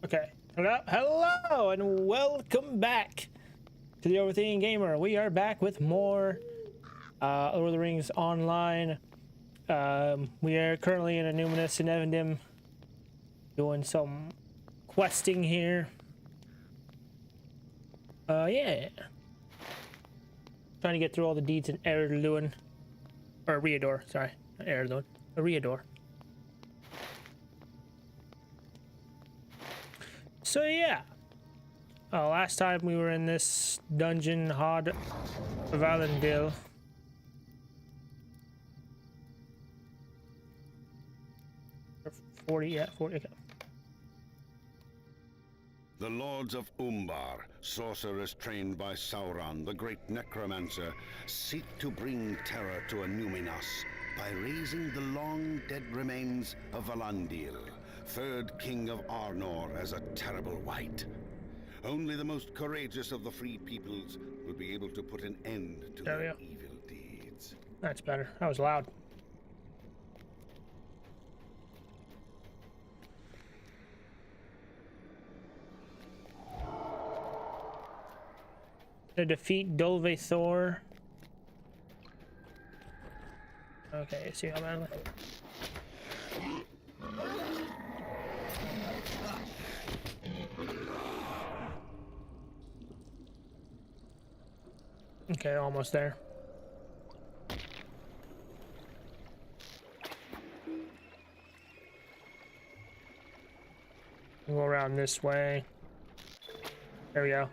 Okay. Hello, and welcome back to the Overthinking Gamer. We are back with more Lord of the Rings Online. We are currently in Annuminas and Evendim doing some questing here. Yeah. Trying to get through all the deeds in Eredluin. Or Reador, sorry. Not Eredluin. Reador. So yeah, last time we were in this dungeon, Hod Valendil. 40, yeah, 40, okay. The Lords of Umbar, sorcerers trained by Sauron, the great necromancer, seek to bring terror to Annuminas by raising the long-dead remains of Valandil, third king of Arnor, as a terrible wight. Only the most courageous of the free peoples will be able to put an end to their evil deeds. That's better. That was loud. To defeat Dolve Thor. Okay, see how badly. Okay, almost there. We'll go around this way. There we go.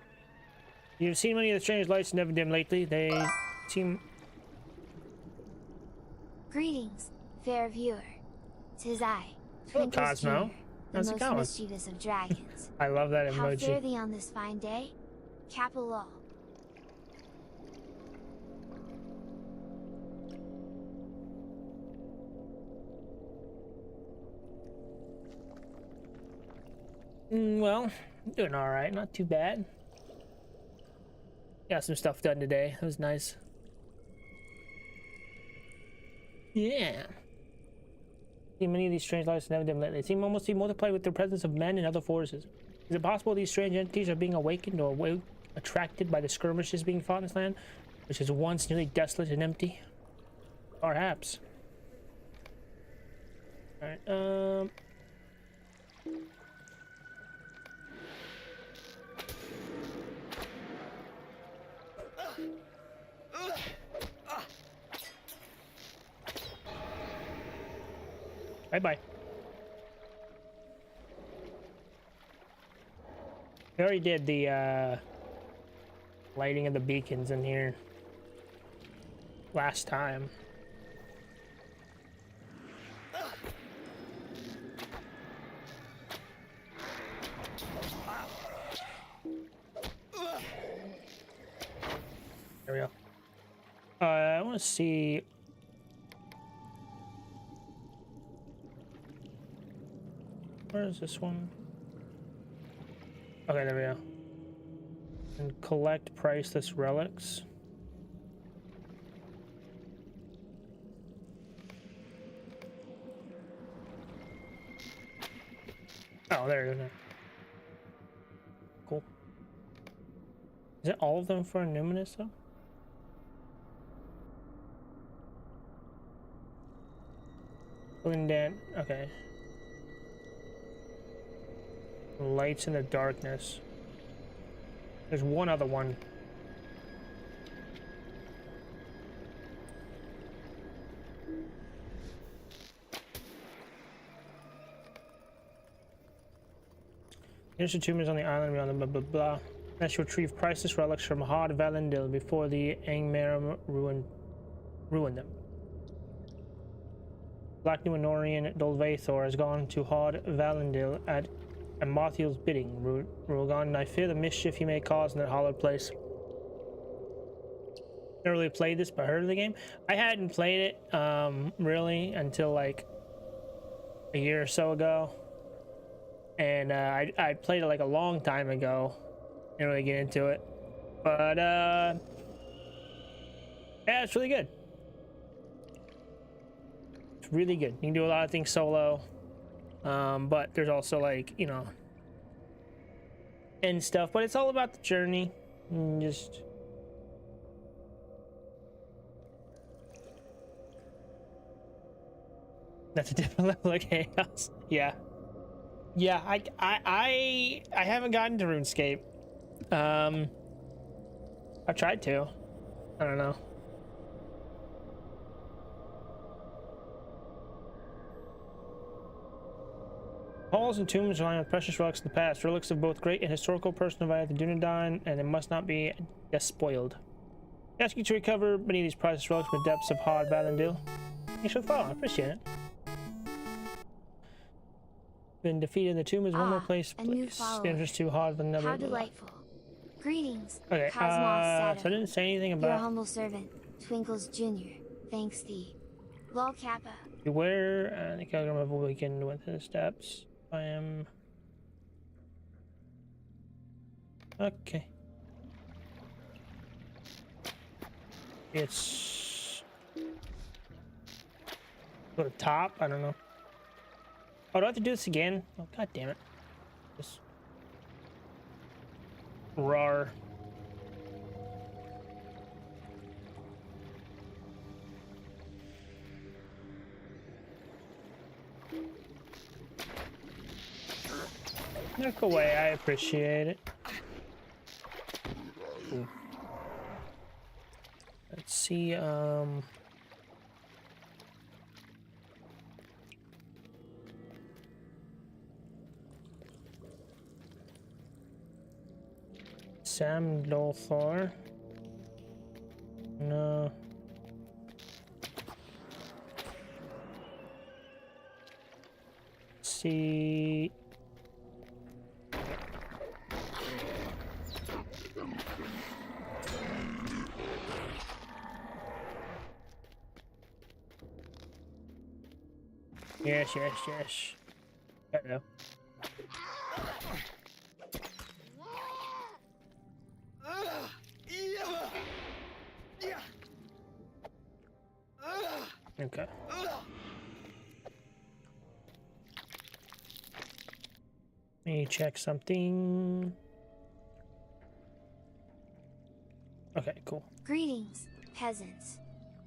You've seen many of the strange lights in Evendim lately. They seem... Greetings, fair viewer. 'Tis I, Hello, Twinkles Cosmo. Jr., the How's it most going? mischievous of dragons. I love that How fare emoji. thee on this fine day? Capital all. Well, doing all right. Not too bad. Got some stuff done today. It was nice. Yeah. See many of these strange lights in Evendim lately. They seem almost to be multiplied with the presence of men and other forces. Is it possible these strange entities are being awakened or attracted by the skirmishes being fought in this land, which is once nearly desolate and empty? Perhaps. Alright, bye-bye. We already did the lighting of the beacons in here last time. There we go. I want to see. Where is this one? Okay, there we go. And collect priceless relics. Oh, there it is. Cool. Is it all of them for Annuminas though? Glindan, okay. Lights in the darkness. There's one other one. Here's the tombs on the island beyond the blah blah blah. Let's retrieve priceless relics from Hod Valendil before the Angmar ruined them. Black Numenorian Dolvaethor has gone to Hod Valendil at Amothil's bidding. Ruagan, I fear the mischief he may cause in that hallowed place. Never really played this, but heard of the game. I hadn't played it really until like a year or so ago, and I played it like a long time ago. Didn't really get into it, but yeah, it's really good. Really good. You can do a lot of things solo, but there's also, like, you know, and stuff, but it's all about the journey. And just that's a different level of chaos. Yeah. Yeah, I haven't gotten to RuneScape. I've tried to. I don't know. Halls and tombs line with precious relics of the past, relics of both great and historical person via the Dunedain, and they must not be despoiled. I ask you to recover many of these priceless relics from the depths of Hod Valandil. Thanks for the follow, I appreciate it. Been defeated. The tomb is one more place. A new follower. Entrance to Hod Valandil. How delightful. Greetings, Okay, Cosmos so I didn't say anything Your about humble servant, Twinkles Jr. Thanks thee. Lol Kappa. beware the kilogram of awakened with his steps. I am okay. It's go to the top. I don't know. Oh, do I have to do this again? Oh, god damn it! Just rawr. Look away, I appreciate it. Ooh. Let's see, Sam Lothar. No. Let's see. Yes. Hello. Okay. Let me check something. Okay, cool. Greetings, peasants.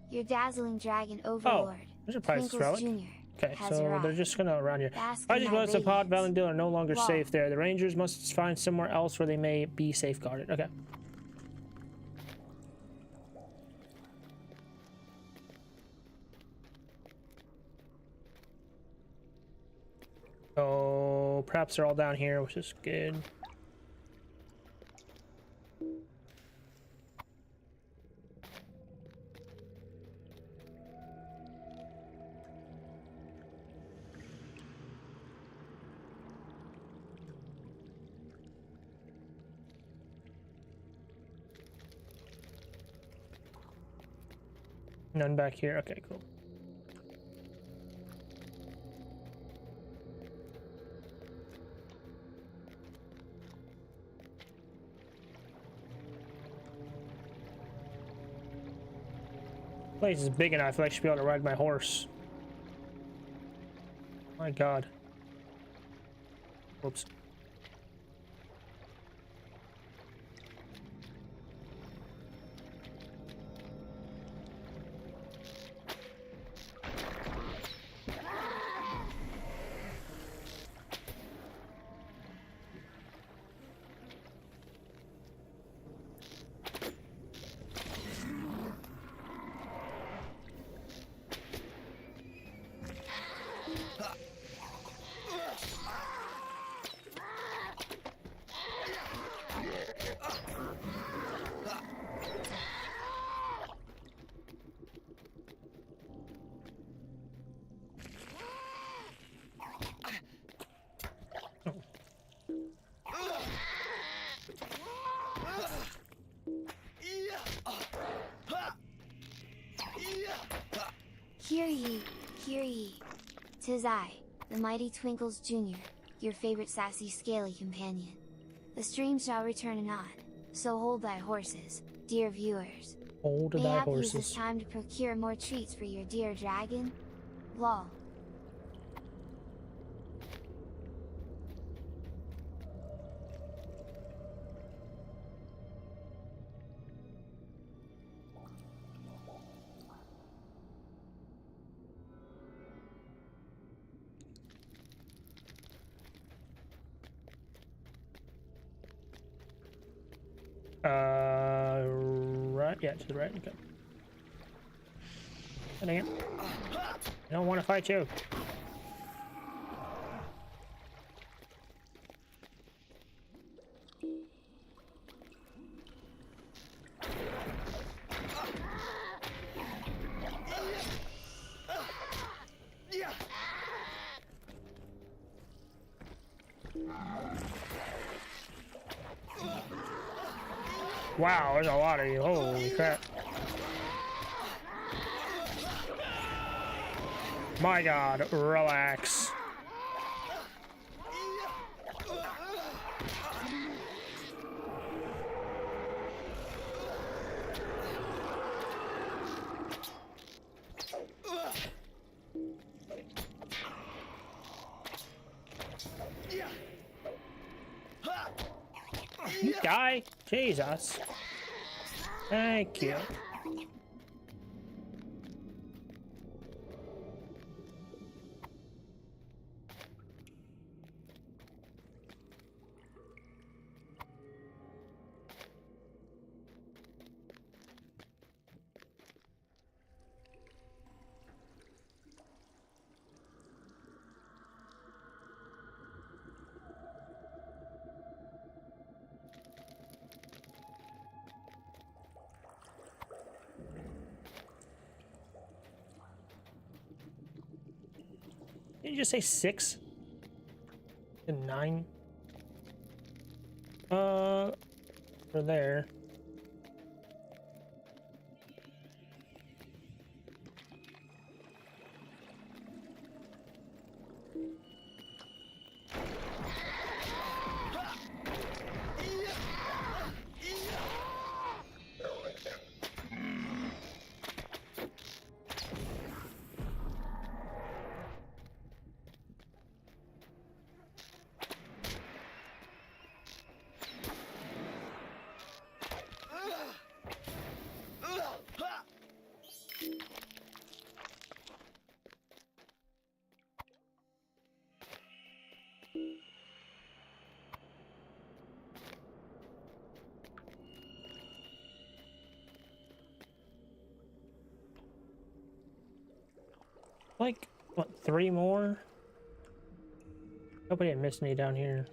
Your dazzling dragon overlord, there's a priceless Twinkles relic. Jr. Okay, has so they're arrived. just gonna around here. Bask I in just my realized the Pod radiance. Valandil are no longer Wow. safe there. The Rangers must find somewhere else where they may be safeguarded. Okay. So perhaps they're all down here, which is good. None back here. Okay, cool. Place is big enough. I feel like I should be able to ride my horse. My God. Whoops. Hear ye. 'Tis I, the mighty Twinkles Jr., your favorite sassy scaly companion. The stream shall return anon, so hold thy horses, dear viewers. Hold thy Mayhap use horses. this time to procure more treats for your dear dragon? Lol. Right. Yeah, to the right. Okay. Oh, dang it. I don't want to fight you. Wow, there's a lot of you. Holy crap. My god, relax. You die? Jesus. Thank you. Did you just say 6 and 9? For there. Like, what, 3 more? Hope I didn't miss any down here.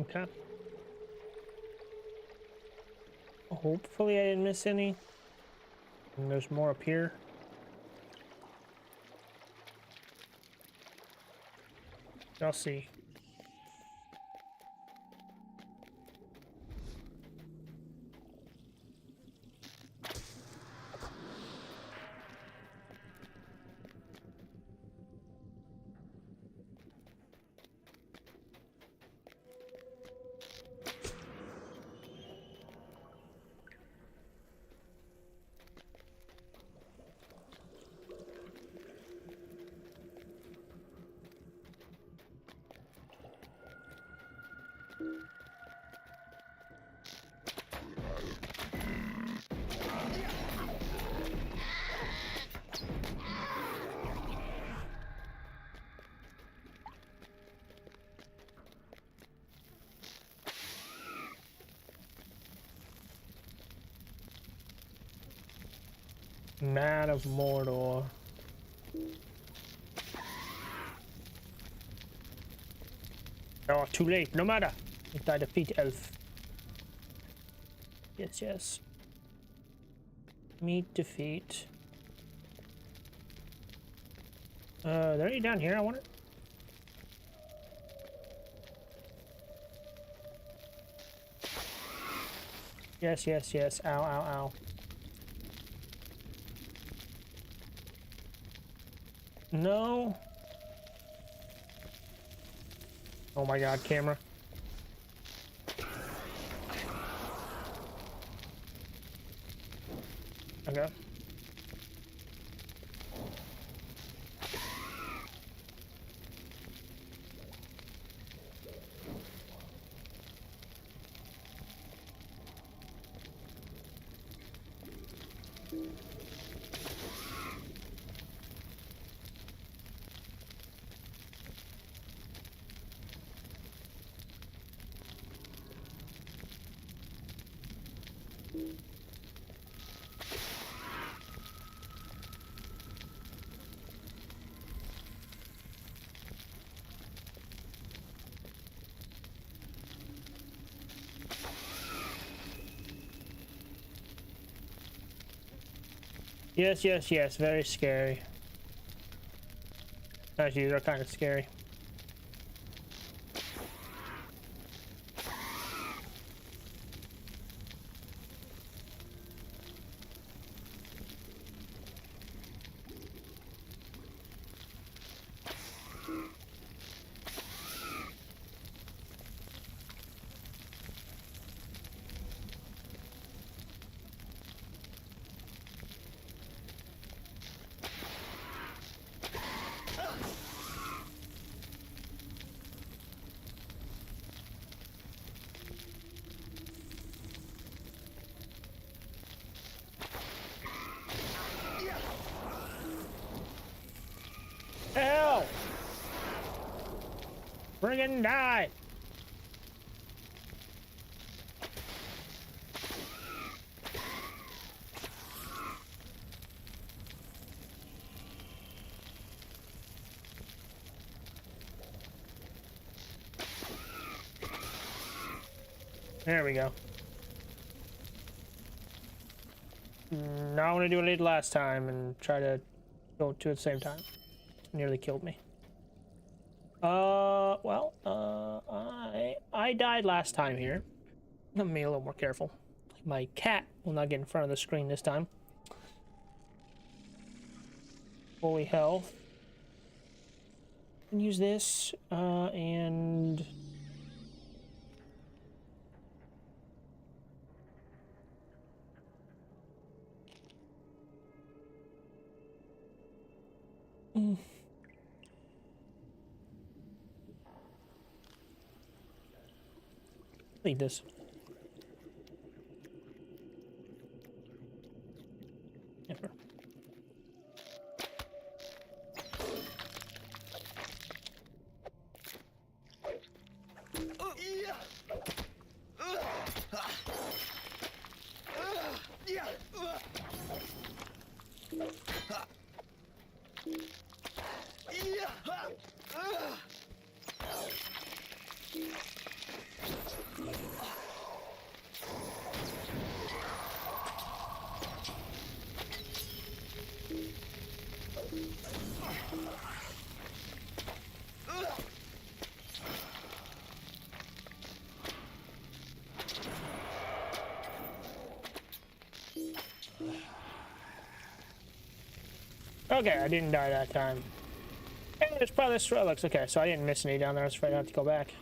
Okay. Hopefully I didn't miss any. And there's more up here. I'll see. Man of Mordor. Oh, too late. No matter. If I defeat Elf. Yes, yes. Meet defeat. There any down here, I wonder? Yes, yes, yes. Ow, ow, ow. No. Oh my god, camera. Okay. Yes, yes, yes. Very scary. Actually, they're kind of scary. Hell! Friggin' die! There we go. Now I want to do what I did last time and try to go two at the same time. Nearly killed me. Well, I died last time here. Let me be a little more careful. My cat will not get in front of the screen this time. Fully health. And use this, and... Need this. Never. Okay, I didn't die that time. Hey, there's probably this relics. Okay, so I didn't miss any down there. I was afraid I had to go back.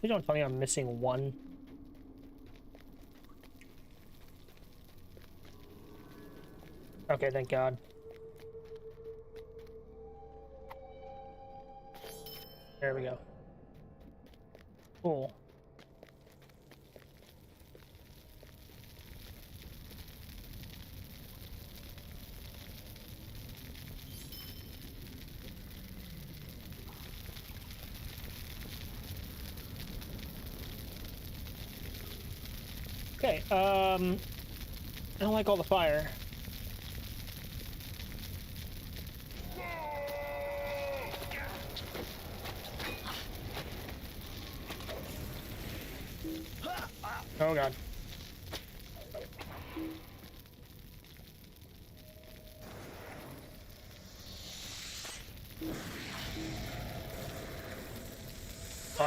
Please don't tell me I'm missing one. Okay, thank God. There we go. Cool. Okay, I don't like all the fire. Oh god.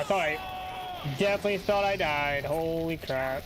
Oh, I definitely thought I died. Holy crap.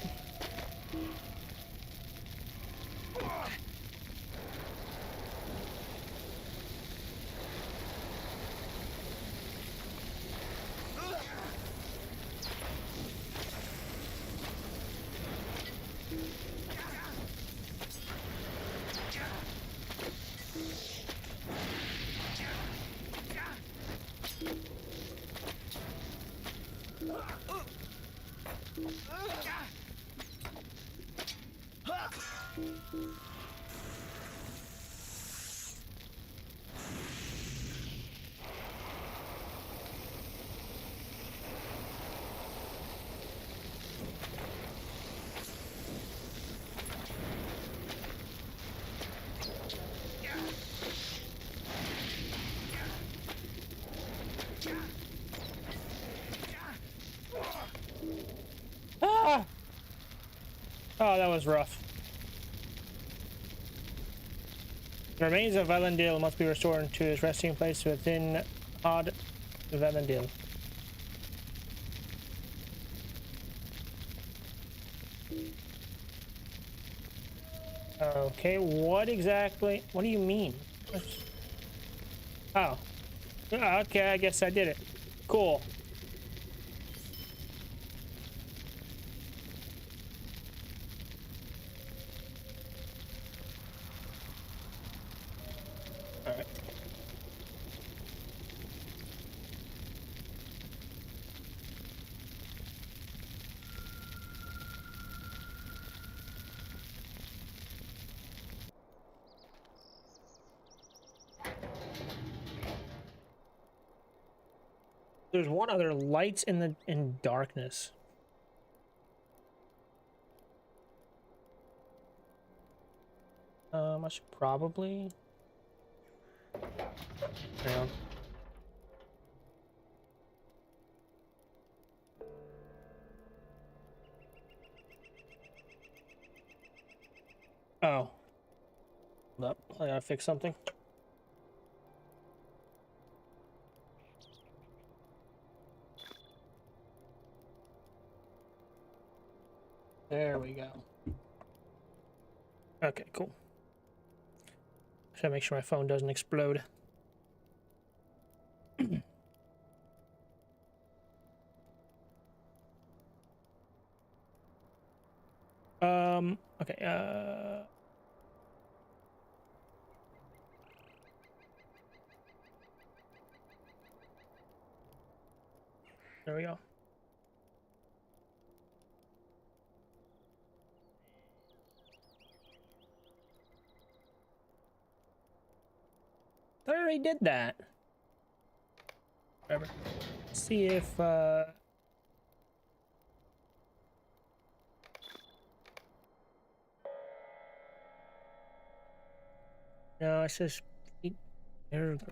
Ah! Oh, that was rough. The remains of Valandil must be restored to his resting place within Odd Valandil. Okay, what exactly? What do you mean? Oh. Okay, I guess I did it. Cool. Alright. There's one other, lights in darkness. I should probably. Yeah. Oh. Hold up. I gotta fix something. There we go. Okay, cool. Should make sure my phone doesn't explode. Okay, there we go. I already did that. Whatever. Let's see if, no, it says, there we go.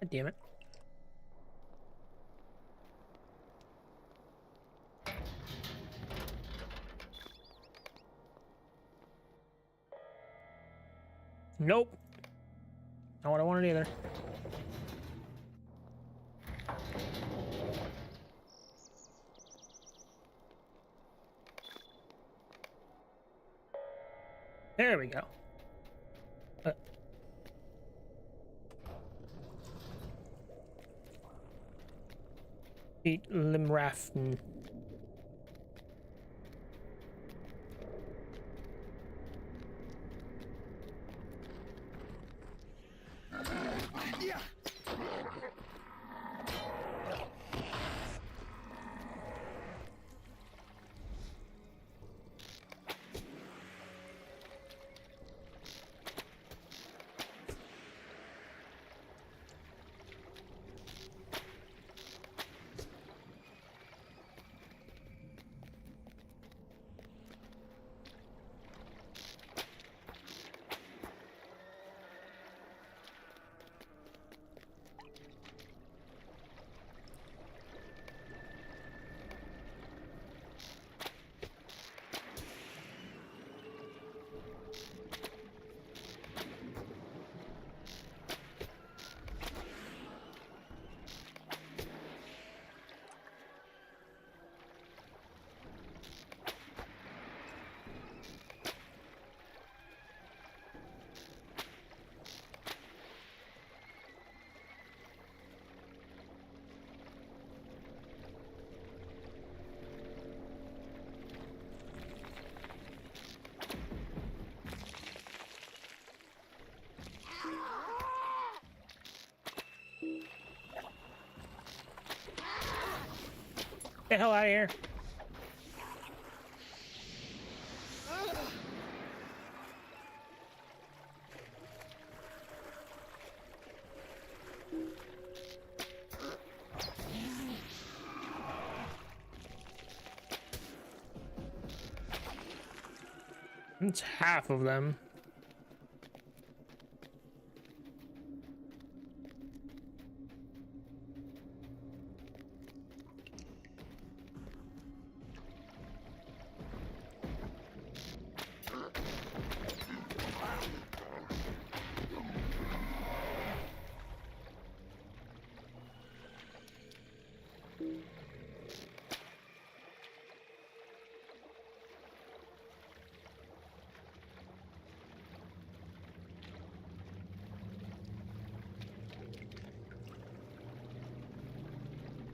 God damn it. Nope. Not what I wanted either. There we go. Eat Limraften. Get the hell out of here. It's half of them.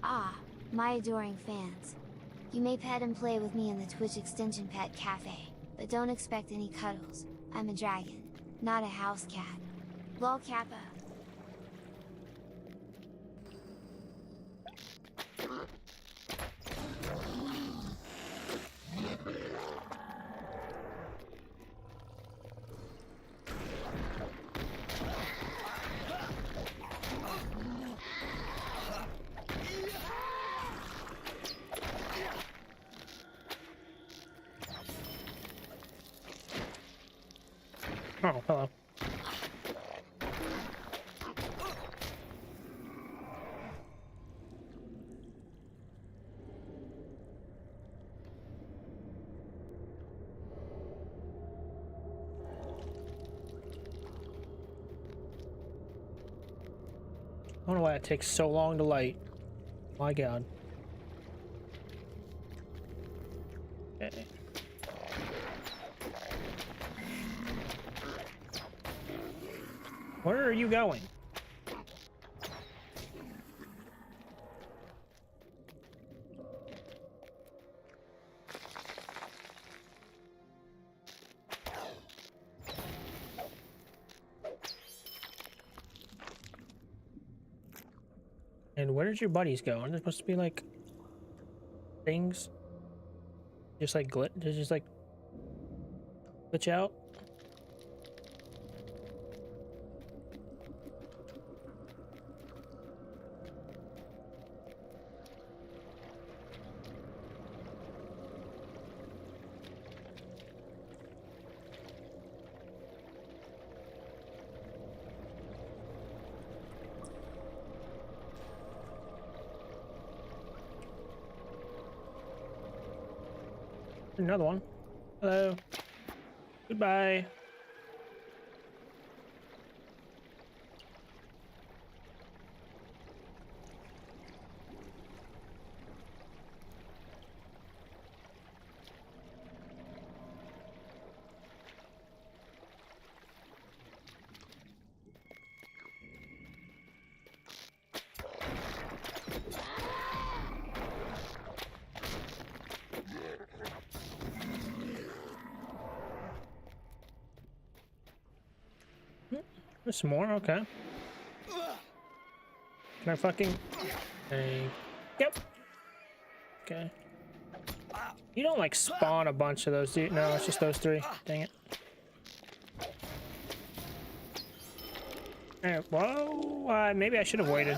Ah, my adoring fans. You may pet and play with me in the Twitch Extension Pet Cafe, but don't expect any cuddles. I'm a dragon, not a house cat. Lol Kappa. Oh, hello. I don't know why it takes so long to light. My god. Okay. Where are you going? And where did your buddies go? Aren't there supposed to be like things? Just like just like glitch out? Another one. Hello. Goodbye. There's some more, okay. Can I fucking... Hey. Yep. Okay. You don't like spawn a bunch of those, do you? No, it's just those three. Dang it. Alright, whoa, maybe I should have waited.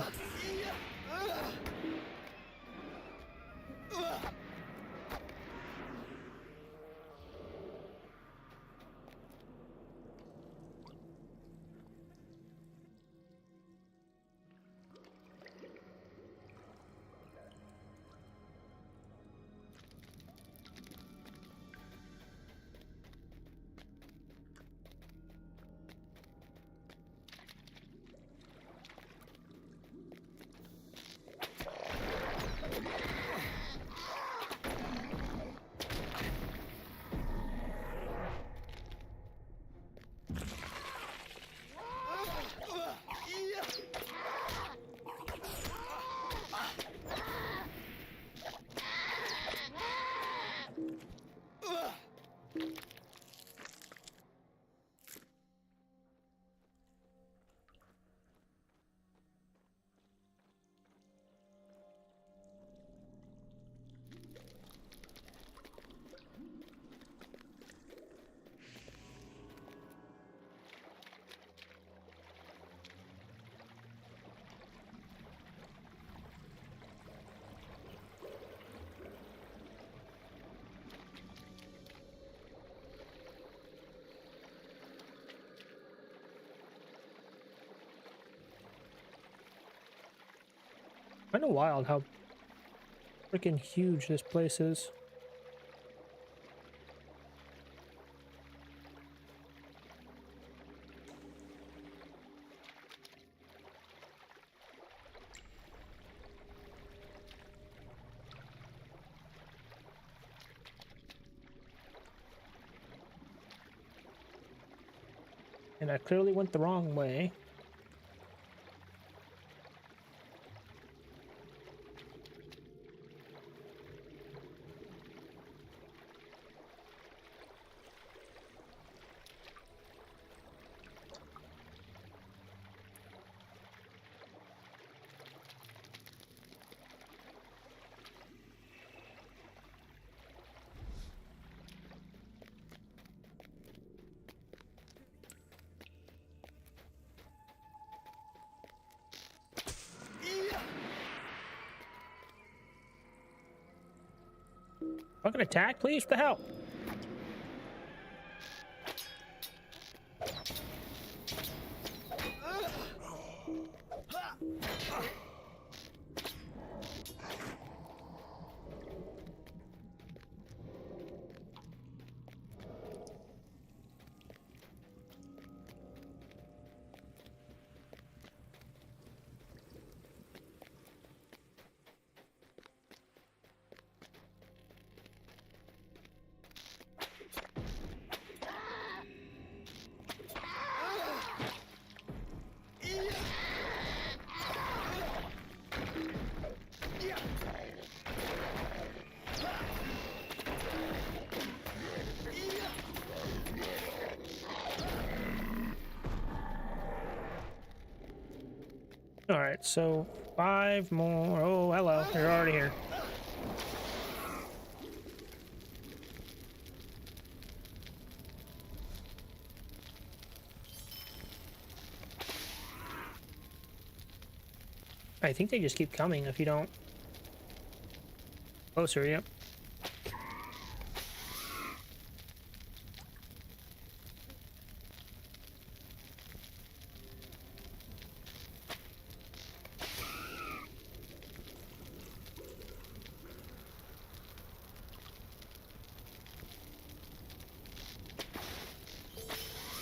Kind of wild how freaking huge this place is. And I clearly went the wrong way. Fucking attack, please? What the hell? All right, so 5 more. Oh, hello. You're already here. I think they just keep coming if you don't. Closer, yep.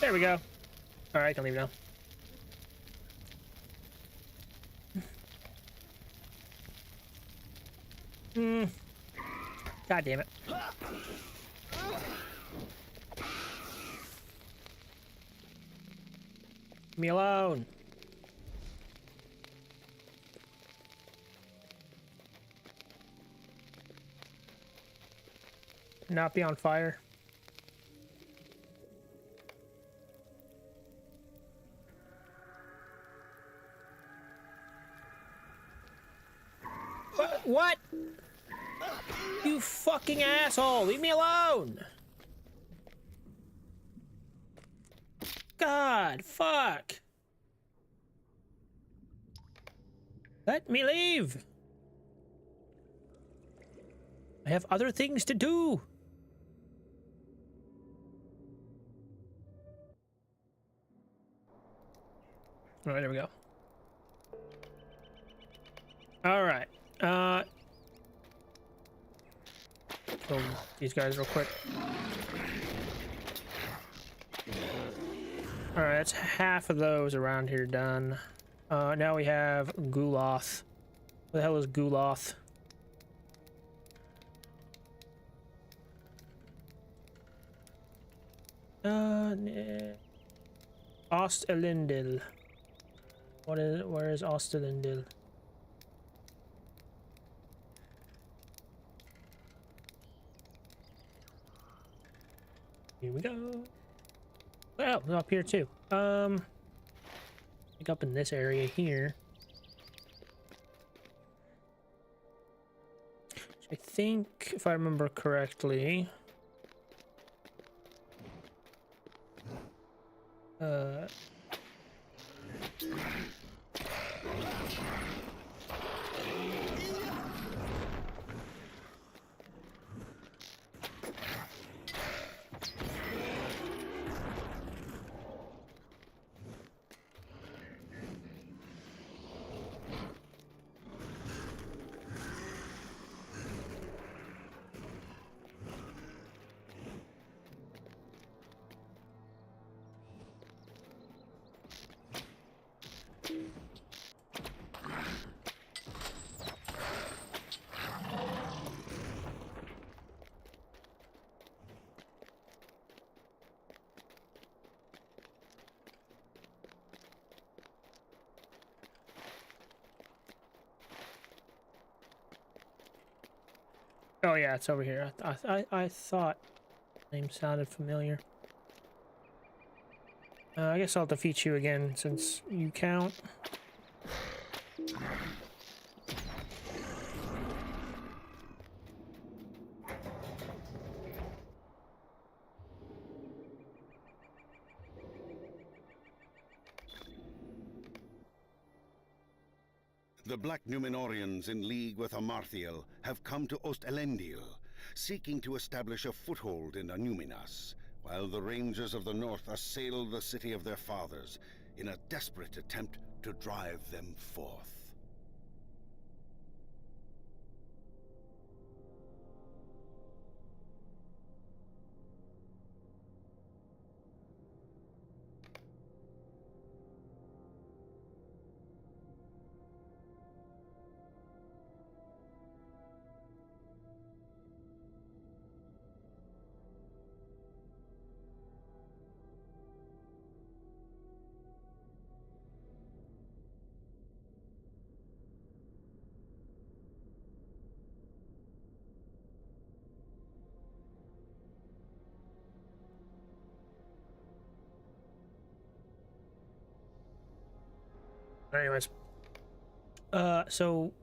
There we go. All right, I can leave now. God damn it. Leave me alone. Not be on fire. What? You fucking asshole! Leave me alone! God, fuck! Let me leave! I have other things to do! Alright, there we go. Alright. Kill these guys real quick. Alright, that's half of those around here done. Now we have Guloth. What the hell is Guloth? Ostelindil. Where is Ostelindil? Here we go. Well, up here too. Like up in this area here. I think, if I remember correctly, Oh yeah, it's over here. I thought the name sounded familiar. I guess I'll defeat you again since you count. The Black Numenorians in league with Amarthiel have come to Ost-Elendil, seeking to establish a foothold in Annuminas, while the Rangers of the North assail the city of their fathers in a desperate attempt to drive them forth. Anyways, so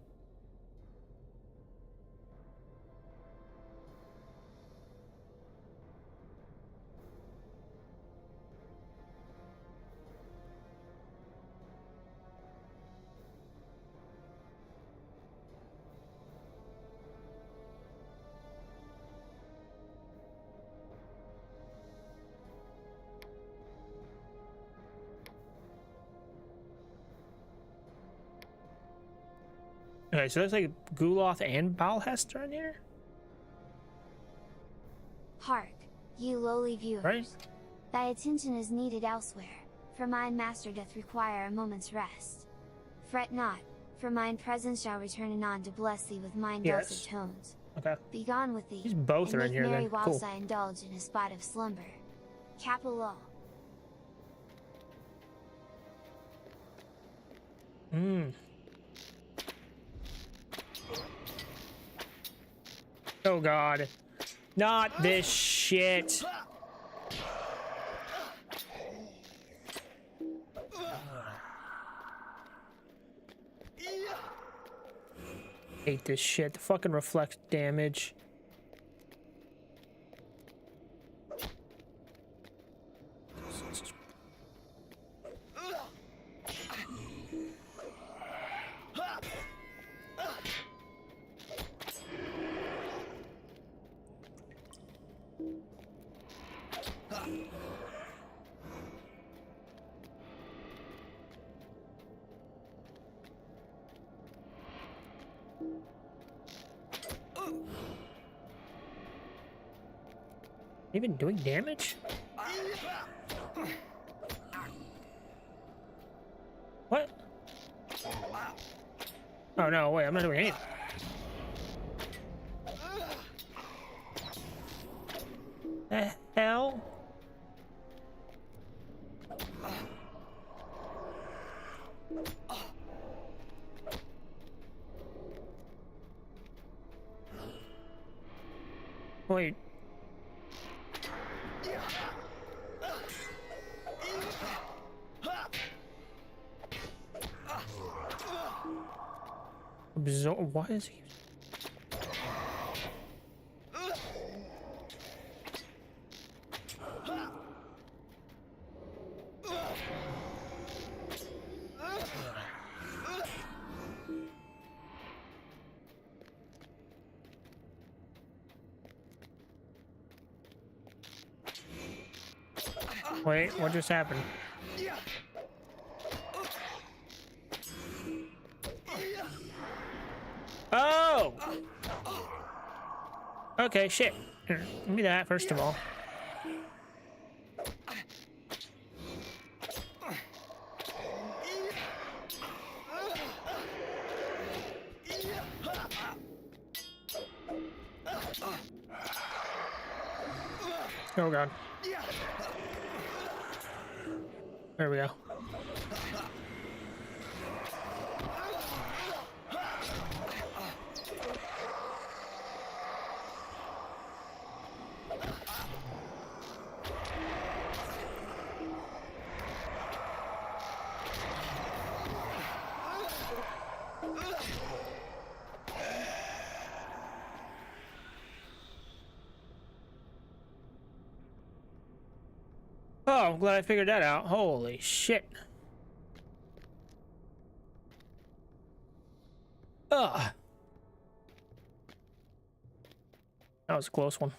okay, so there's like Guloth and Balhester in here, Hark, you lowly viewers. right? Thy attention is needed elsewhere, for mine master doth require a moment's rest. Fret not, for mine presence shall return anon to bless thee with mine Yes. dulcet tones. Okay. Begone with thee, These both and are in make here merry then. whilst Cool. I indulge in a spot of slumber. Capilol. Oh god. Not this shit. Hate this shit. The fucking reflects damage. Even doing damage? What? Oh no, wait, I'm not doing anything. The hell? Wait. Absorb. Why is he? Wait, what just happened? Oh! Okay, shit. Here, give me that first of all. Oh god. There we go. Oh, I'm glad I figured that out. Holy shit. Ugh. That was a close one.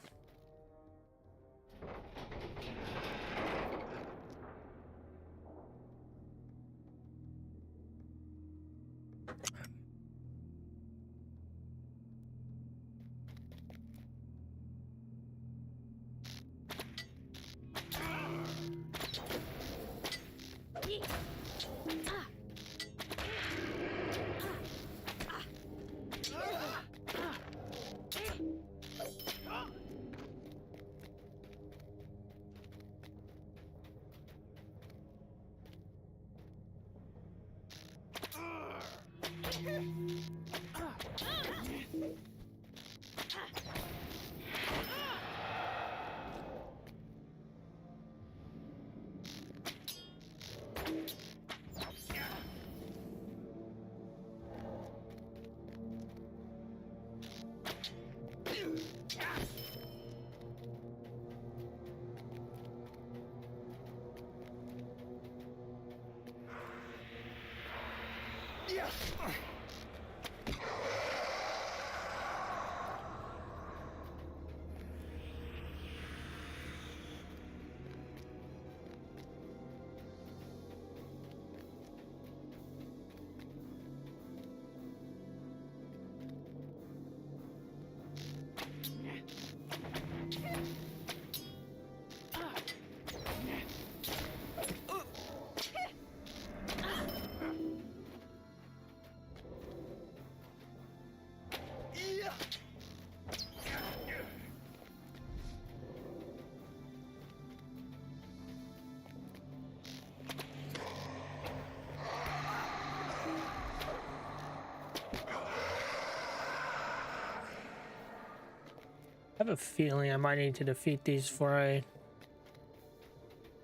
I have a feeling I might need to defeat these before I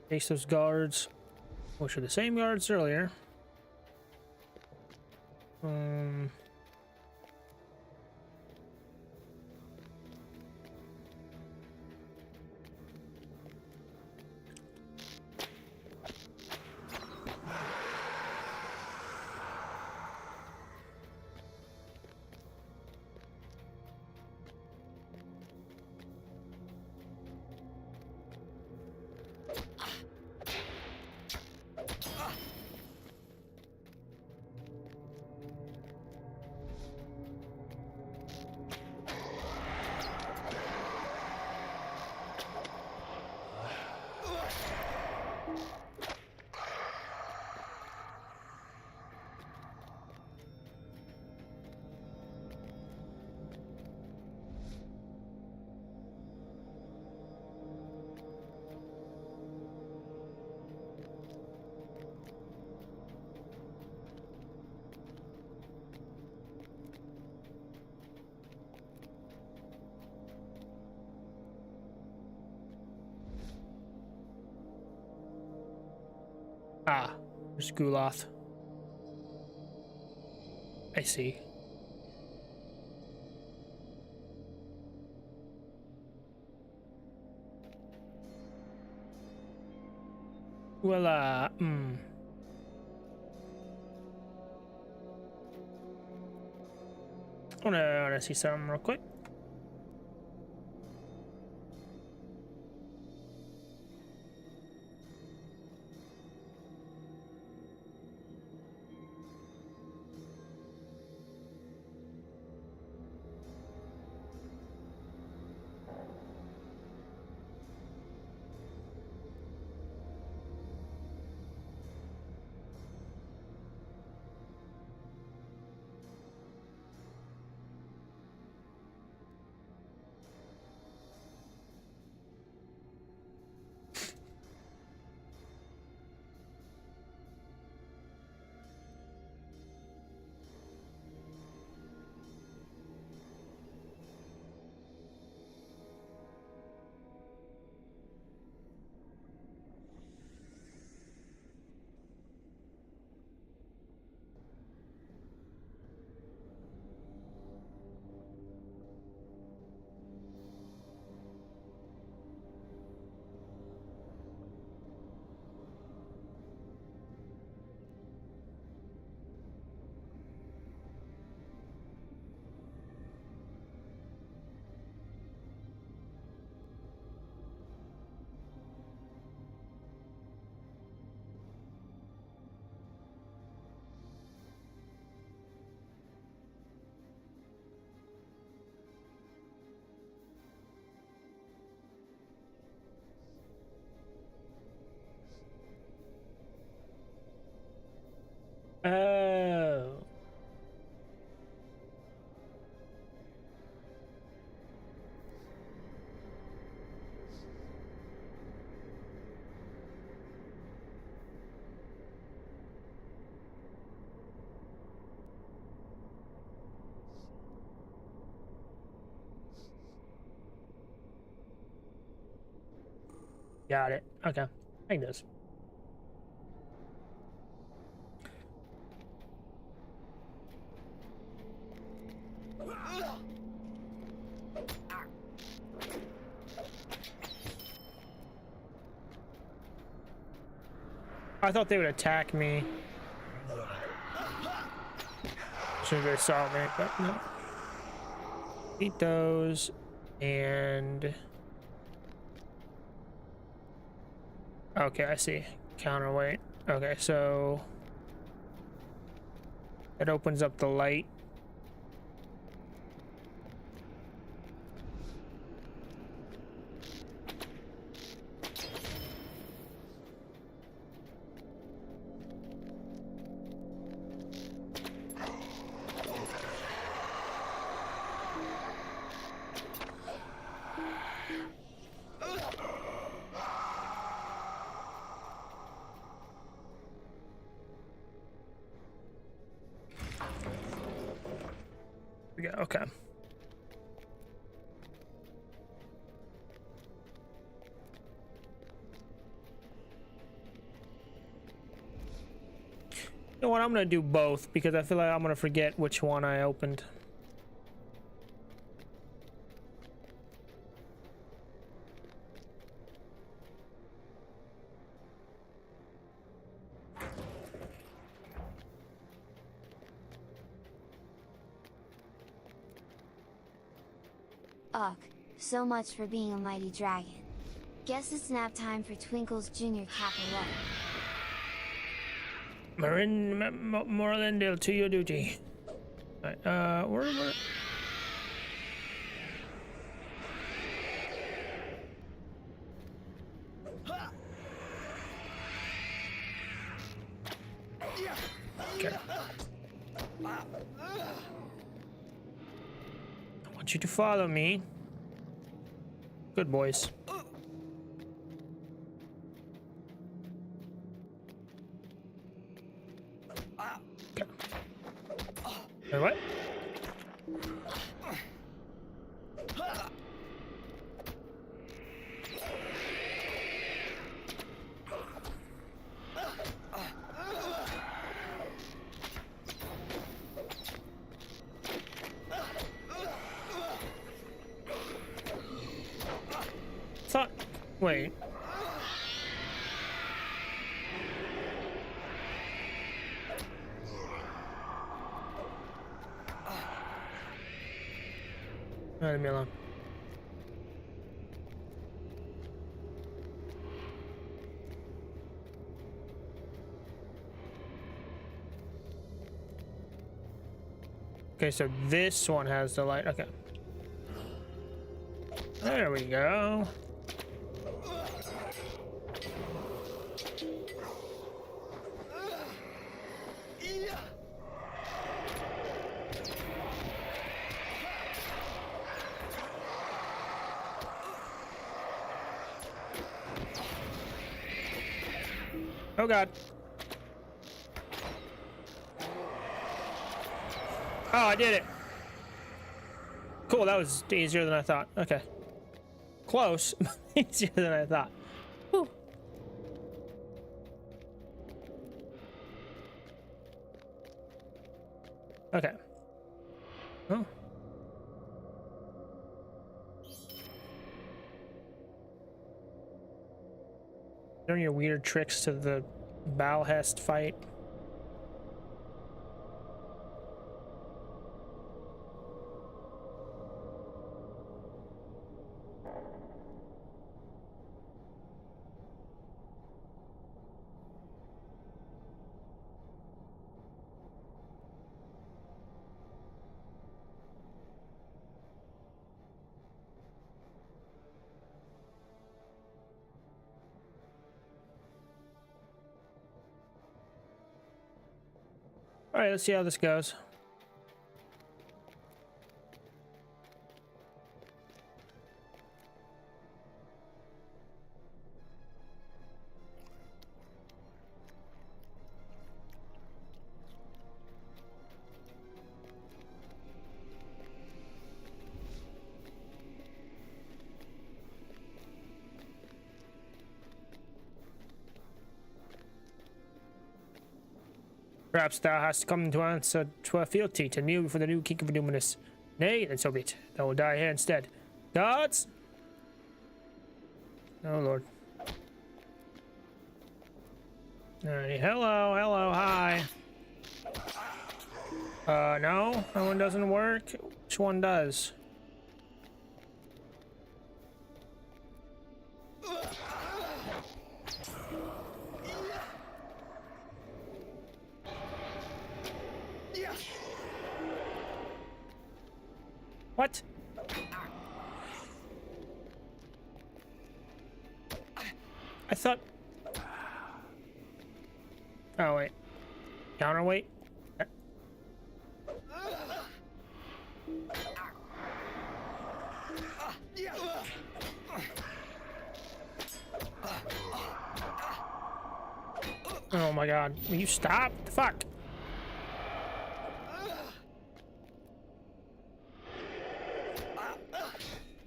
face those guards, which are the same guards earlier. Ah, there's Gulath. I see. Well, I wanna see something real quick. Got it. Okay. Like this. I thought they would attack me. As soon as they saw me, but no. Eat those, and okay, I see. Counterweight. Okay, so it opens up the light. Yeah, okay. You know what? I'm gonna do both because I feel like I'm gonna forget which one I opened. Ugh, so much for being a mighty dragon. Guess it's nap time for Twinkle's Junior Capalette. Morlandale, to your duty. Alright, where? Okay. I want you to follow me. Good boys. Okay. Wait, what? Thought. Wait. Leave me alone. Okay, so this one has the light. Okay. There we go. Oh god. Oh, I did it. Cool, that was easier than I thought. Okay. Close. Easier than I thought. Whew. Okay. Oh. Learn your weird tricks to the Balhest fight. All right, let's see how this goes. Perhaps thou hast come to answer to our fealty, to kneel before the new king of Annuminas. Nay, then so be it. Thou will die here instead. Guards! Oh, Lord. Alrighty, hello, hello, hi. No, that one doesn't work. Which one does? What? I thought... Oh, wait. Counterweight? Oh my god. Will you stop? The fuck?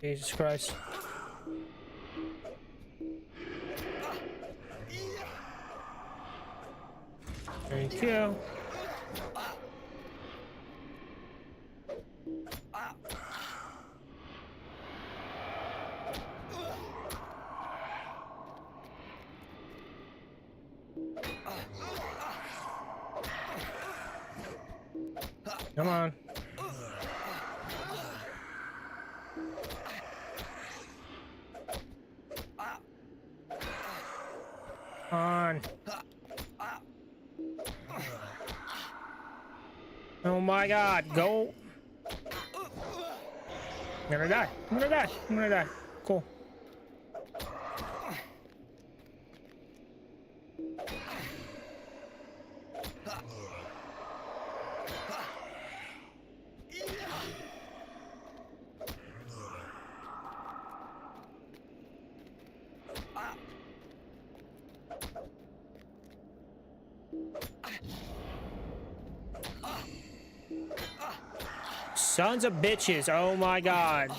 Jesus Christ. Thank you. Come on. On. Oh my god, go. I'm gonna die. I'm gonna die. I'm gonna die. Cool. Sons of bitches, oh my god.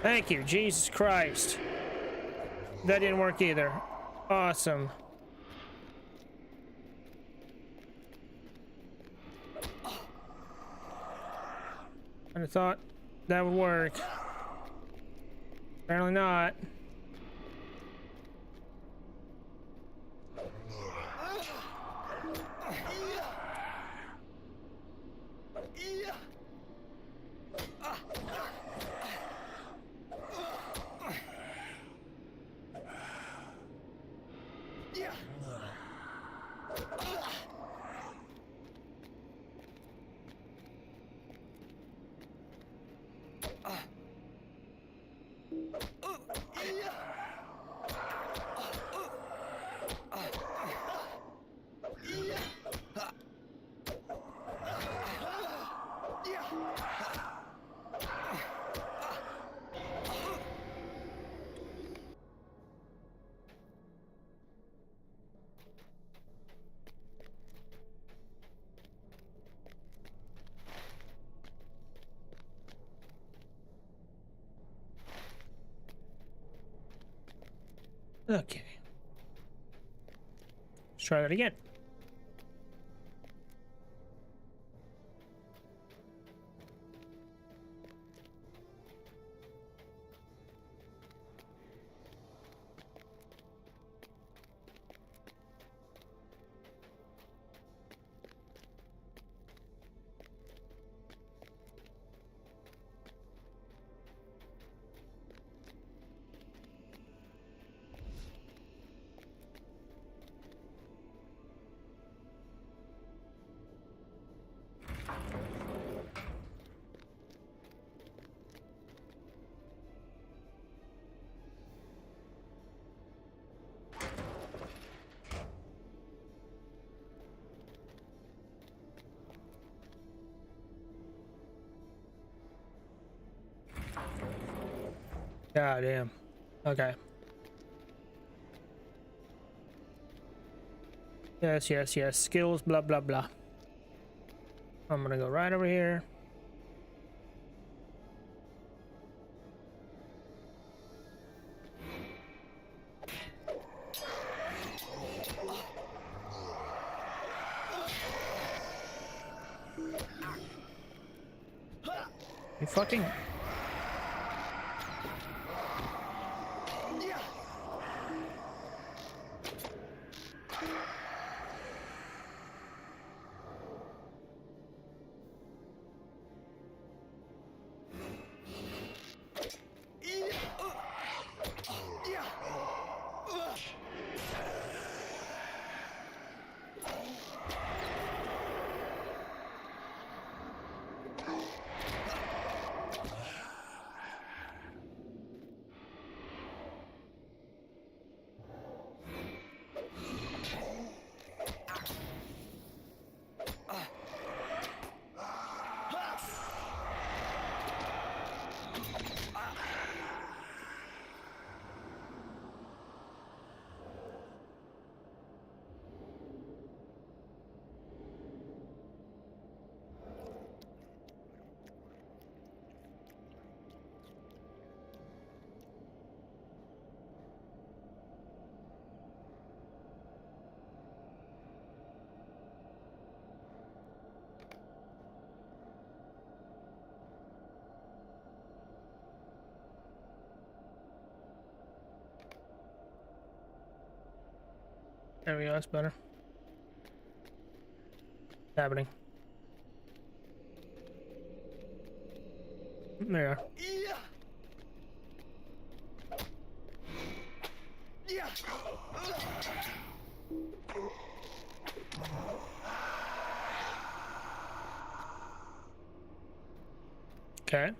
Thank you, Jesus Christ. That didn't work either. Awesome. I thought that would work. Apparently not. Okay. Let's try that again. God damn. Okay. Yes, yes, yes. Skills, blah, blah, blah. I'm gonna go right over here. You fucking... There we go, that's better. What's happening? There you are. Okay.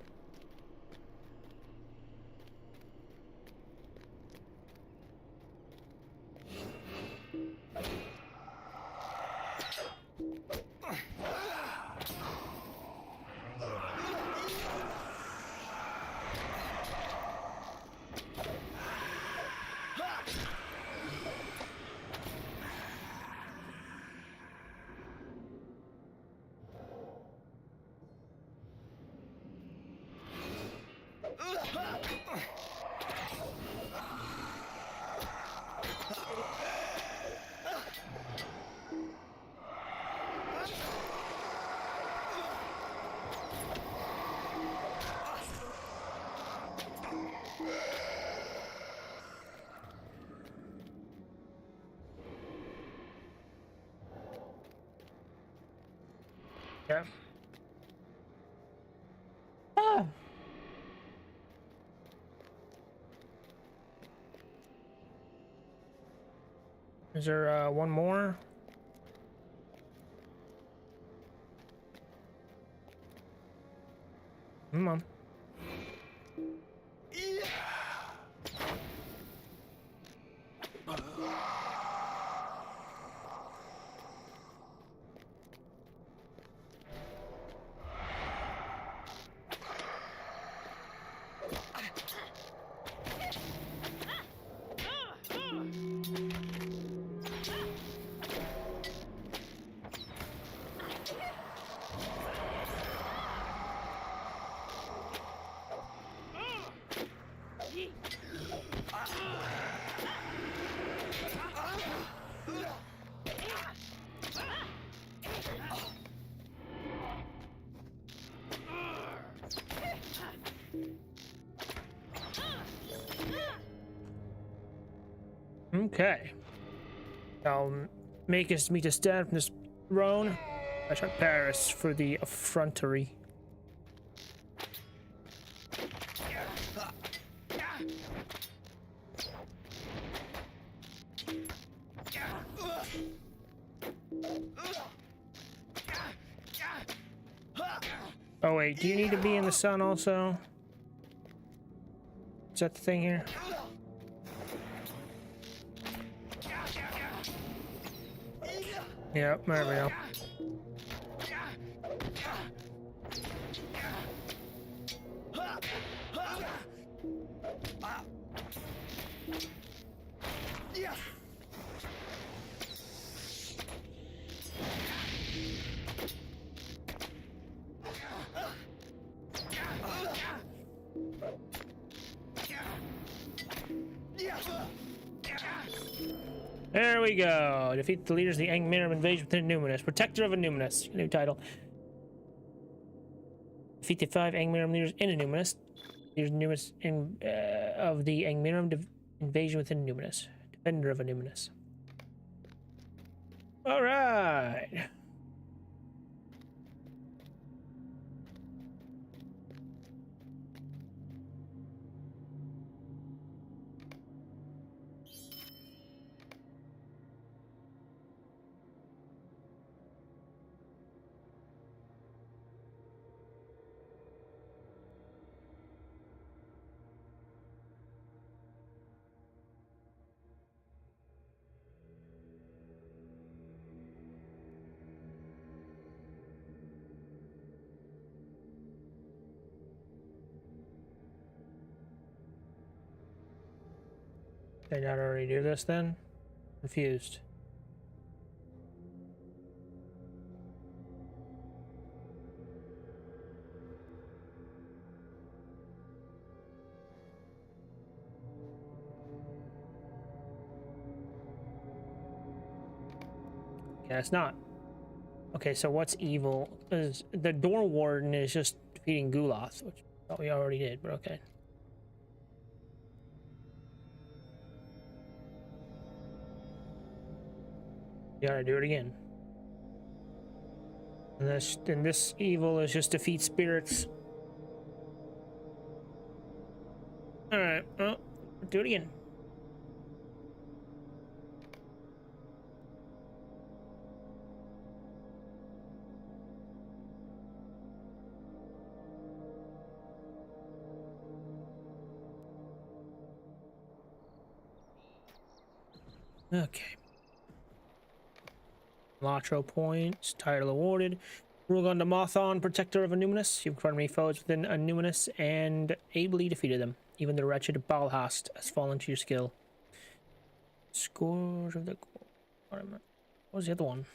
Yeah. Ah. Is there one more? Come on. Okay. I'll make us meet a stand from this throne. I shall Paris for the effrontery. Oh wait, do you need to be in the sun also? Is that the thing here? Yep, there we go. There we go. Defeat the leaders of the Annuminas invasion within Annuminas. Protector of Annuminas. New title. Defeat the 5 Annuminas leaders in Annuminas. Leaders of the Annuminas invasion within Annuminas. Defender of Annuminas. All right. Did I not already do this then? Confused. Yeah, it's not. Okay, so what's evil? Is the door warden is just defeating Gulath, which I thought we already did, but okay. You gotta do it again. And this evil is just defeat spirits. Alright, well, do it again. Okay. Latro points, title awarded. Rugon de Mothon, Protector of Annuminas. You've confronted many foes within Annuminas and ably defeated them. Even the wretched Balhast has fallen to your skill. Scourge of the... What was the other one?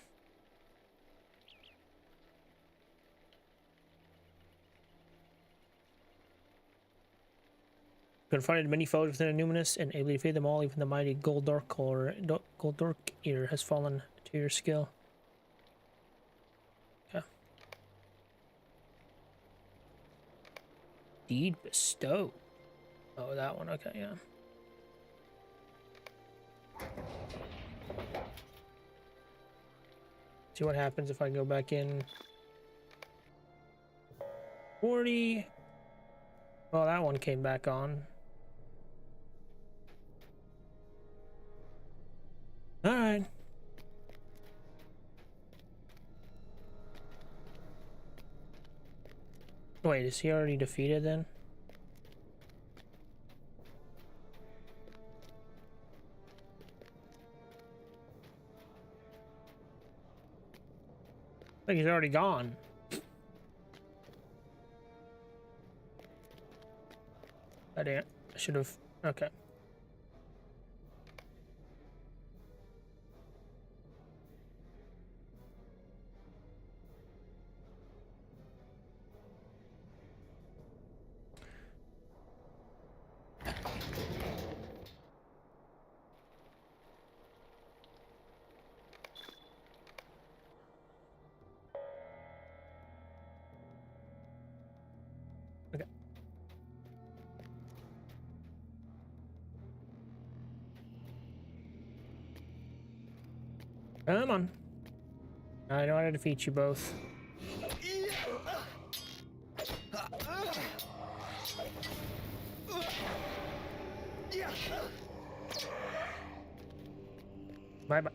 Confronted many foes within Annuminas and ably defeated them all. Even the mighty Goldork or Goldork ear has fallen to your skill. Okay. Deed bestow. Oh, that one. Okay, yeah. See what happens if I go back in. 40. Well, that one came back on. All right. Wait, is he already defeated then? I think he's already gone. I didn't. I should have. Okay. Okay. Come on. I know how to defeat you both. Bye-bye.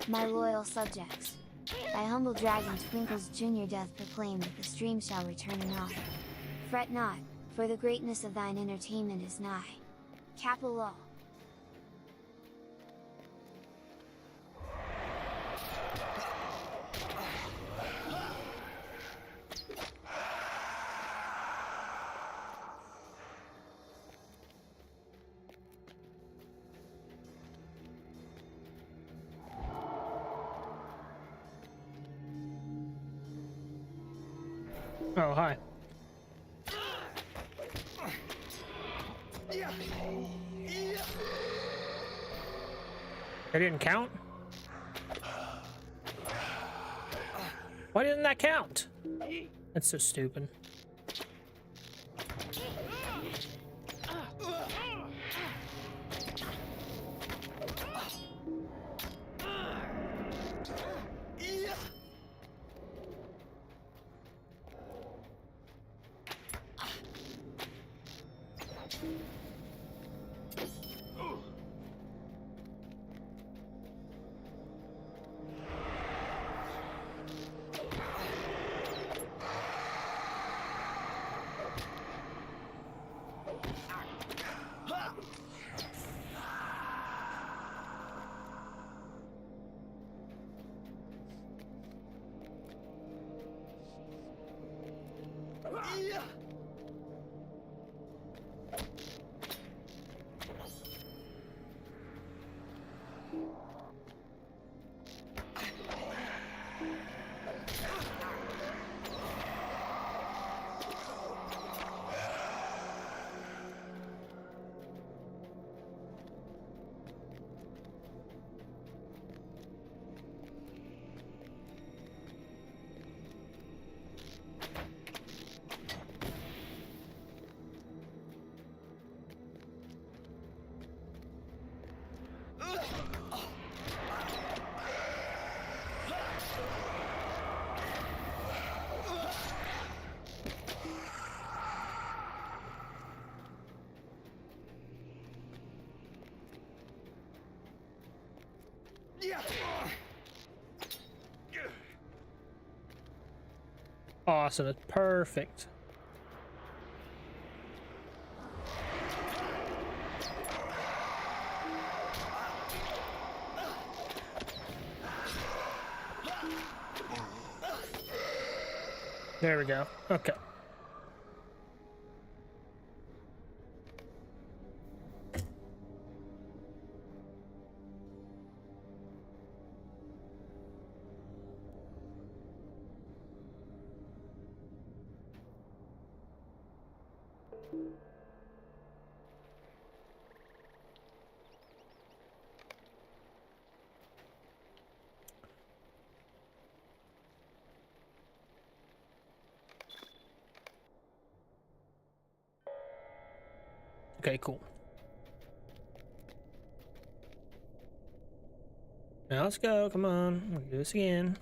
My loyal subjects. Thy humble dragon Twinkle's Junior doth proclaim that the stream shall return anon. Fret not, for the greatness of thine entertainment is nigh. Capital O. Oh, hi. That didn't count? Why didn't that count? That's so stupid. Awesome, it's perfect. There we go. Okay. Okay, cool. Now let's go. Come on. We'll do this again.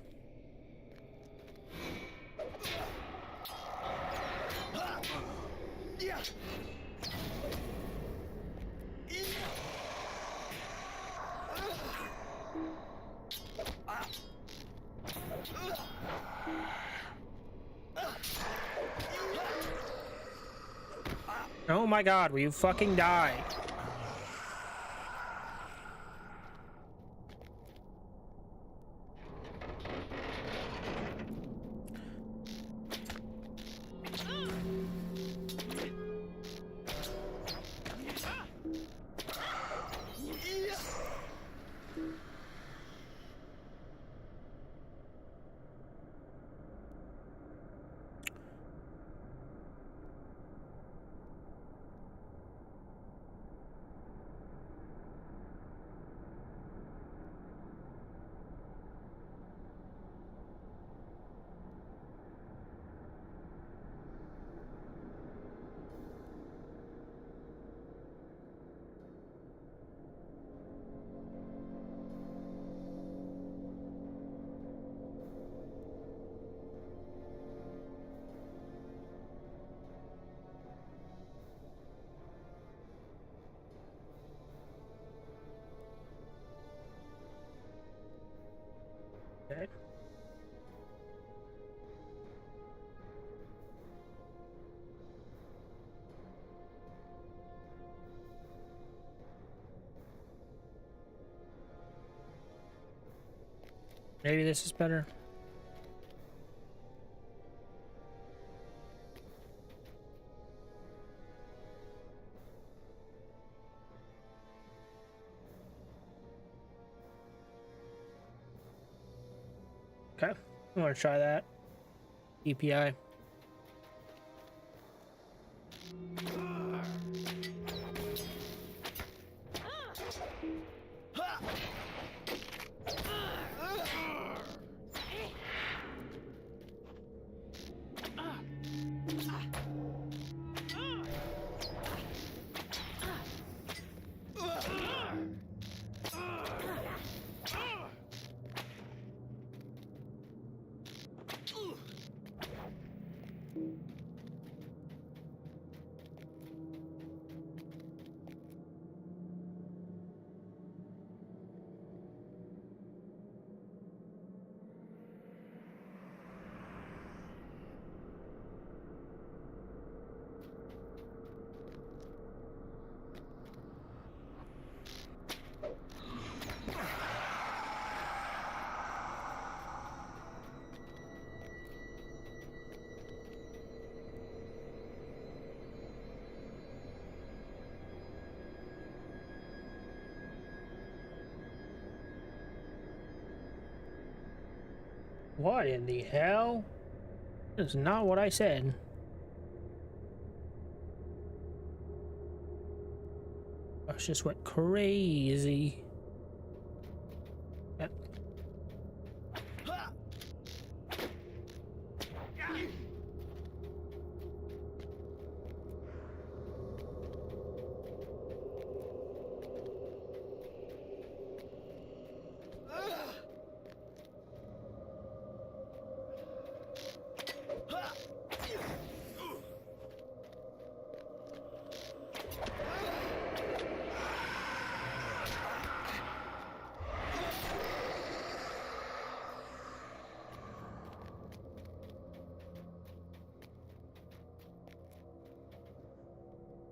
Oh my god, will you fucking die? Okay. Maybe this is better. Okay, I'm gonna try that. EPI. What in the hell? That's not what I said. I just went crazy. Yeah.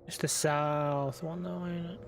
It's the south one though, ain't it?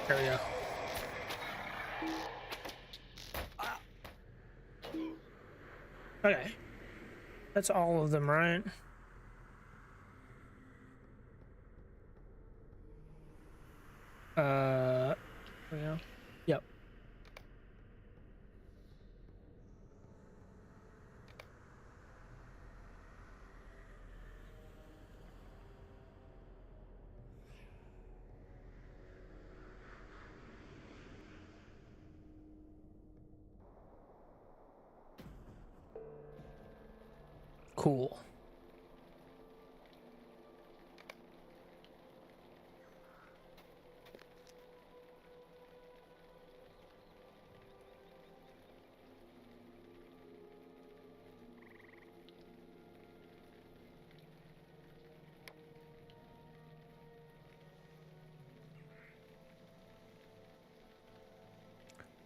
There we go. Okay. That's all of them, right? There we go. Yep. Cool.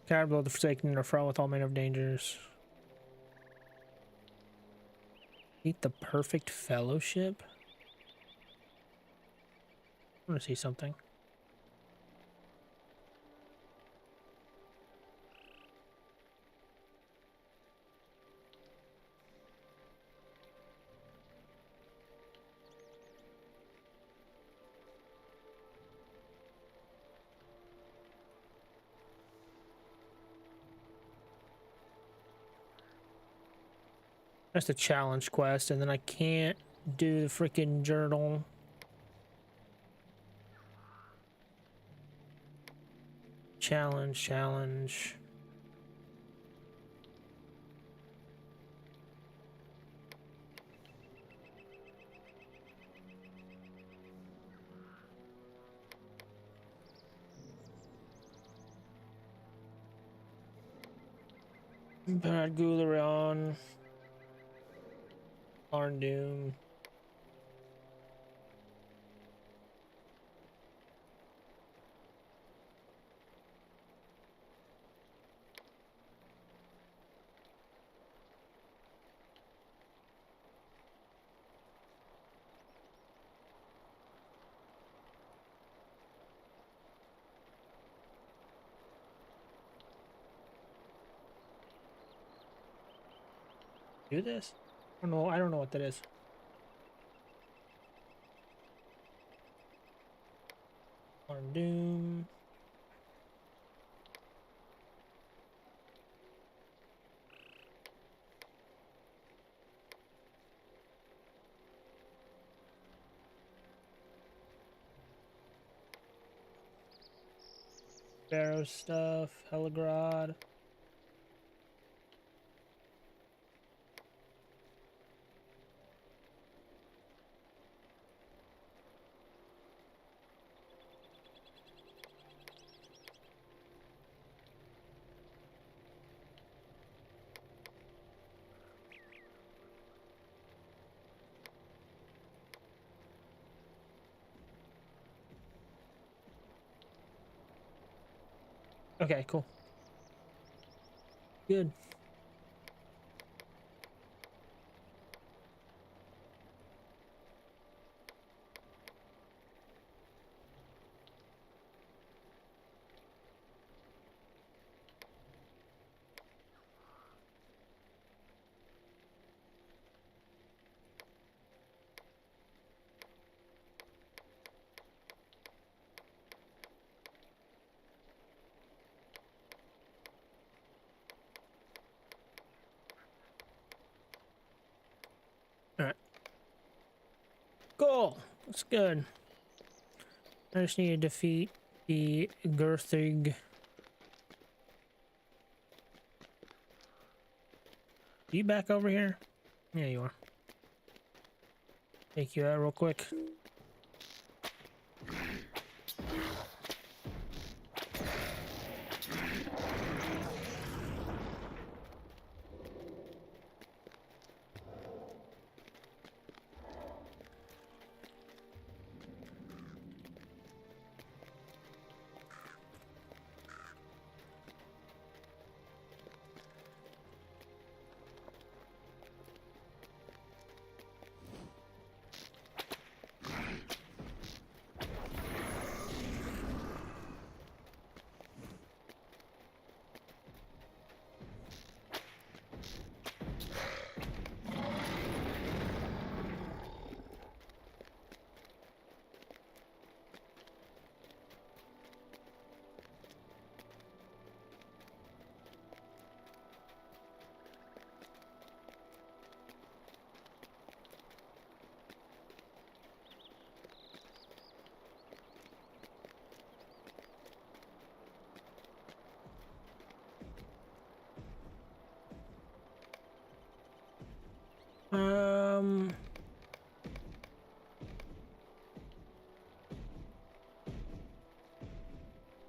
Caribou of the Forsaken are fraught with all manner of dangers. Meet the perfect fellowship? I want to see something. That's the challenge quest, and then I can't do the freaking journal. Challenge. Bad Gularion. Arndoom. Do this? I don't know what that is. Arndoom. Barrow stuff, Heligrod. Okay, cool. Good. Alright. Cool. That's good. I just need to defeat the Gerthig. You back over here? Yeah, you are. Take you out real quick.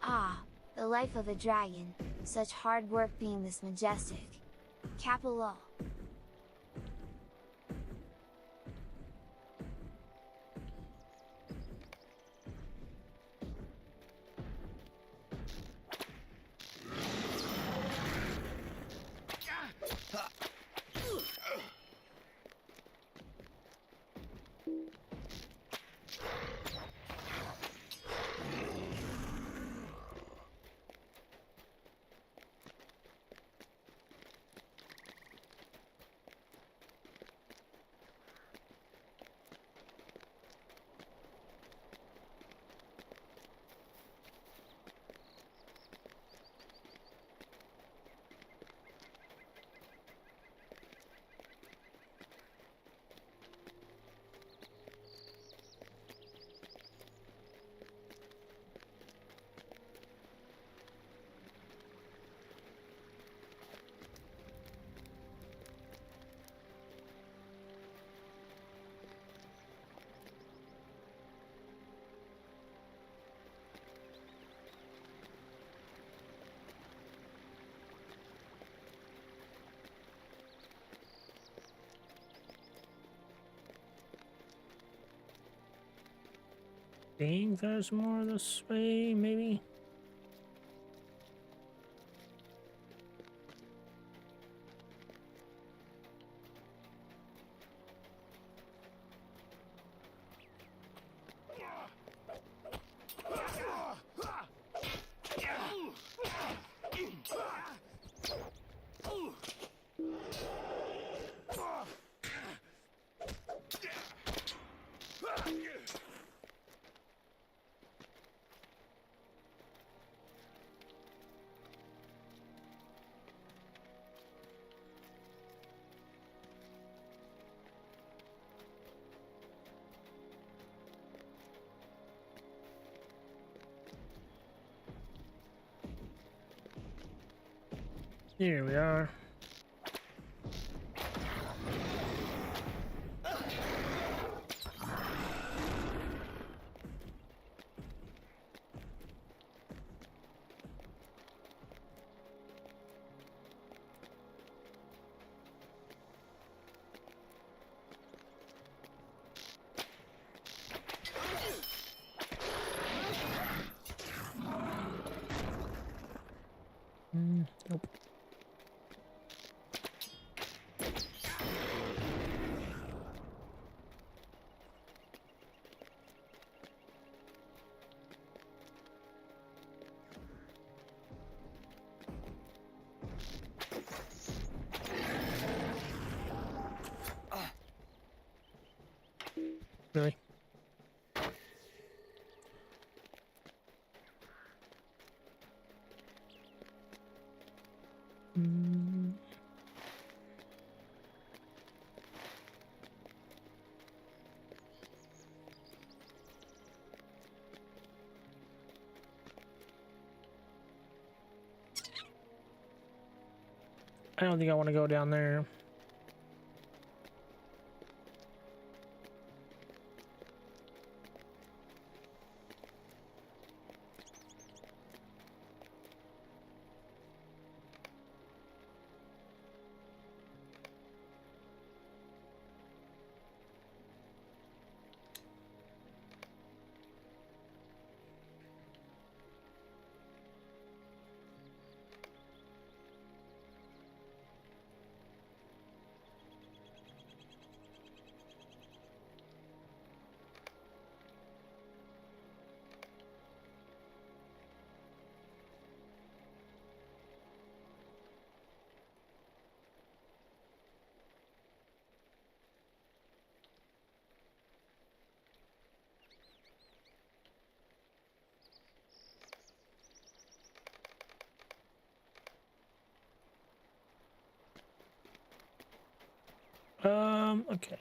Ah, the life of a dragon, such hard work being this majestic. Capital. think there's more this way, maybe. Here we are. Nope. Really? I don't think I want to go down there. Okay.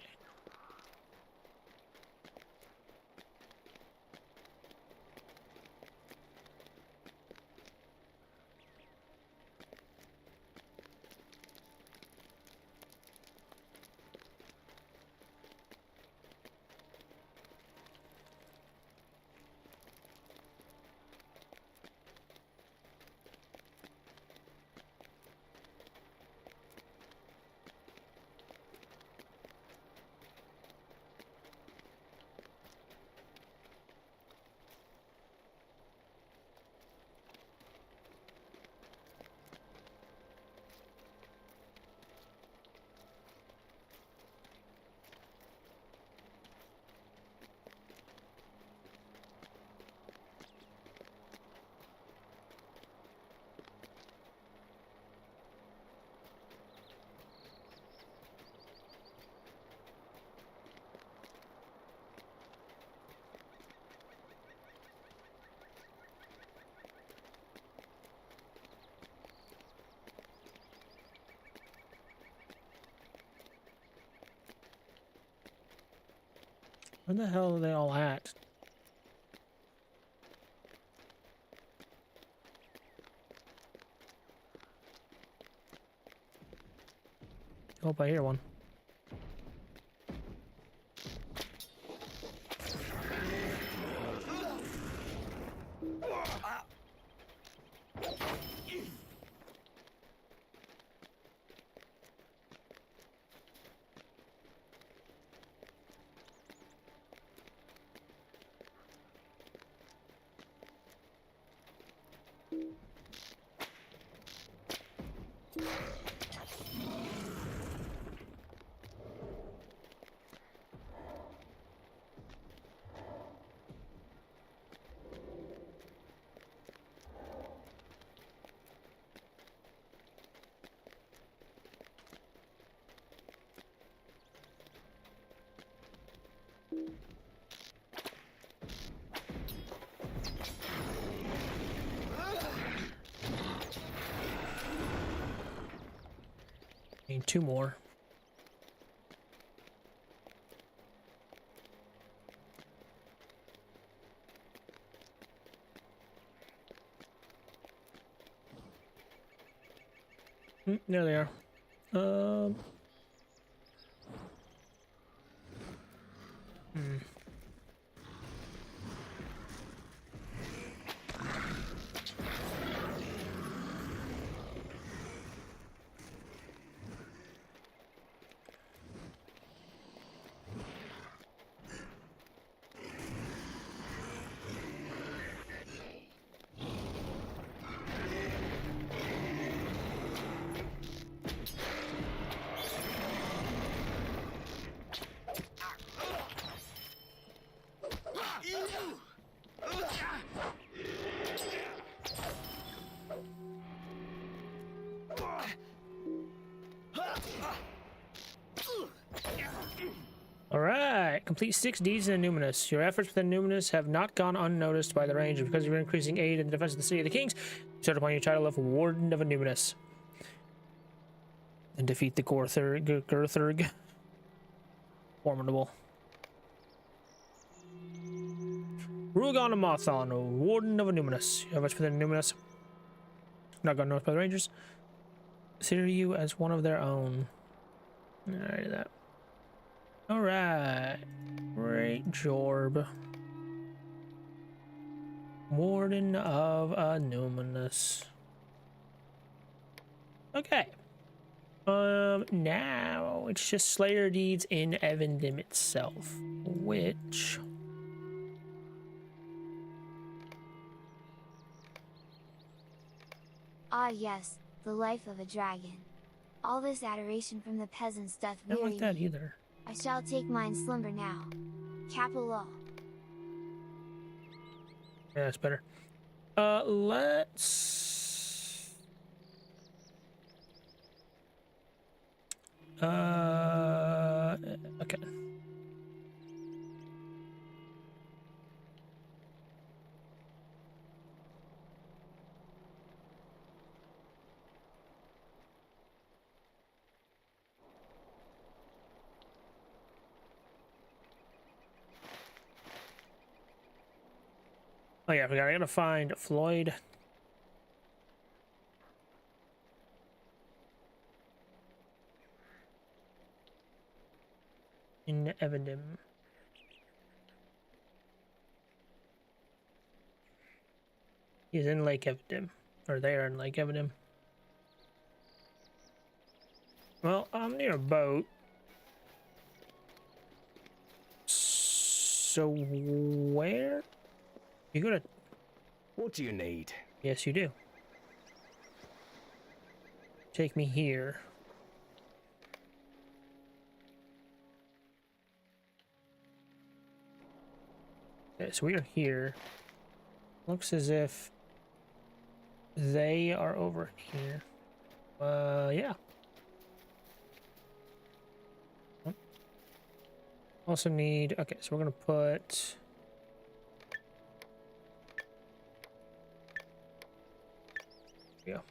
Where the hell are they all at? Hope I hear one. Need 2 more. There they are. Alright, complete 6 deeds in Annuminas. Your efforts with Annuminas have not gone unnoticed by the Rangers because of your increasing aid in the defense of the City of the Kings. Start upon your title of Warden of Annuminas. And defeat the Gurthurg. Formidable. Rugon and Mothon, Warden of Annuminas. Your efforts with Annuminas not gone unnoticed by the Rangers. Consider you as one of their own. Alright, that. Alright. Great job. Warden of Annuminas. Okay. Now it's just Slayer deeds in Evendim itself, which Ah yes, the life of a dragon. All this adoration from the peasants doth I don't weary like that me. either. I shall take mine slumber now. Capital. Yeah, that's better. Let's okay. Oh yeah, I forgot. I gotta find Floyd. In Evendim. He's in Lake Evendim. Or they are in Lake Evendim. Well, I'm near a boat. So where? You gonna... What do you need? Yes, you do. Take me here. Okay, so we are here. Looks as if they are over here. Yeah. Also need... Okay, so we're gonna put... There we go.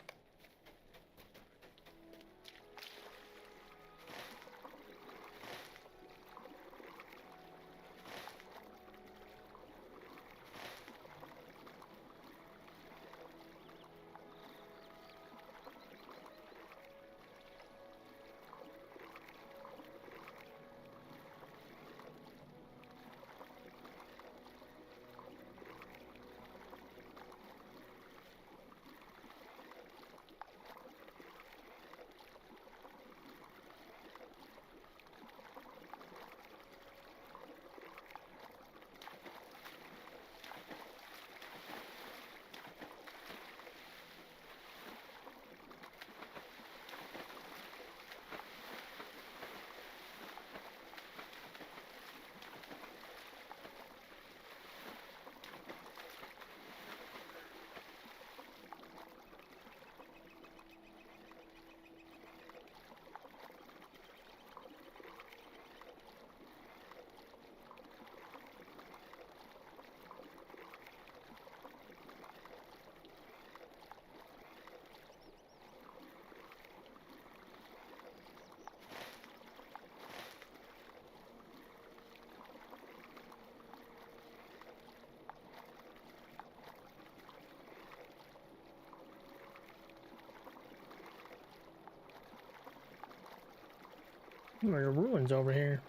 There are ruins over here.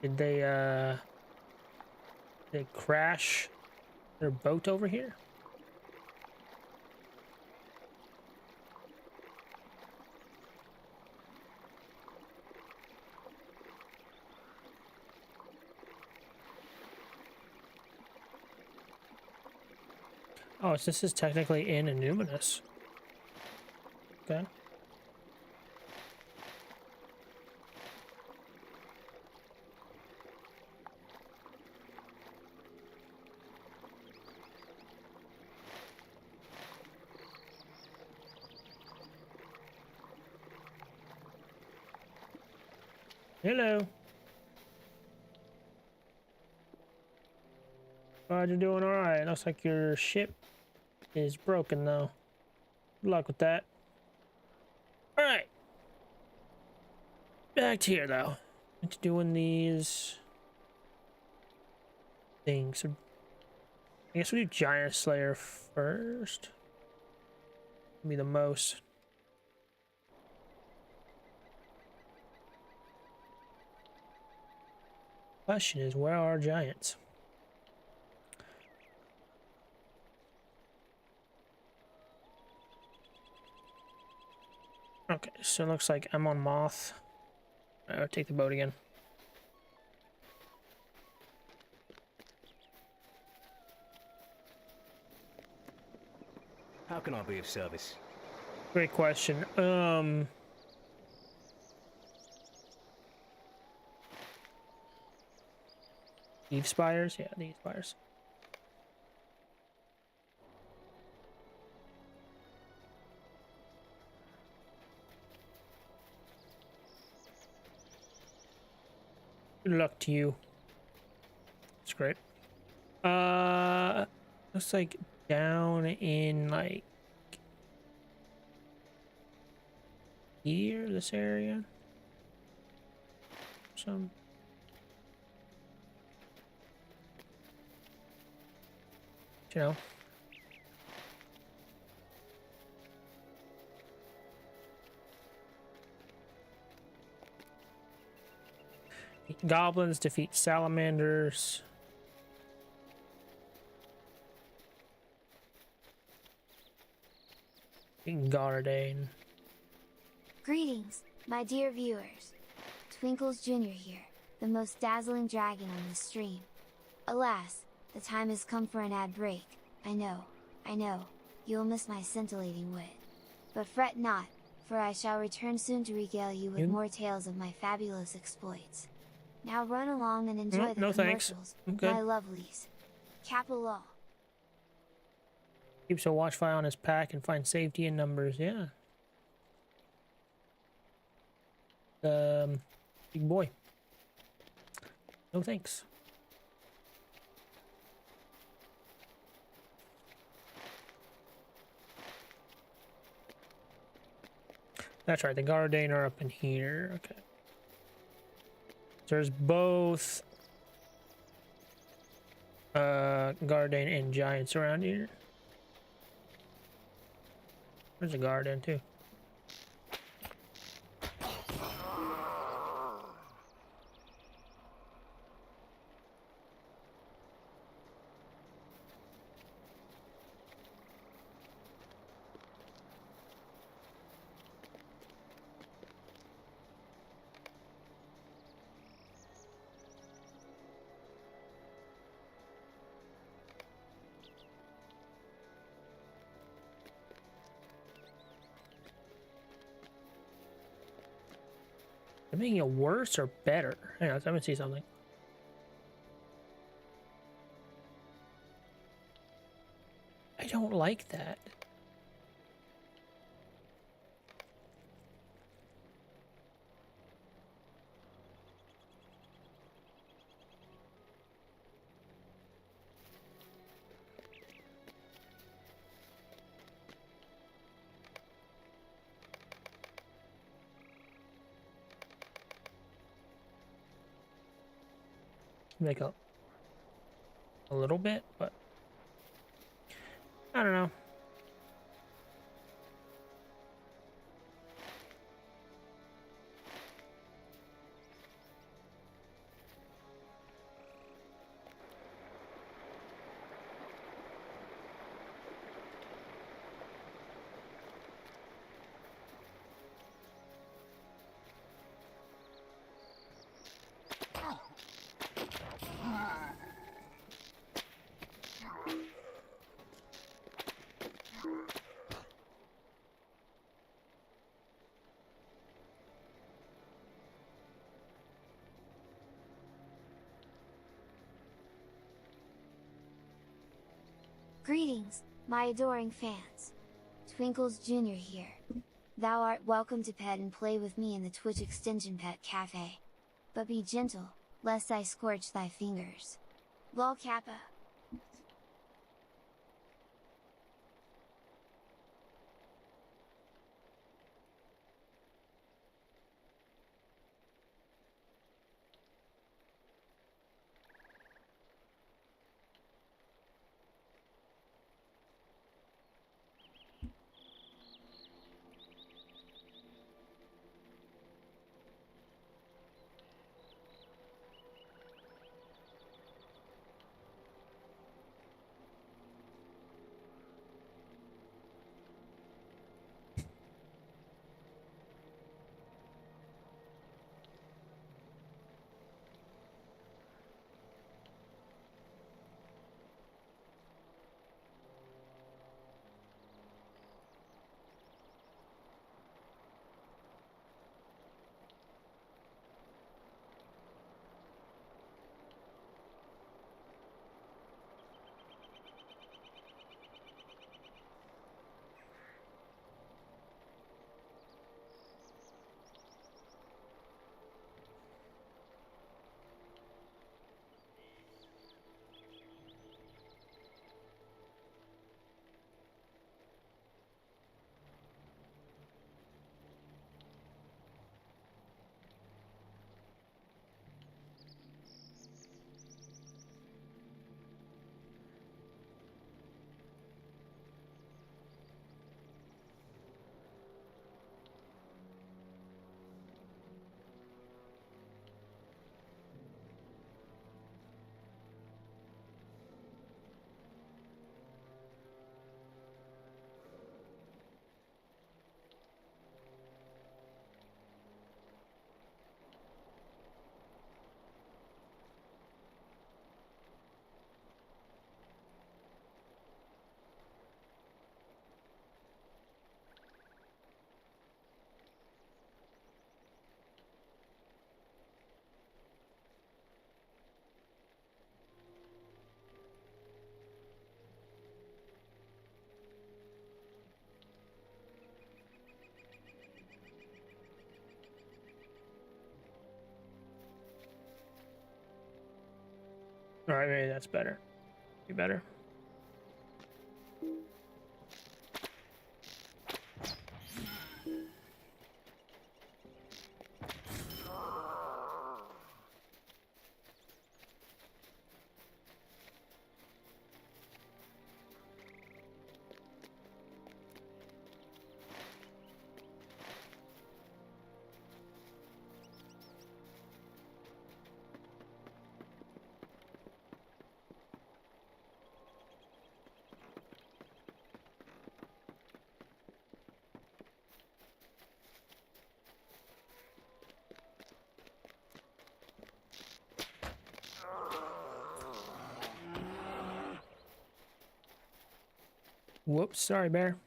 Did they crash their boat over here? Oh, so this is technically in Annuminas. Okay. Hello. Glad you're doing alright. Looks like your ship is broken though. Good luck with that. Alright. Back to here though. Into doing these things. So I guess we do Giant Slayer first. Be the most. Question is, where are giants? Okay, so it looks like I'm on Moth. I'll take the boat again. How can I be of service? Great question. Eve Spires? Yeah, the Eve Spires. Good luck to you. That's great. Looks like down in like here, this area. Some. You know. Goblins defeat salamanders. Gardane. Greetings, my dear viewers. Twinkles Jr. here, the most dazzling dragon on this stream. Alas, the time has come for an ad break. I know, you'll miss my scintillating wit. But fret not, for I shall return soon to regale you with more tales of my fabulous exploits. Now run along and enjoy the commercials, my lovelies. Capital. Keeps a watchfire on his pack and finds safety in numbers, yeah. Big boy. No thanks. That's right, the Gardane are up in here. Okay. There's both Gardane and Giants around here. There's a Gardane too. They're making it worse or better? Hang on, let me see something. I don't like that. Make a little bit, but I don't know. Greetings, my adoring fans. Twinkles Jr. here. Thou art welcome to pet and play with me in the Twitch Extension Pet Cafe. But be gentle, lest I scorch thy fingers. Lol Kappa. Alright, maybe that's better. Be better. Whoops, sorry, bear.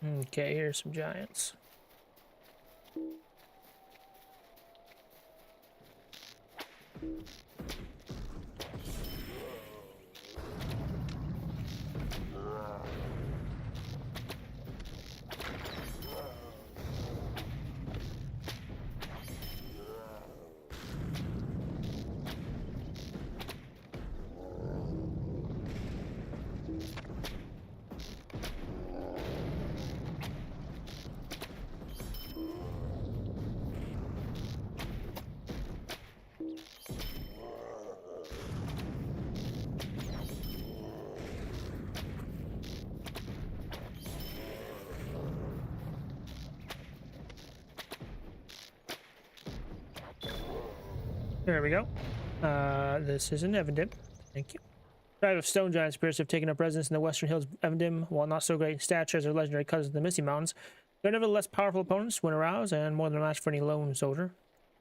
Okay, here's some giants. There we go. This is an Evendim. Thank you. Tribe of stone giants appears to have taken up residence in the western hills of Evendim. While not so great in stature as their legendary cousins of the Misty Mountains, they're nevertheless powerful opponents when aroused and more than a match for any lone soldier.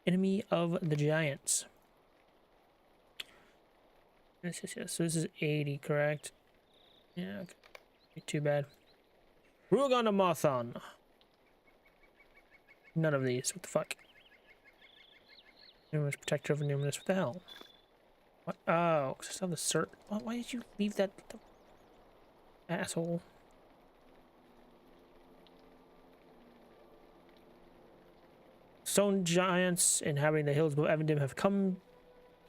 Enemy of the giants. Yes. So this is 80, correct? Yeah, okay. Not too bad. Rugon of Mothon. None of these. What the fuck? Annuminas, protector of Annuminas. What the hell? What? Oh, because I saw the cert. Why did you leave that? Asshole. Stone giants inhabiting the hills above Evendim have come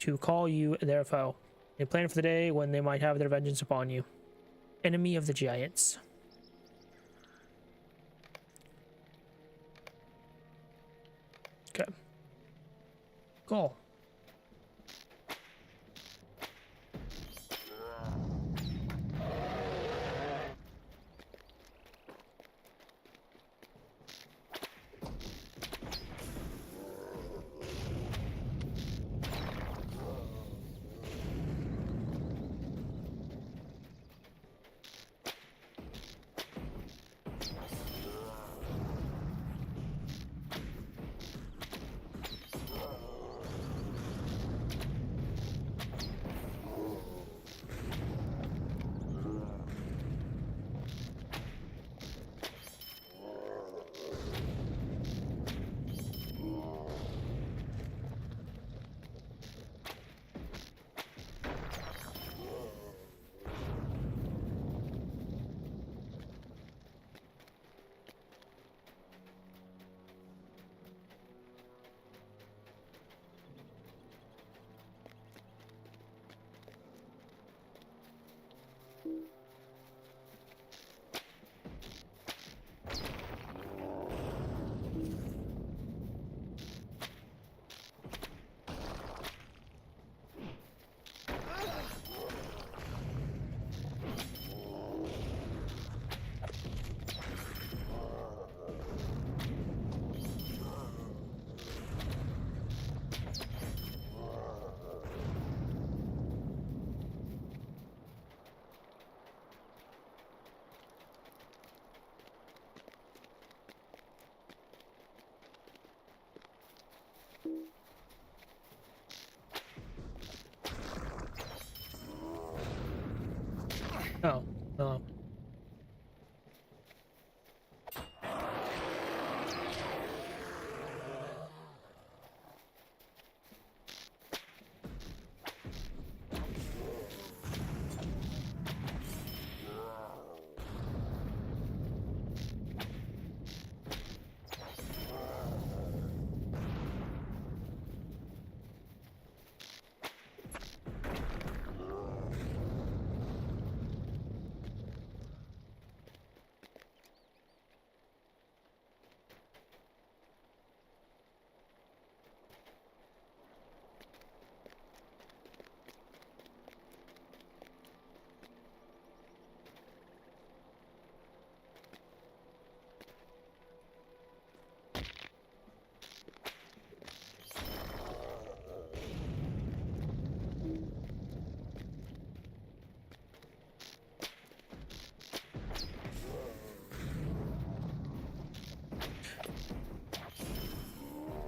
to call you their foe. They plan for the day when they might have their vengeance upon you. Enemy of the giants. Okay. Cool. Oh, no.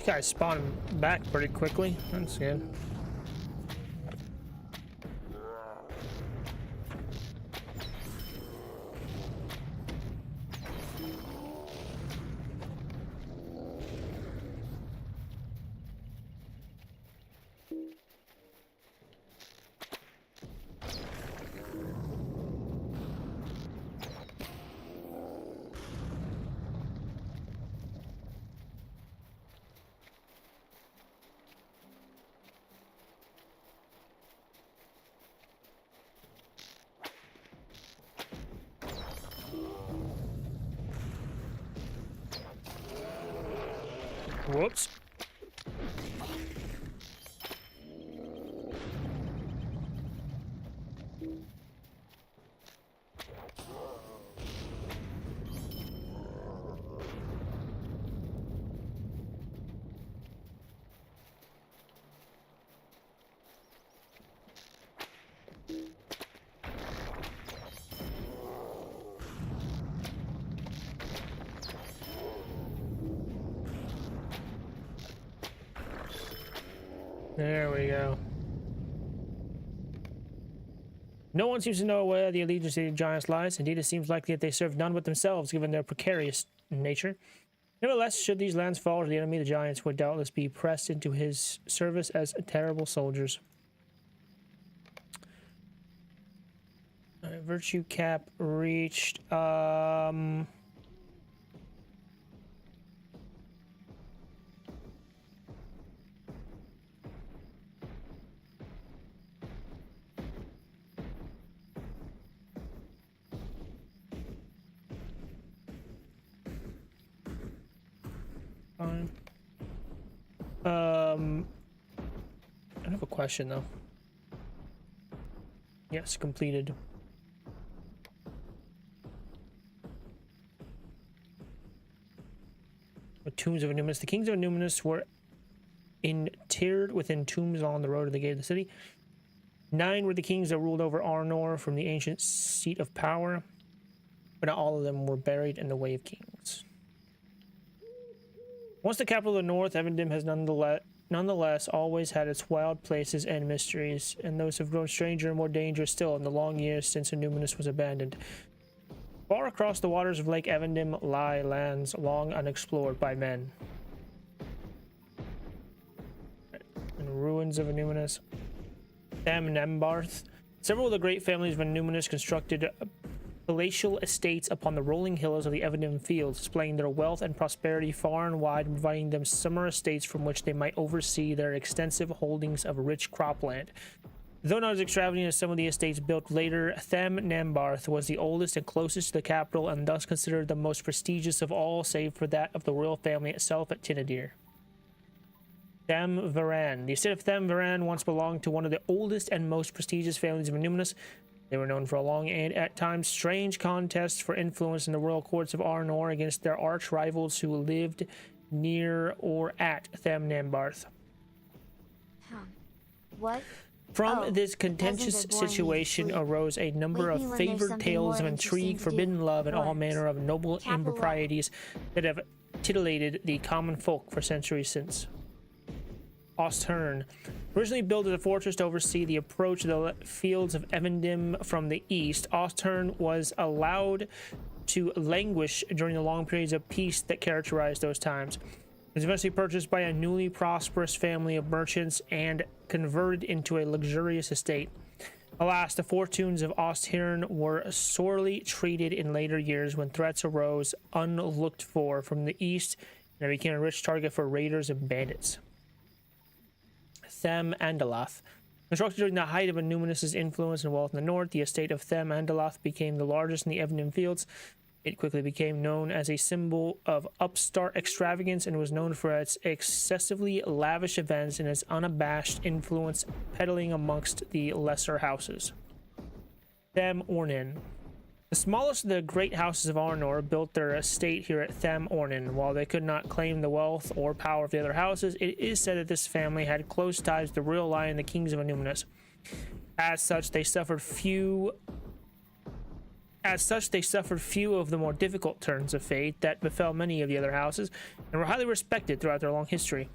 You guys spawn back pretty quickly. That's good. Whoops. There we go. No one seems to know where the allegiance to the giants lies. Indeed, it seems likely that they serve none but themselves, given their precarious nature. Nevertheless, should these lands fall to the enemy, the giants would doubtless be pressed into his service as terrible soldiers. Alright, virtue cap reached. Fine. I have a question though. Yes, completed. The tombs of Annuminas. The kings of Annuminas were interred within tombs along the road to the gate of the city. 9 were the kings that ruled over Arnor from the ancient seat of power, but not all of them were buried in the way of kings. Once the capital of the north, Evendim has nonetheless always had its wild places and mysteries, and those have grown stranger and more dangerous still in the long years since Annuminas was abandoned. Far across the waters of Lake Evendim lie lands long unexplored by men. And ruins of Annuminas. Nembarth. Several of the great families of Annuminas constructed palatial estates upon the rolling hills of the Evendim fields, displaying their wealth and prosperity far and wide, and providing them summer estates from which they might oversee their extensive holdings of rich cropland. Though not as extravagant as some of the estates built later, Nembarth was the oldest and closest to the capital, and thus considered the most prestigious of all, save for that of the royal family itself at Tinadir. Varan. The estate of Varan once belonged to one of the oldest and most prestigious families of Annuminas. They were known for a long and, at times, strange contests for influence in the royal courts of Arnor against their arch rivals who lived near or at Nembarth. What? From this contentious situation arose a number of favored tales of intrigue, forbidden love, and all manner of noble improprieties that have titillated the common folk for centuries since. Osthern. Originally built as a fortress to oversee the approach to the fields of Evendim from the east, Osthern was allowed to languish during the long periods of peace that characterized those times. It was eventually purchased by a newly prosperous family of merchants and converted into a luxurious estate. Alas, the fortunes of Osthern were sorely treated in later years when threats arose unlooked for from the east, and it became a rich target for raiders and bandits. Them-Andalath. Constructed during the height of Annuminas' influence and wealth in the north, the estate of Them-Andalath became the largest in the Evendim fields. It quickly became known as a symbol of upstart extravagance and was known for its excessively lavish events and its unabashed influence peddling amongst the lesser houses. Them-Ornin. The smallest of the great houses of Arnor built their estate here at Them-Ornin. While they could not claim the wealth or power of the other houses, it is said that this family had close ties to the real line and the kings of Annuminas. As such, they suffered few of the more difficult turns of fate that befell many of the other houses, and were highly respected throughout their long history.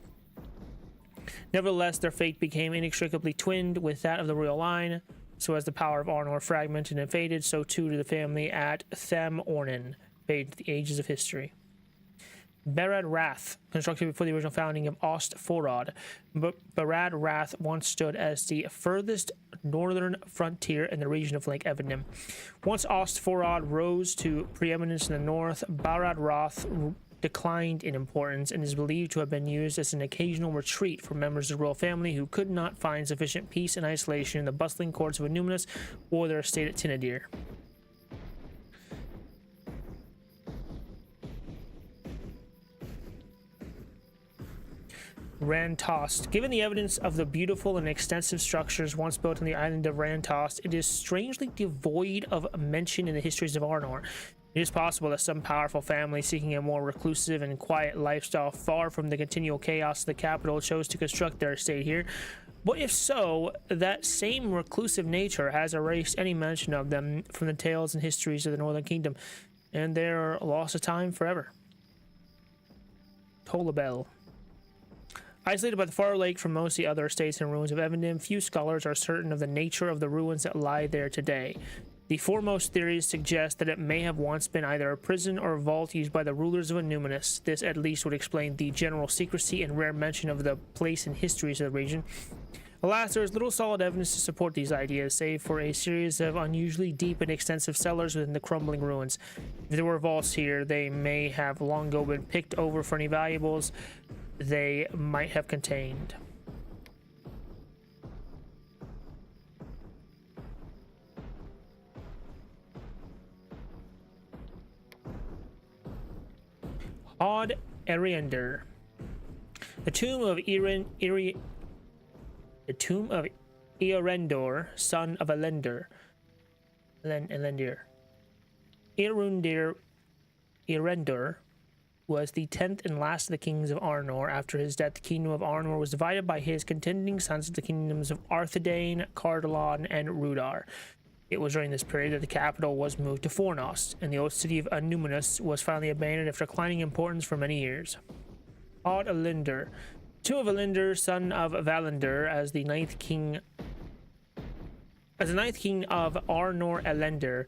Nevertheless, their fate became inextricably twinned with that of the royal line. So as the power of Arnor fragmented and faded, so too did the family at Them-Ornin fade to the ages of history. Barad Rath, constructed before the original founding of Ostforad. Barad Rath once stood as the furthest northern frontier in the region of Lake Evendim. Once Ostforad rose to preeminence in the north, Barad Rath declined in importance and is believed to have been used as an occasional retreat for members of the royal family who could not find sufficient peace and isolation in the bustling courts of Annuminas or their estate at Tinadir. Rantost. Given the evidence of the beautiful and extensive structures once built on the island of Rantost, it is strangely devoid of mention in the histories of Arnor. It is possible that some powerful family seeking a more reclusive and quiet lifestyle far from the continual chaos of the capital chose to construct their estate here. But if so, that same reclusive nature has erased any mention of them from the tales and histories of the Northern Kingdom, and they're lost to time forever. Tolabel. Isolated by the far lake from most of the other estates and ruins of Evendim, few scholars are certain of the nature of the ruins that lie there today. The foremost theories suggest that it may have once been either a prison or a vault used by the rulers of Annuminas. This at least would explain the general secrecy and rare mention of the place in histories of the region. Alas, there is little solid evidence to support these ideas, save for a series of unusually deep and extensive cellars within the crumbling ruins. If there were vaults here, they may have long ago been picked over for any valuables they might have contained. Odd Ariander. The tomb of Earendor, son of Elender. Earendor was the 10th and last of the kings of Arnor. After his death, the kingdom of Arnor was divided by his contending sons into the kingdoms of Arthedain, Cardalon, and Rudar. It was during this period that the capital was moved to Fornost, and the old city of Annuminas was finally abandoned after declining importance for many years. Odd Elinder. Two of Elinder, son of Valander, as the ninth king of Arnor. Elender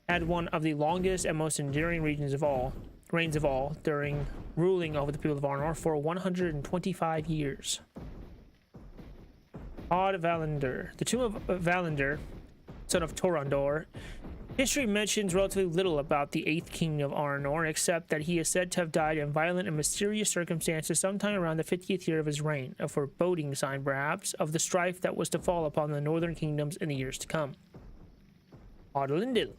had one of the longest and most enduring reigns of all, during ruling over the people of Arnor for 125 years. Odd Valander. The tomb of Valander, son of Torondor. History mentions relatively little about the 8th king of Arnor, except that he is said to have died in violent and mysterious circumstances sometime around the 50th year of his reign, a foreboding sign, perhaps, of the strife that was to fall upon the northern kingdoms in the years to come. Odd Elendil.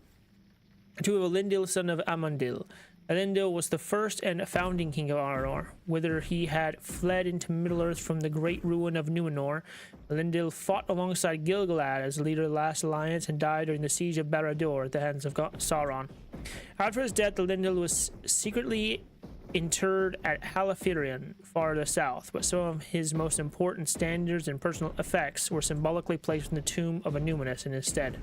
Two of Elendil, son of Amundil. Elendil was the first and founding king of Arnor. Whither he had fled into Middle-earth from the great ruin of Numenor, Elendil fought alongside Gil-galad as leader of the last alliance and died during the siege of Barad-dûr at the hands of Sauron. After his death, Elendil was secretly interred at Halathirion, far to the south, but some of his most important standards and personal effects were symbolically placed in the tomb of Annuminas in his stead.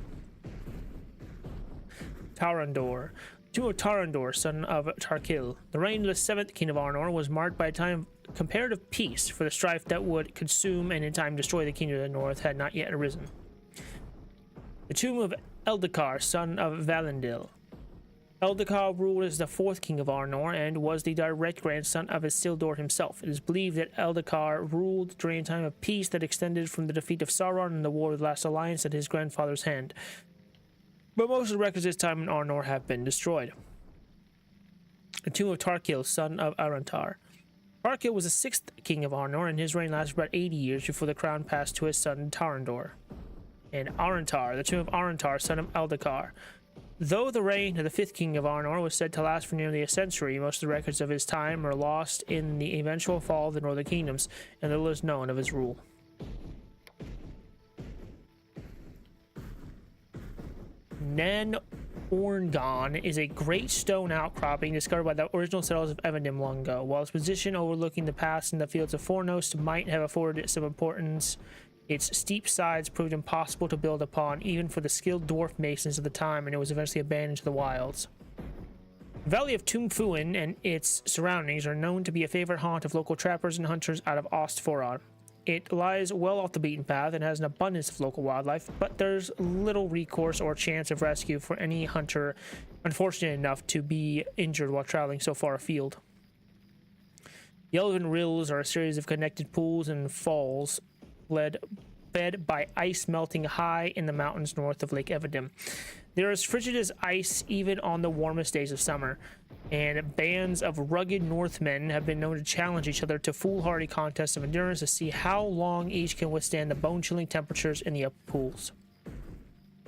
Tarandor. Tomb of Tarandor, son of Tarkil. The reign of the 7th king of Arnor was marked by a time of comparative peace, for the strife that would consume and in time destroy the kingdom of the north had not yet arisen. The tomb of Eldakar, son of Valendil. Eldakar ruled as the 4th king of Arnor and was the direct grandson of Isildur himself. It is believed that Eldakar ruled during a time of peace that extended from the defeat of Sauron and the War of the Last Alliance at his grandfather's hand. But most of the records of his time in Arnor have been destroyed. The tomb of Tarkil, son of Arantar. Tarkil was the 6th king of Arnor, and his reign lasted about 80 years before the crown passed to his son Tarandor. And Arantar, the tomb of Arantar, son of Eldakar. Though the reign of the 5th king of Arnor was said to last for nearly a century, most of the records of his time are lost in the eventual fall of the northern kingdoms, and little is known of his rule. Nan Orngon is a great stone outcropping discovered by the original settlers of Evendim long ago. While its position overlooking the pass in the fields of Fornost might have afforded it some importance, its steep sides proved impossible to build upon even for the skilled dwarf masons of the time, and it was eventually abandoned to the wilds. The Valley of Tumfuin and its surroundings are known to be a favorite haunt of local trappers and hunters out of Ostforod. It lies well off the beaten path and has an abundance of local wildlife, but there's little recourse or chance of rescue for any hunter unfortunate enough to be injured while traveling so far afield. The Elven Rills are a series of connected pools and falls fed by ice melting high in the mountains north of Lake Evendim. They're as frigid as ice even on the warmest days of summer, and bands of rugged Northmen have been known to challenge each other to foolhardy contests of endurance to see how long each can withstand the bone-chilling temperatures in the upper pools.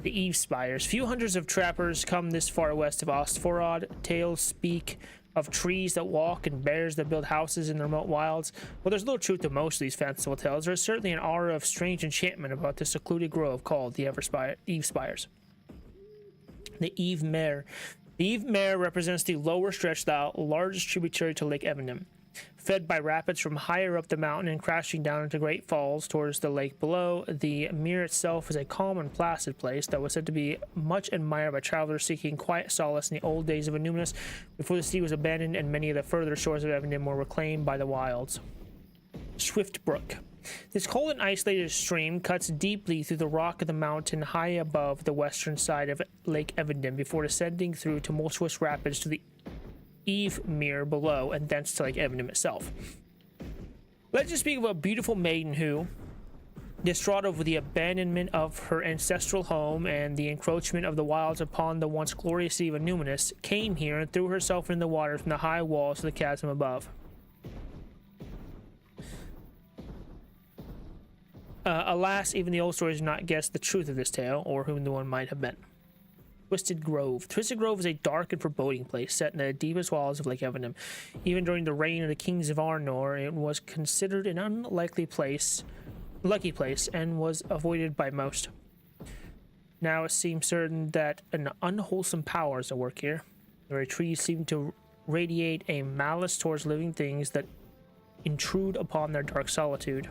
The Eve Spires. Few hundreds of trappers come this far west of Ostforod. Tales speak of trees that walk and bears that build houses in the remote wilds. Well, there's little truth to most of these fanciful tales. There's certainly an aura of strange enchantment about this secluded grove called the Eve Spires. The Eve Mare. The Eve Mare represents the lower stretch, the largest tributary to Lake Evendim, fed by rapids from higher up the mountain and crashing down into great falls towards the lake below. The mere itself is a calm and placid place that was said to be much admired by travelers seeking quiet solace in the old days of Annuminas, before the city was abandoned and many of the further shores of Evendim were reclaimed by the wilds. Swift Brook. This cold and isolated stream cuts deeply through the rock of the mountain high above the western side of Lake Evenden before descending through tumultuous rapids to the Evemere below and thence to Lake Evenden itself. Legends speak of a beautiful maiden who, distraught over the abandonment of her ancestral home and the encroachment of the wilds upon the once glorious city of Annuminas, came here and threw herself into the water from the high walls of the chasm above. Alas, even the old stories do not guess the truth of this tale, or whom the one might have been. Twisted Grove. Twisted Grove is a dark and foreboding place set in the deepest walls of Lake Evenden. Even during the reign of the kings of Arnor, it was considered an lucky place, and was avoided by most. Now it seems certain that an unwholesome power is at work here. The very trees seem to radiate a malice towards living things that intrude upon their dark solitude.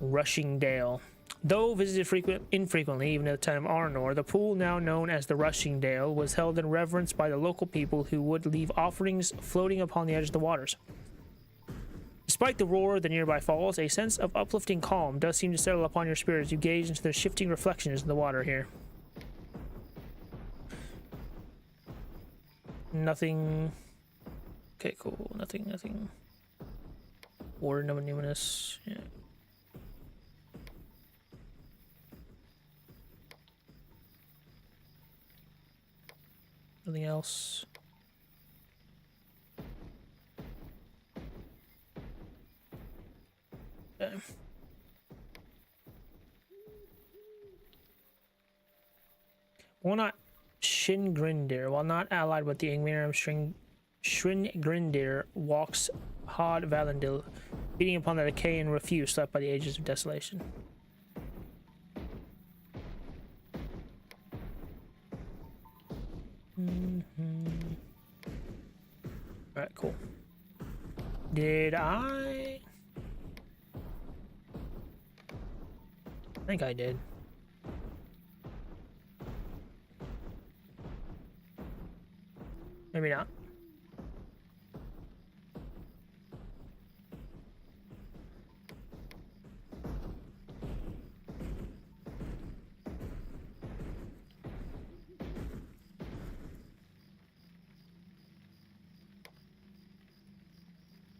Rushing Dale. Though visited infrequently, even at the time of Arnor, the pool now known as the Rushing Dale was held in reverence by the local people who would leave offerings floating upon the edge of the waters. Despite the roar of the nearby falls, a sense of uplifting calm does seem to settle upon your spirit as you gaze into the shifting reflections in the water here. Nothing. Okay, cool. Nothing. Warden of Annuminas. Yeah. Nothing else. Okay. While not Shingrindir, while not allied with the Ingmarum Shringrindir, walks Hod Valendil, beating upon the decay and refuse left by the ages of desolation. Alright, cool. Did I think I did. Maybe not.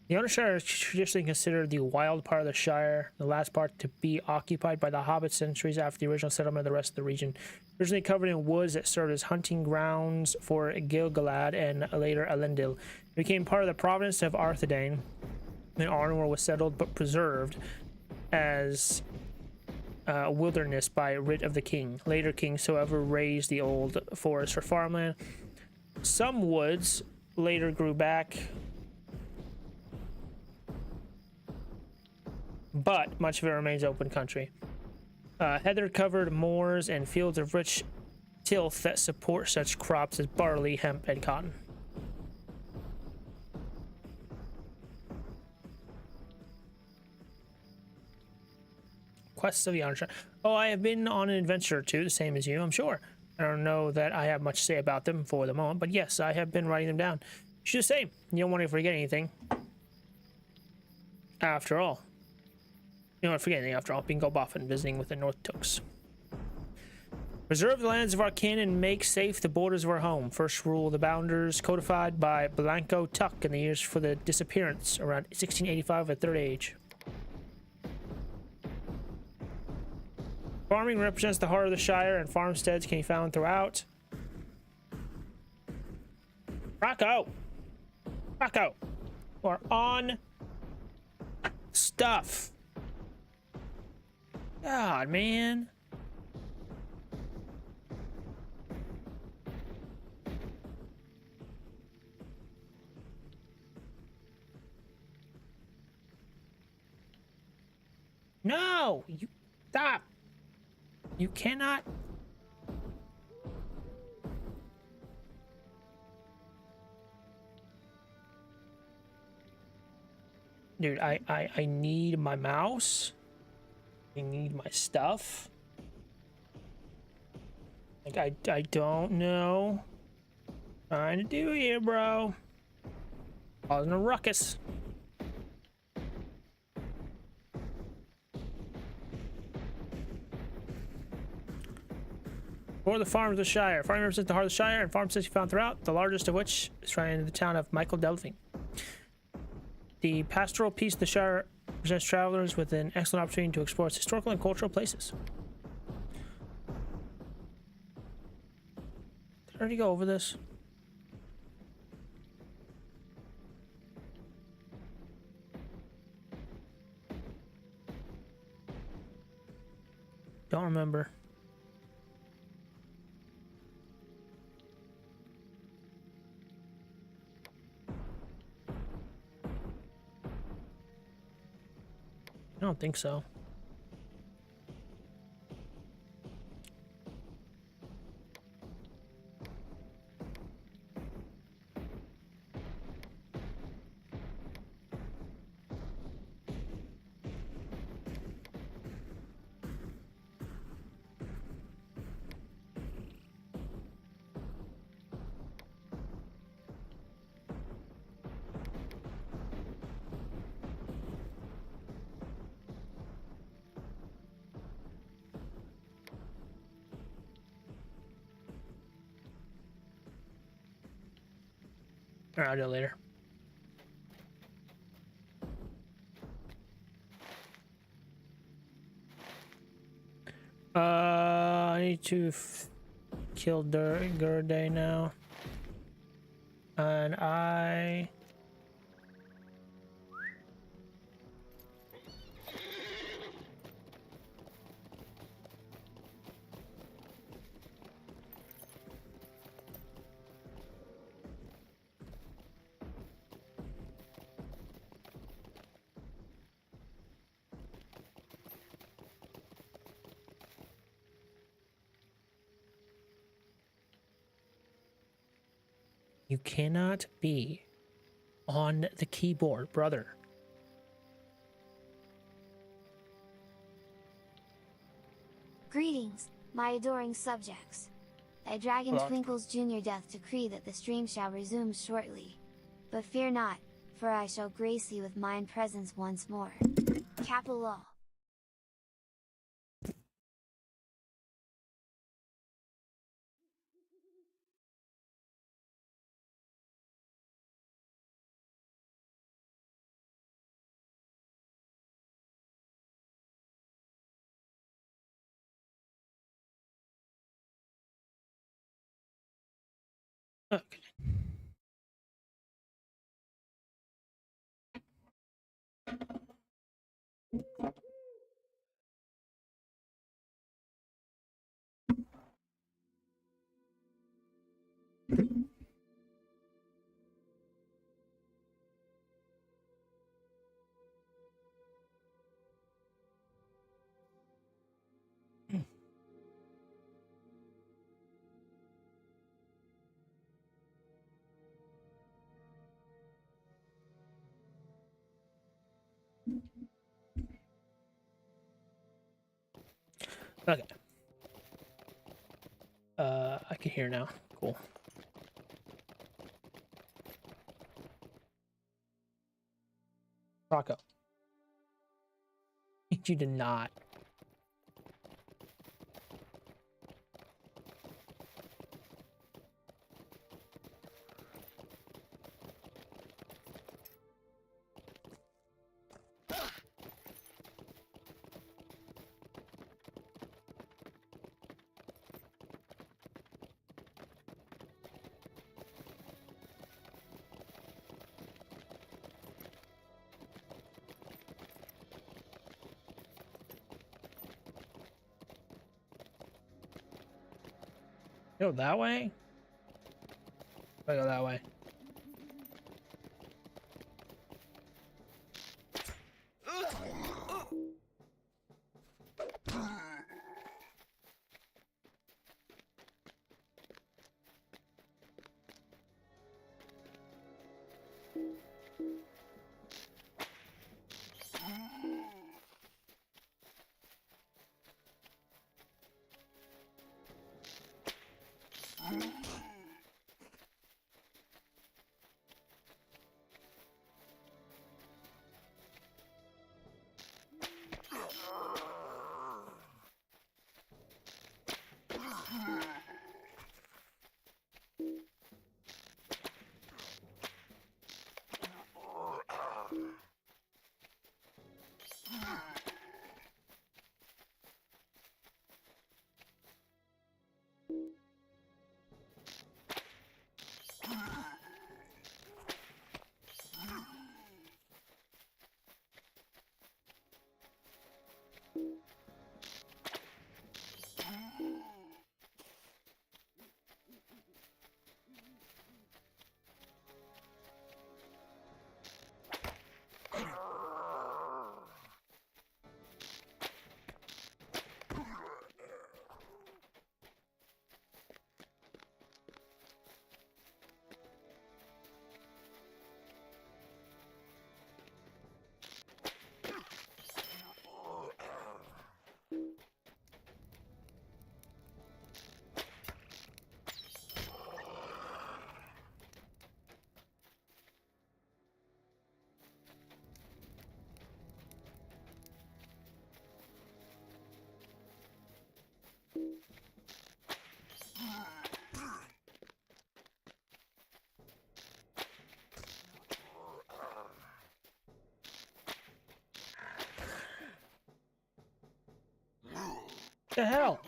The Undershire is traditionally considered the wild part of the Shire, the last part to be occupied by the Hobbit centuries after the original settlement of the rest of the region. Originally covered in woods that served as hunting grounds for Gil-galad and later Elendil. It became part of the province of Arthedain, and Arnor was settled but preserved as wilderness by writ of the king. Later kings, however, raised the old forest for farmland. Some woods later grew back, but much of it remains open country. Heather-covered moors and fields of rich tilth that support such crops as barley, hemp, and cotton. Quests of the Undershire. Oh, I have been on an adventure or two, the same as you, I'm sure. I don't know that I have much to say about them for the moment, but yes, I have been writing them down. You should say, you don't want to forget anything. After all. You don't want to forget anything after all, being Goboff and visiting with the North Tooks. Preserve the lands of our kin and make safe the borders of our home. First rule of the Bounders, codified by Blanco Tuck in the years for the disappearance, around 1685 at Third Age. Farming represents the heart of the Shire, and farmsteads can be found throughout. Rocco! We're on stuff. God, man. No! You stop! You cannot. Dude, I need my mouse. I need my stuff. Like, I don't know. Trying to do here, bro. Causing a ruckus. For the farms of the Shire. Farming represents the heart of the Shire and farm systems found throughout, the largest of which is found in the town of Michael Delphine. The pastoral piece of the Shire presents travelers with an excellent opportunity to explore its historical and cultural places. Did I already go over this? Don't remember. I don't think so. Alright, I'll do it later. I need to kill Gurde now. And I... You cannot be on the keyboard, brother. Greetings, my adoring subjects. Thy dragon Hello. Twinkles Jr. doth decree that the stream shall resume shortly. But fear not, for I shall grace thee with mine presence once more. Capital. Okay. Okay. I can hear now. Cool. Rocco. You did not. Go that way? I go that way. The hell?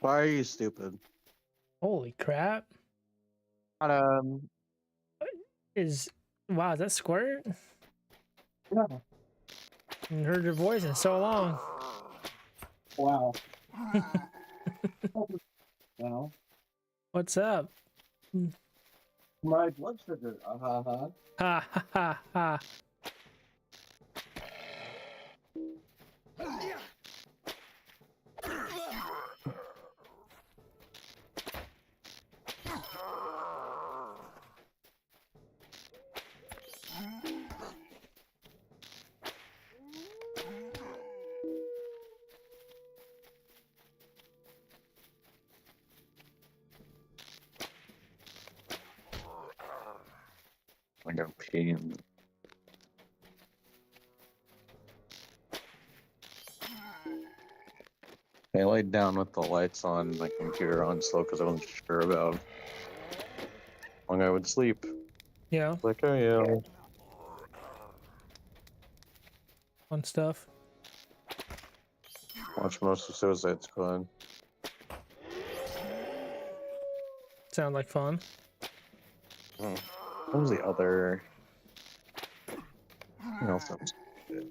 Why are you stupid? Holy crap. Um, Wow, is that Squirt? yeah. Haven't heard your voice in so long. Wow. Well, What's up? my blood sugar. Ha. Ha ha ha ha. I got pain. I laid down with the lights on, my computer on slow because I wasn't sure about how long I would sleep. Yeah, Like, oh yeah. fun stuff. Watch most of Suicide Squad. Sound like fun. Oh. What was the other? What else was good?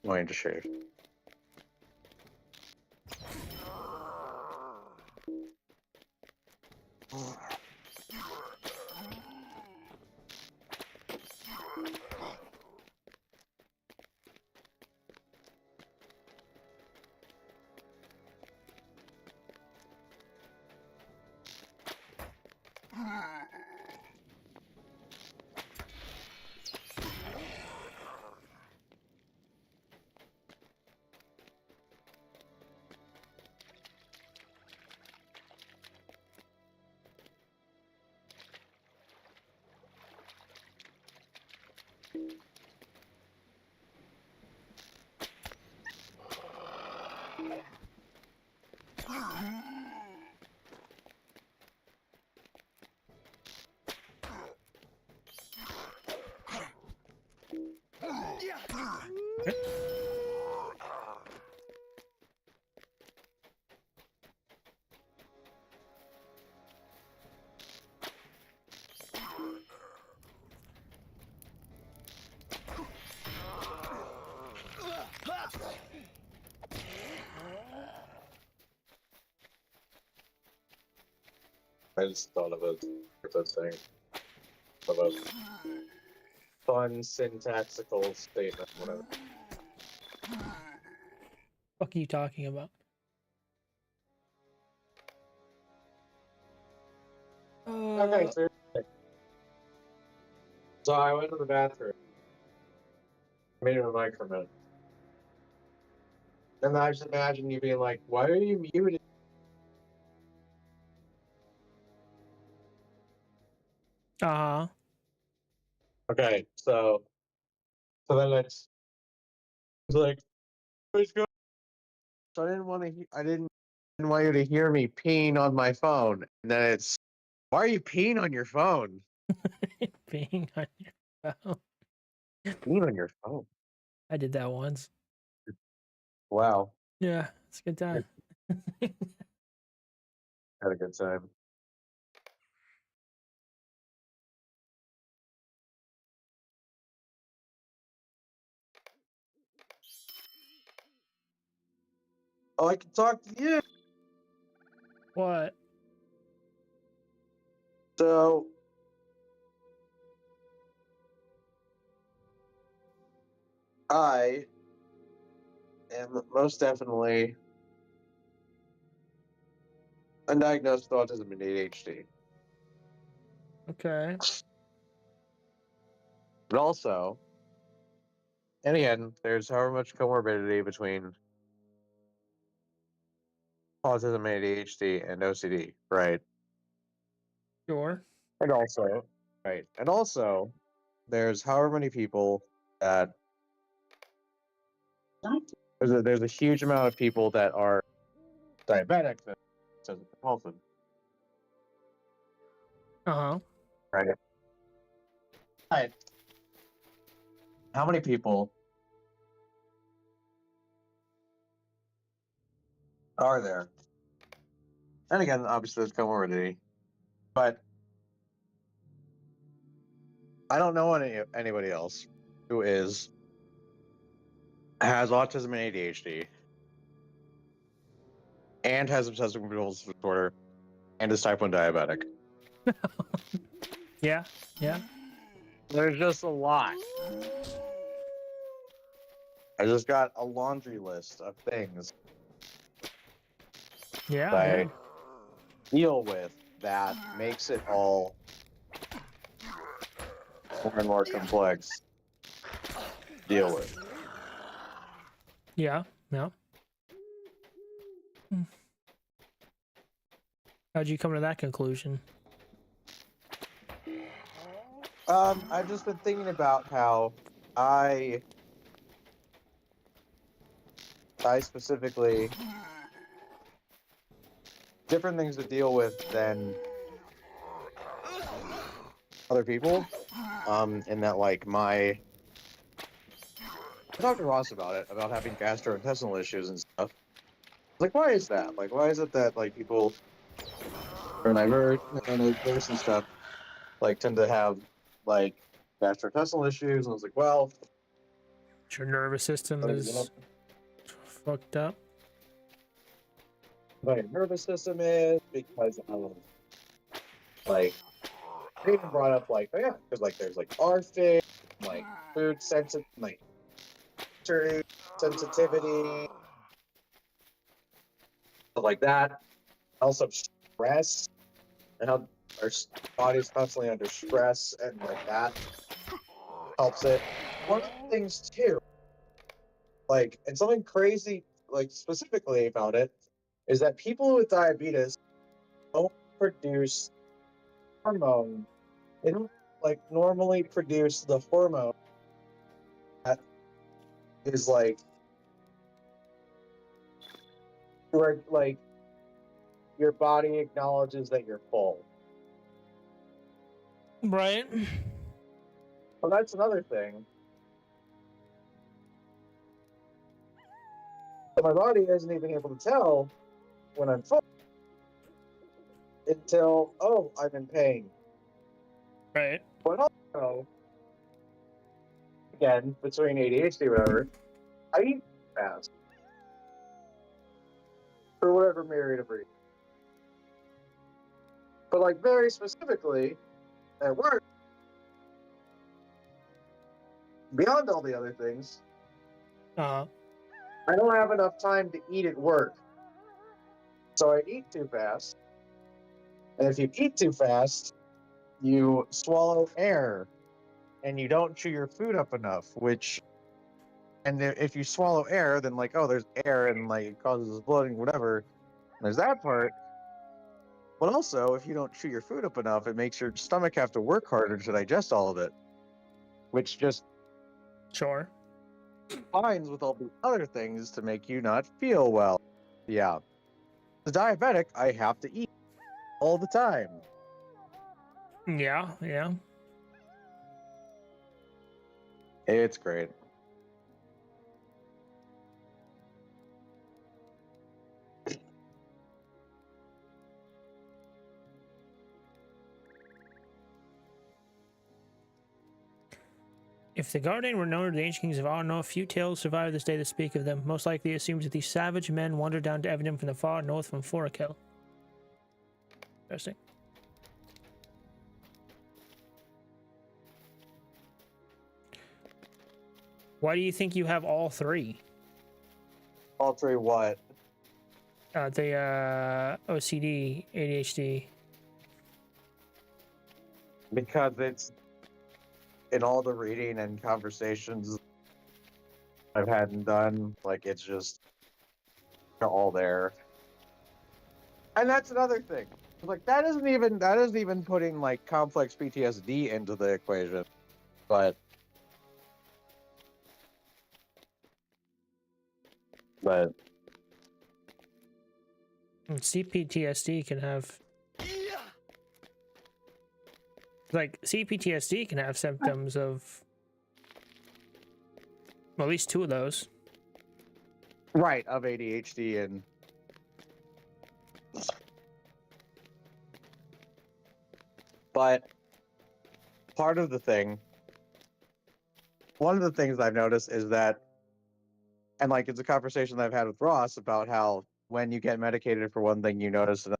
Oh, I just shaved. I just thought of a thing. Of a fun syntaxical statement, whatever. What are you talking about? Okay, seriously. So I went to the bathroom. Made it a mic for a minute. And I just imagine you being like, why are you muted? Uh-huh. Okay, so then it's like, let's go. So I didn't want to. I didn't want you to hear me peeing on my phone. And then it's, why are you peeing on your phone? Being on your phone. Peeing on your phone. I did that once. Wow, Yeah, it's a good time. had a good time. Oh, I can talk to you. What? So I am most definitely undiagnosed with autism and ADHD. Okay. But also, and again, there's however much comorbidity between autism, ADHD, and OCD, right? Sure. And also, right. And also, there's however many people that there's a huge amount of people that are diabetic that says compulsive, Uh-huh. right? Right. How many people are there? And again, obviously, there's comorbidity, but I don't know anybody else who has autism and ADHD and has obsessive compulsive disorder and is type 1 diabetic. Yeah. Yeah. There's just a lot. I just got a laundry list of things Yeah. that Yeah. I deal with that makes it all more and more complex to deal with. Yeah. Yeah. Hmm. How'd you come to that conclusion? I've just been thinking about how I specifically different things to deal with than other people. In that like I talked to Ross about it, about having gastrointestinal issues and stuff. Like, why is that? Like, why is it that like people are diverse and stuff like tend to have like gastrointestinal issues? And I was like, well, Your nervous system is fucked up. my nervous system is because of like they even brought up like, oh yeah, because like there's like RFID, like food sensitive, like sensitivity, stuff like that. Also stress and how our body's constantly under stress and like that helps it. One of the things too, like, and something crazy, like specifically about it, is that people with diabetes don't produce hormone. They don't like normally produce the hormone that is like where like your body acknowledges that you're full. Right. Well, that's another thing. But my body isn't even able to tell when I'm full until, oh, I'm in pain. Right. But also, again, between ADHD or whatever, I eat fast. For whatever myriad of reasons. But like very specifically, at work, beyond all the other things, Uh-huh. I don't have enough time to eat at work. So I eat too fast. And if you eat too fast, you swallow air and you don't chew your food up enough, which, and if you swallow air, then like, oh, there's air and like it causes bloating, whatever. There's that part. But also, if you don't chew your food up enough, it makes your stomach have to work harder to digest all of it, which just Sure. combines with all the other things to make you not feel well. Yeah. As a diabetic, I have to eat all the time. Yeah, yeah. It's great. If the Guardian were known to the ancient kings of Arno, few tales survive this day that speak of them. Most likely assumes that these savage men wandered down to Evident from the far north from Forakel. Interesting. Why do you think you have all three? All three what? The OCD, ADHD. Because it's in all the reading and conversations I've had and done, like it's just all there. And that's another thing. Like that isn't even putting like complex PTSD into the equation. But CPTSD can have CPTSD can have symptoms of well, at least two of those. right, of ADHD and but part of the thing, one of the things I've noticed is that, and like it's a conversation that I've had with Ross about how when you get medicated for one thing, you notice another.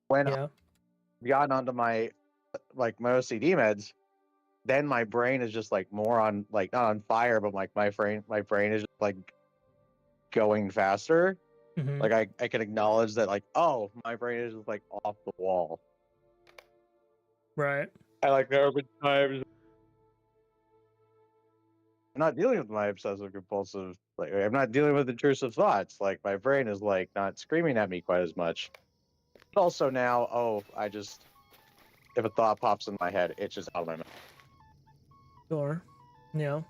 When Yeah. I've gotten onto my OCD meds, then my brain is just like more on like not on fire, but like my brain is just like going faster. Mm-hmm. Like I can acknowledge that like, oh, my brain is just like off the wall. Right. I like there have been times I'm not dealing with my obsessive compulsive, like I'm not dealing with intrusive thoughts. Like my brain is like not screaming at me quite as much. But also now, oh, I just if a thought pops in my head, it's just out of my mouth. Sure. Yeah.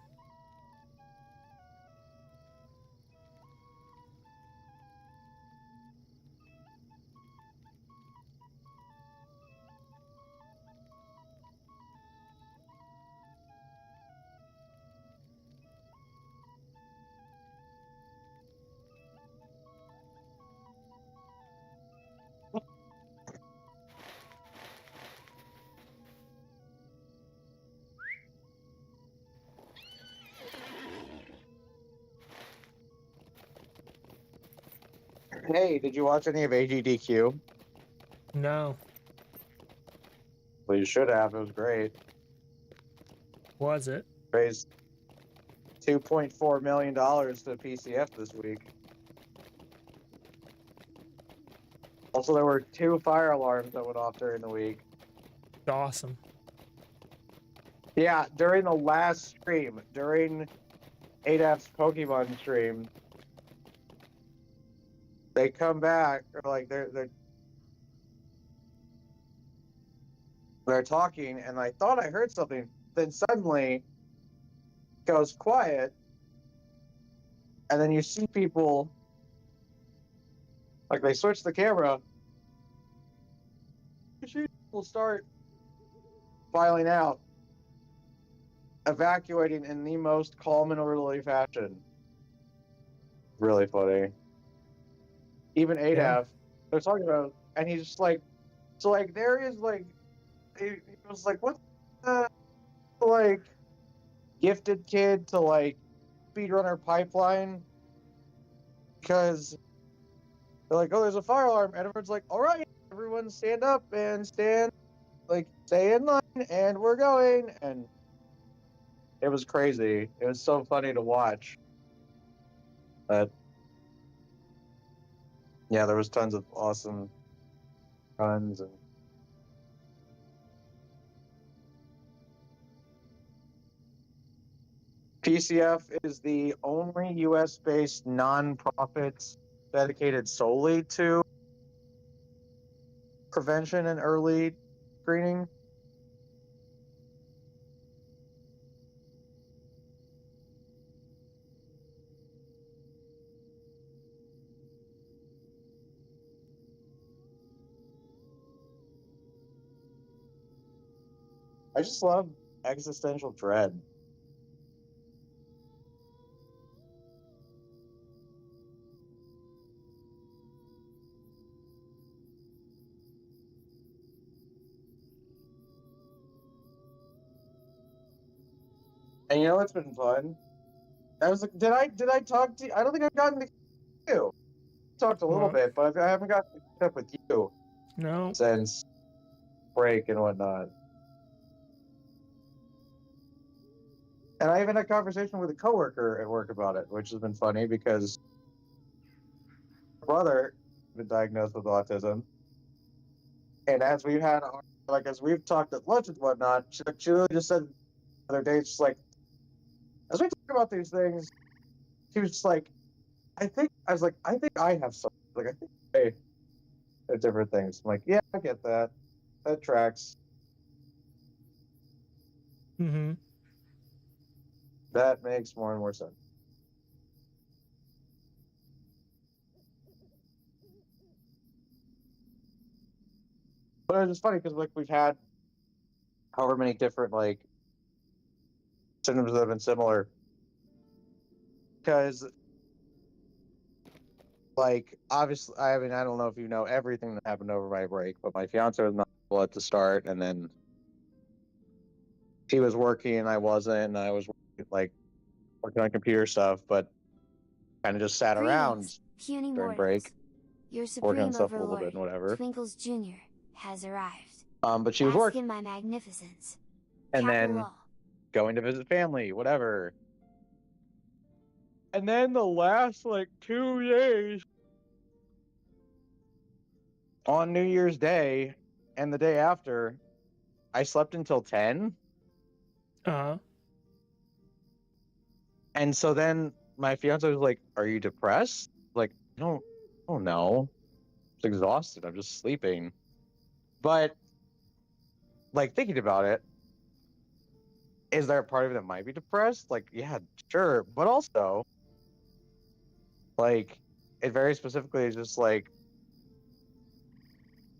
Hey, did you watch any of AGDQ? No. Well, you should have. It was great. Was it? Raised $2.4 million to PCF this week. Also, there were 2 fire alarms that went off during the week. Awesome. Yeah, during the last stream, during 8F's Pokemon stream, they come back, or like they're talking, and I thought I heard something. Then suddenly, it goes quiet, and then you see people, like they switch the camera, you see people start filing out, evacuating in the most calm and orderly fashion. really funny. Even Adaf, Yeah. they're talking about, and he's just like, so like there is like, he was like, what the like gifted kid to like speedrunner pipeline because they're like, oh, there's a fire alarm, and everyone's like, all right, everyone stand up and stand, like stay in line, and we're going, and it was crazy. It was so funny to watch. But yeah, there was tons of awesome runs and. PCF is the only US-based nonprofit dedicated solely to prevention and early screening. I just love existential dread. And you know what's been fun? I was like, did I talk to you? I don't think I've gotten to you. Talked a little What? bit, but I haven't gotten to catch up with you No. since break and whatnot. And I even had a conversation with a coworker at work about it, which has been funny because my brother has been diagnosed with autism. And as we've had, like, as we've talked at lunch and whatnot, she really just said the other day, it's just like, as we talk about these things, she was just like, I think I have something. Like, I think at different things. I'm like, yeah, I get that. That tracks. Mm-hmm. That makes more and more sense. But it's just funny because like we've had however many different like symptoms that have been similar. Because like obviously, I mean, I don't know if you know everything that happened over my break, but my fiance was not able at the start, and then she was working and I wasn't, and I was like working on computer stuff, but kind of just sat around Greetings, puny during mortals. break, Your working on supreme stuff a little bit overlord, and whatever. Twinkles Jr., has arrived. But she was Bask working in my magnificence. and Capital then O. going to visit family, whatever. And then the last like 2 days on New Year's Day and the day after, I slept until 10. Uh-huh. And so then my fiance was like, are you depressed? Like, I don't know. I'm exhausted. I'm just sleeping. But like thinking about it, is there a part of it that might be depressed? Like, yeah, sure. But also, like, it very specifically is just like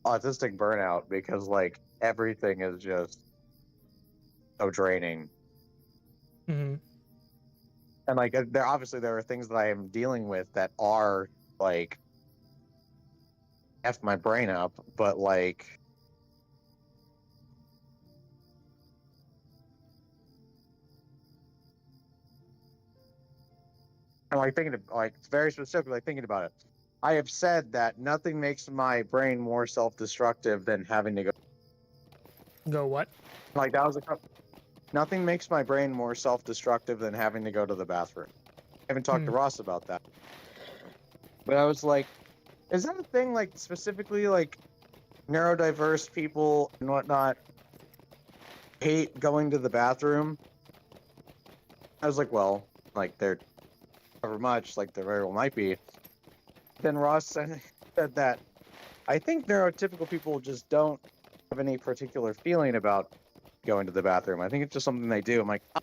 autistic burnout because like everything is just so draining. Mm-hmm. And like there are things that I am dealing with that are like F my brain up, but like I'm like thinking of like very specifically like thinking about it. I have said that nothing makes my brain more self-destructive than having to go. Go what? Like that was nothing makes my brain more self-destructive than having to go to the bathroom. I haven't talked to Ross about that. But I was like, is that a thing like specifically like neurodiverse people and whatnot hate going to the bathroom? I was like, well, like they're however much, like there very well might be. Then Ross said that I think neurotypical people just don't have any particular feeling about going to the bathroom. I think it's just something they do. I'm like, oh,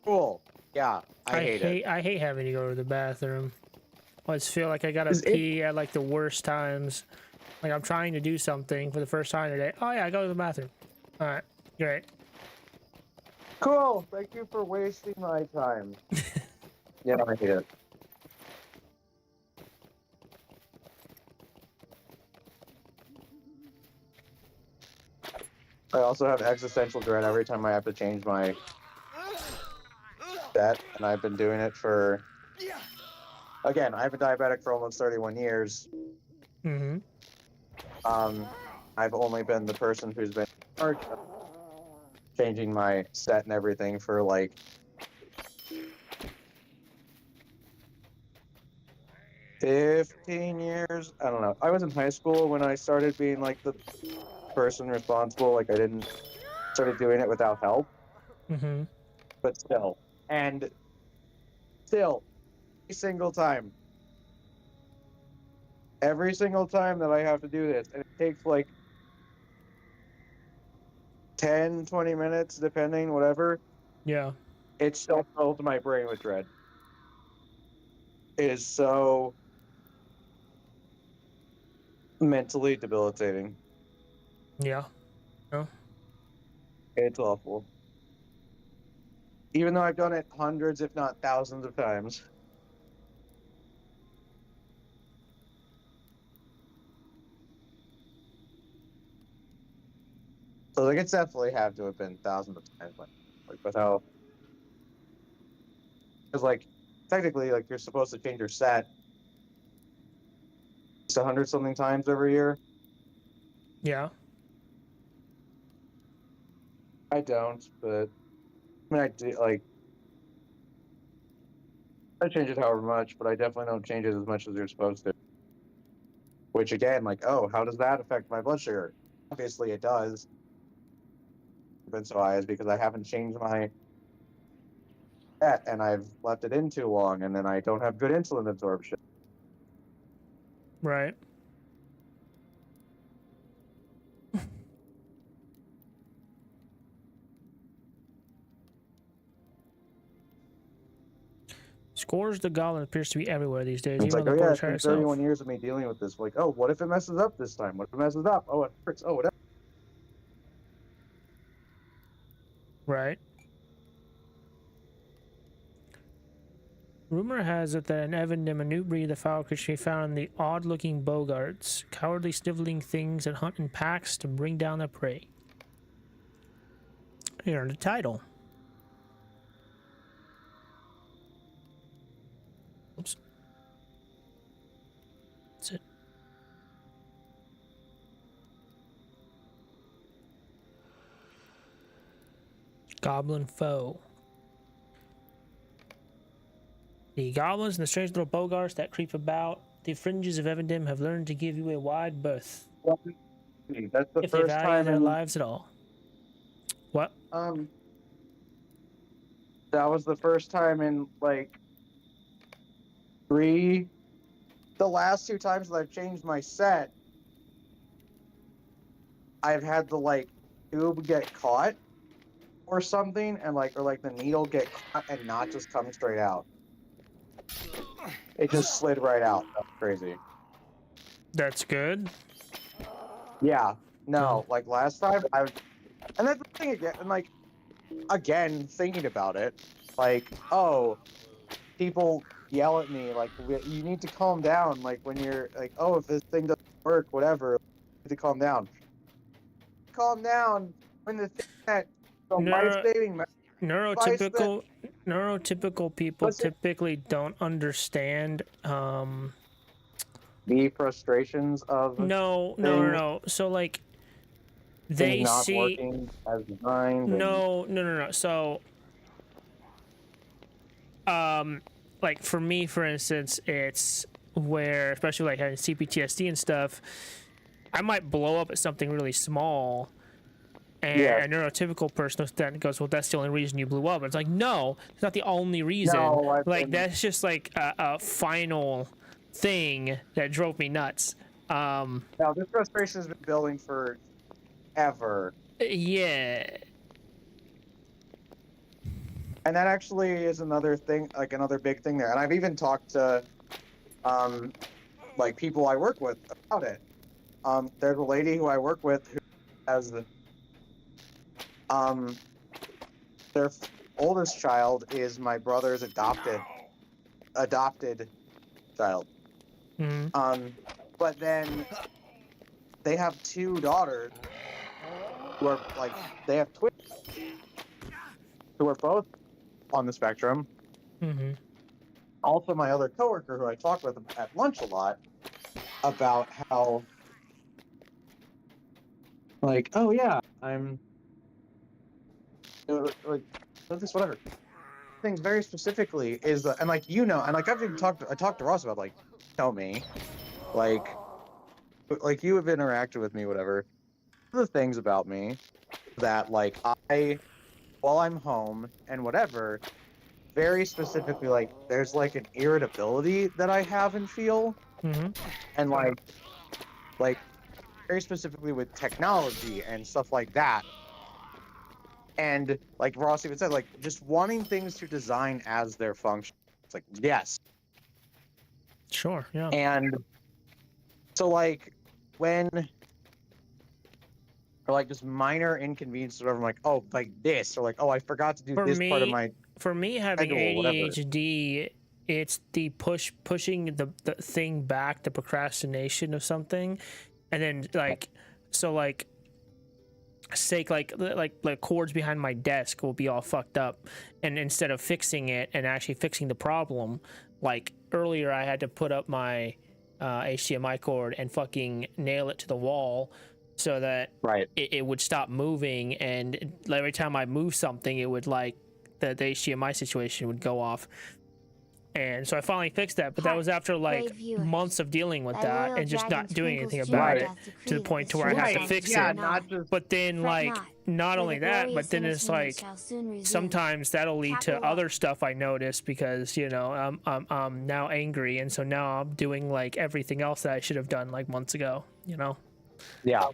cool. Yeah, I hate it. I hate having to go to the bathroom. I just feel like I gotta Is it- pee at like the worst times. Like I'm trying to do something for the first time today. Oh yeah, I go to the bathroom. All right, great. Cool. Thank you for wasting my time. Yeah, I hate it. I also have existential dread every time I have to change my set, and I've been doing it for. Again, I've been diabetic for almost 31 years. Mm-hmm. I've only been the person who's been in charge of changing my set and everything for like 15 years. I don't know. I was in high school when I started being like the person responsible. Like I didn't started doing it without help, Mm-hmm. but still, and still, every single time that I have to do this, and it takes like 10, 20 minutes, depending, whatever, Yeah. it still fills my brain with dread. It is so mentally debilitating. Yeah. No. It's awful. Even though I've done it hundreds, if not thousands of times. So like it's definitely have to have been thousands of times, like with how, because like technically like you're supposed to change your set 100 something times every year. Yeah. I don't, but I mean I do like I change it however much, but I definitely don't change it as much as you're supposed to. Which again, like, oh, how does that affect my blood sugar? Obviously it does. Been so high is because I haven't changed my set and I've left it in too long, and then I don't have good insulin absorption. Right. Scores the Goblin appears to be everywhere these days, And it's even like, though oh the yeah, book it's been herself. 31 years of me dealing with this. Like, oh, what if it messes up this time? What if it messes up? Oh, it hurts. Oh, whatever. Right. Rumor has it that in Evandim, a new breed of fowl could be found in the odd-looking bogarts, cowardly sniveling things that hunt in packs to bring down their prey. You earned a title. Oops. That's it. Goblin foe. The goblins and the strange little bogarts that creep about the fringes of Evandim have learned to give you a wide berth, That's the if they first value time their in lives at all. What? that was the first time in like the last two times that I've changed my set, I've had the like tube get caught or something, and like or like the needle get caught and not just come straight out. It just slid right out. That's crazy. That's good. Yeah. No, like last time and that's the thing again, and like again thinking about it, like, oh, people yell at me like you need to calm down, like when you're like, oh, if this thing doesn't work, whatever, you need to calm down when the thing that the life-saving device that Neurotypical people typically don't understand the frustrations of no. So like they things not see working as designed. no. So like for me, for instance, it's where, especially like having CPTSD and stuff, I might blow up at something really small, and a neurotypical person then goes, well, that's the only reason you blew up. It's like, no, it's not the only reason. No, that's just like a final thing that drove me nuts. Now this frustration has been building for ever. Yeah. And that actually is another thing, like another big thing there. And I've even talked to like people I work with about it. There's a lady who I work with who has their oldest child is my brother's adopted child. Mm-hmm. But then they have two daughters who are like, they have twins who are both on the spectrum. Mm-hmm. Also, my other coworker who I talk with at lunch a lot about how, like, oh yeah, I'm, like, this whatever. Things very specifically is, and like and like I've even I talked to Ross about like, tell me, like you have interacted with me, whatever. The things about me that like while I'm home and whatever, very specifically, like there's like an irritability that I have and feel, Mm-hmm. and like very specifically with technology and stuff like that. And like Ross even said, like just wanting things to design as their function. It's like, yes. Sure. Yeah. And so like when or like just minor inconvenience or whatever, I'm like, oh, like this, or like, oh, I forgot to do For this part of me, my having schedule, whatever. ADHD, it's the pushing the thing back, the procrastination of something, and then like, so like, like cords behind my desk will be all fucked up, and instead of fixing it and actually fixing the problem, like earlier I had to put up my HDMI cord and fucking nail it to the wall so that it would stop moving, and every time I move something it would like the HDMI situation would go off. And so I finally fixed that, but that was after like months of dealing with that and just not doing anything about it, to the point to where I had to fix it. Not just, but then like not only that, but then it's like sometimes that'll lead to other stuff I notice, because you know I'm now angry, and so now I'm doing like everything else that I should have done like months ago, you know. yeah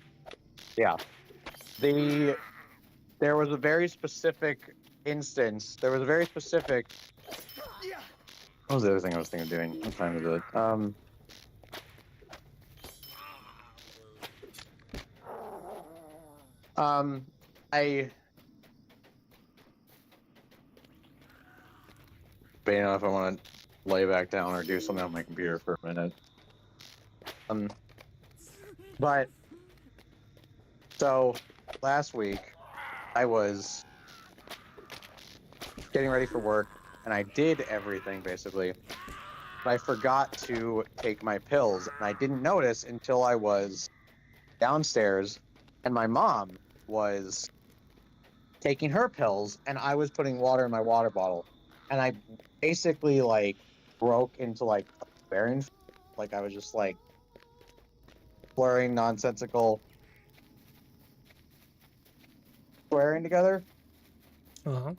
there was a very specific instance. There was a very specific. What was the other thing I was thinking of doing? I'm trying to do it. I don't know if I want to lay back down or do something on my computer for a minute. But so last week I was getting ready for work and I did everything basically, but I forgot to take my pills, and I didn't notice until I was downstairs and my mom was taking her pills and I was putting water in my water bottle, and I basically like broke into like a swearing, like I was just like blurring nonsensical swearing together. Uh-huh.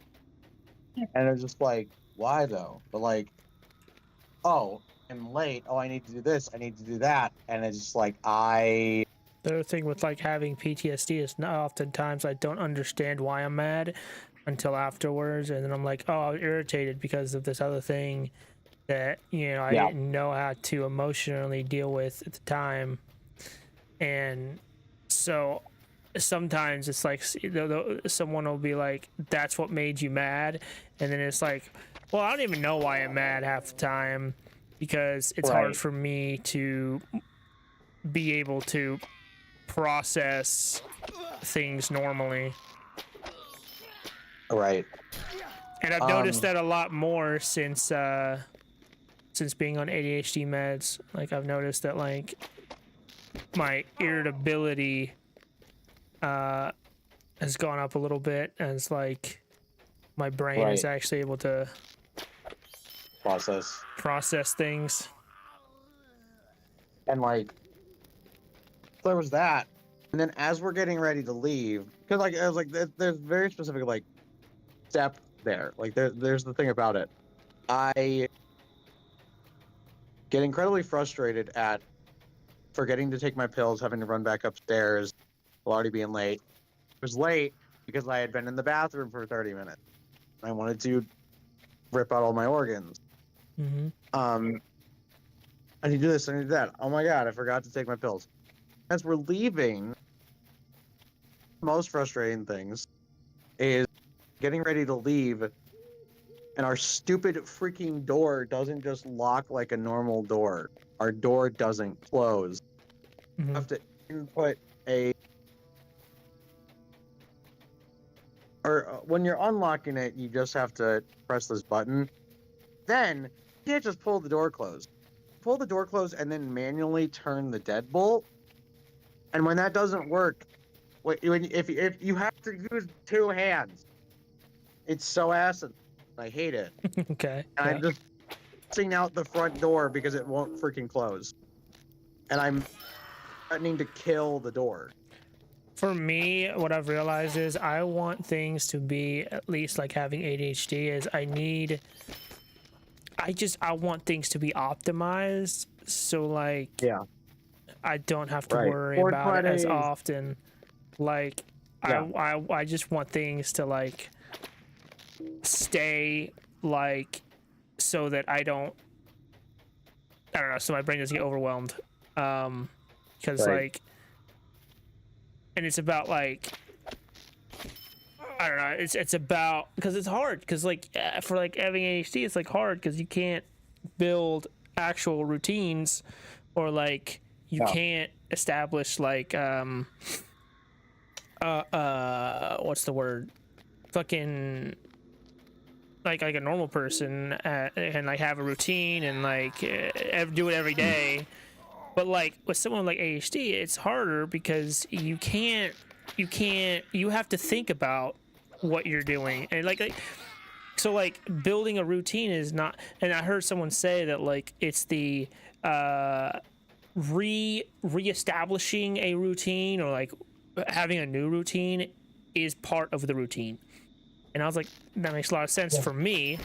And it was just like, why though? But like, oh, I'm late. Oh, I need to do this. I need to do that. And it's just like, The other thing with like having PTSD is not oftentimes I don't understand why I'm mad until afterwards, and then I'm like, oh, I was irritated because of this other thing that, you know, I didn't know how to emotionally deal with at the time. And so sometimes it's like someone will be like, that's what made you mad, and then it's like, well, I don't even know why I'm mad half the time, because it's hard for me to be able to process things normally. Right. And I've noticed that a lot more since being on ADHD meds. Like I've noticed that like my irritability has gone up a little bit, as like my brain is actually able to process things. And like, there was that, and then as we're getting ready to leave, because like I was like, there's very specific like step there. Like there's the thing about it. I get incredibly frustrated at forgetting to take my pills, having to run back upstairs, already being late. It was late because I had been in the bathroom for 30 minutes. I wanted to rip out all my organs. Mm-hmm. I need to do this, I need to do that. Oh my god, I forgot to take my pills. As we're leaving, the most frustrating things is getting ready to leave, and our stupid freaking door doesn't just lock like a normal door. Our door doesn't close. Mm-hmm. You have to input a or when you're unlocking it, you just have to press this button. Then you can't just pull the door closed. Pull the door closed and then manually turn the deadbolt. And when that doesn't work, if you have to use 2 hands, it's so acid. I hate it. Okay. And Yeah. I'm just pressing out the front door because it won't freaking close. And I'm threatening to kill the door. For me, what I've realized is I want things to be at least like having ADHD is I want things to be optimized. So like, Yeah. I don't have to Right. worry about it as 420s. often. Like, Yeah. I just want things to like stay like so that I don't know, so my brain doesn't get overwhelmed. Because Right. like, and it's about like, I don't know, it's about, because it's hard, because like for like having ADHD, it's like hard because you can't build actual routines, or like you can't establish like what's the word, fucking like a normal person, and like have a routine and like do it every day. But like with someone like ADHD, it's harder because you have to think about what you're doing, and like so like building a routine is not. And I heard someone say that like it's the reestablishing a routine, or like having a new routine is part of the routine. And I was like, that makes a lot of sense for me.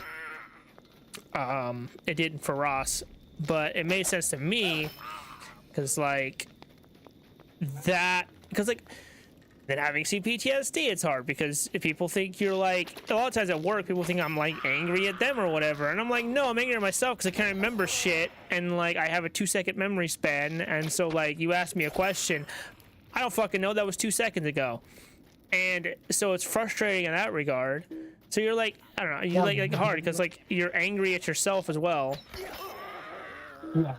It didn't for Ross, but it made sense to me because like that, because like then having CPTSD, it's hard because if people think you're like, a lot of times at work, people think I'm like angry at them or whatever. And I'm like, no, I'm angry at myself because I can't remember shit. And like, I have a 2-second memory span. And so like, you ask me a question, I don't fucking know, that was 2 seconds ago. And so it's frustrating in that regard. So you're like, I don't know, you're like hard because like you're angry at yourself as well. Yeah.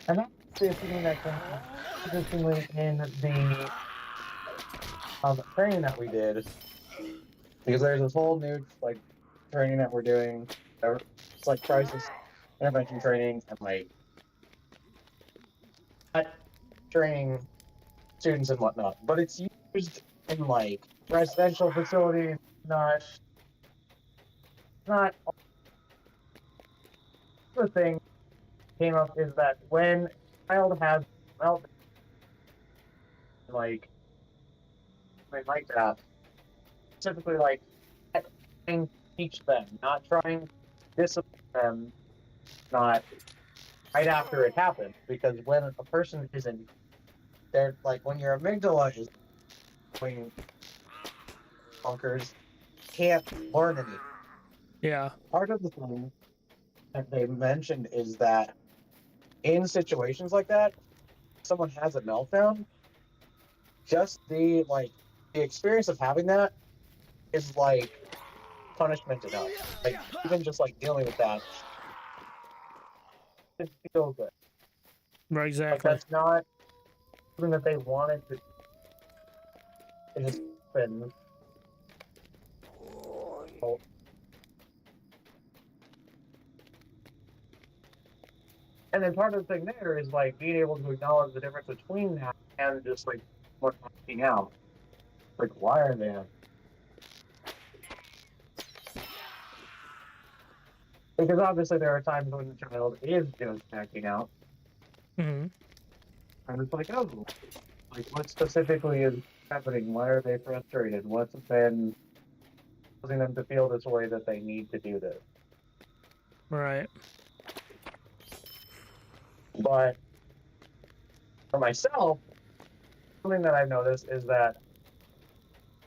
And that's the thing that comes interestingly in the training that we did, because there's this whole new like training that we're doing. It's like crisis intervention training and like training students and whatnot, but it's used in like residential facilities, not the thing came up is that when a child has meltdown, like that, typically like trying to teach them, not trying to discipline them, not right after it happens, because when a person isn't, they're like, when your amygdala is going bonkers, can't learn anything. Yeah. Part of the thing that they mentioned is that in situations like that, someone has a meltdown, just the experience of having that is like punishment enough. Like even just like dealing with that, it feels good. Right, exactly. But that's not something that they wanted to. It just been. And then part of the thing there is like being able to acknowledge the difference between that and just like what's acting out. Like, why are they? Because obviously there are times when the child is just acting out. Mm-hmm. And it's like, oh, like what specifically is happening? Why are they frustrated? What's been causing them to feel this way that they need to do this? Right. But for myself, something that I've noticed is that,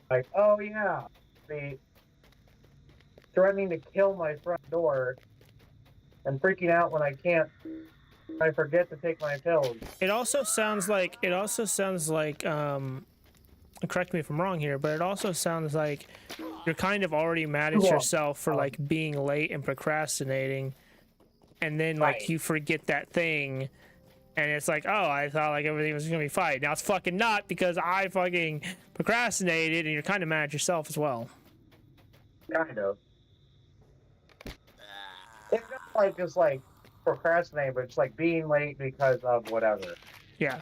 like, oh yeah, the threatening to kill my front door and freaking out when I forget to take my pills. It also sounds like, correct me if I'm wrong here, but it also sounds like you're kind of already mad at yourself for like being late and procrastinating, and then like you forget that thing, And it's like, oh, I thought like everything was gonna be fine. Now it's fucking not, because I fucking procrastinated, and you're kind of mad at yourself as well. Kind of. It's not like just like procrastinating, but it's like being late because of whatever. Yeah.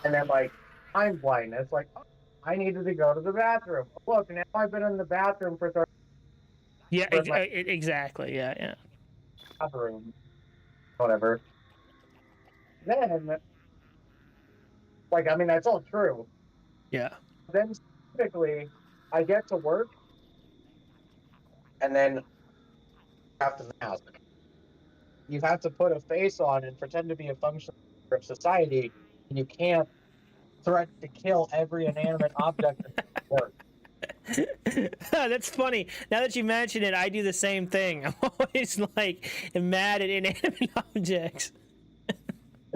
And then like time blindness, like, oh, I needed to go to the bathroom. Look, now I've been in the bathroom for 30 Yeah, my exactly. Yeah. bathroom. Whatever. Then, like, I mean, that's all true. Yeah. Then, typically, I get to work, and then have to mask. You have to put a face on and pretend to be a functional member of society, and you can't threaten to kill every inanimate object at work. That's funny. Now that you mention it, I do the same thing. I'm always like mad at inanimate objects.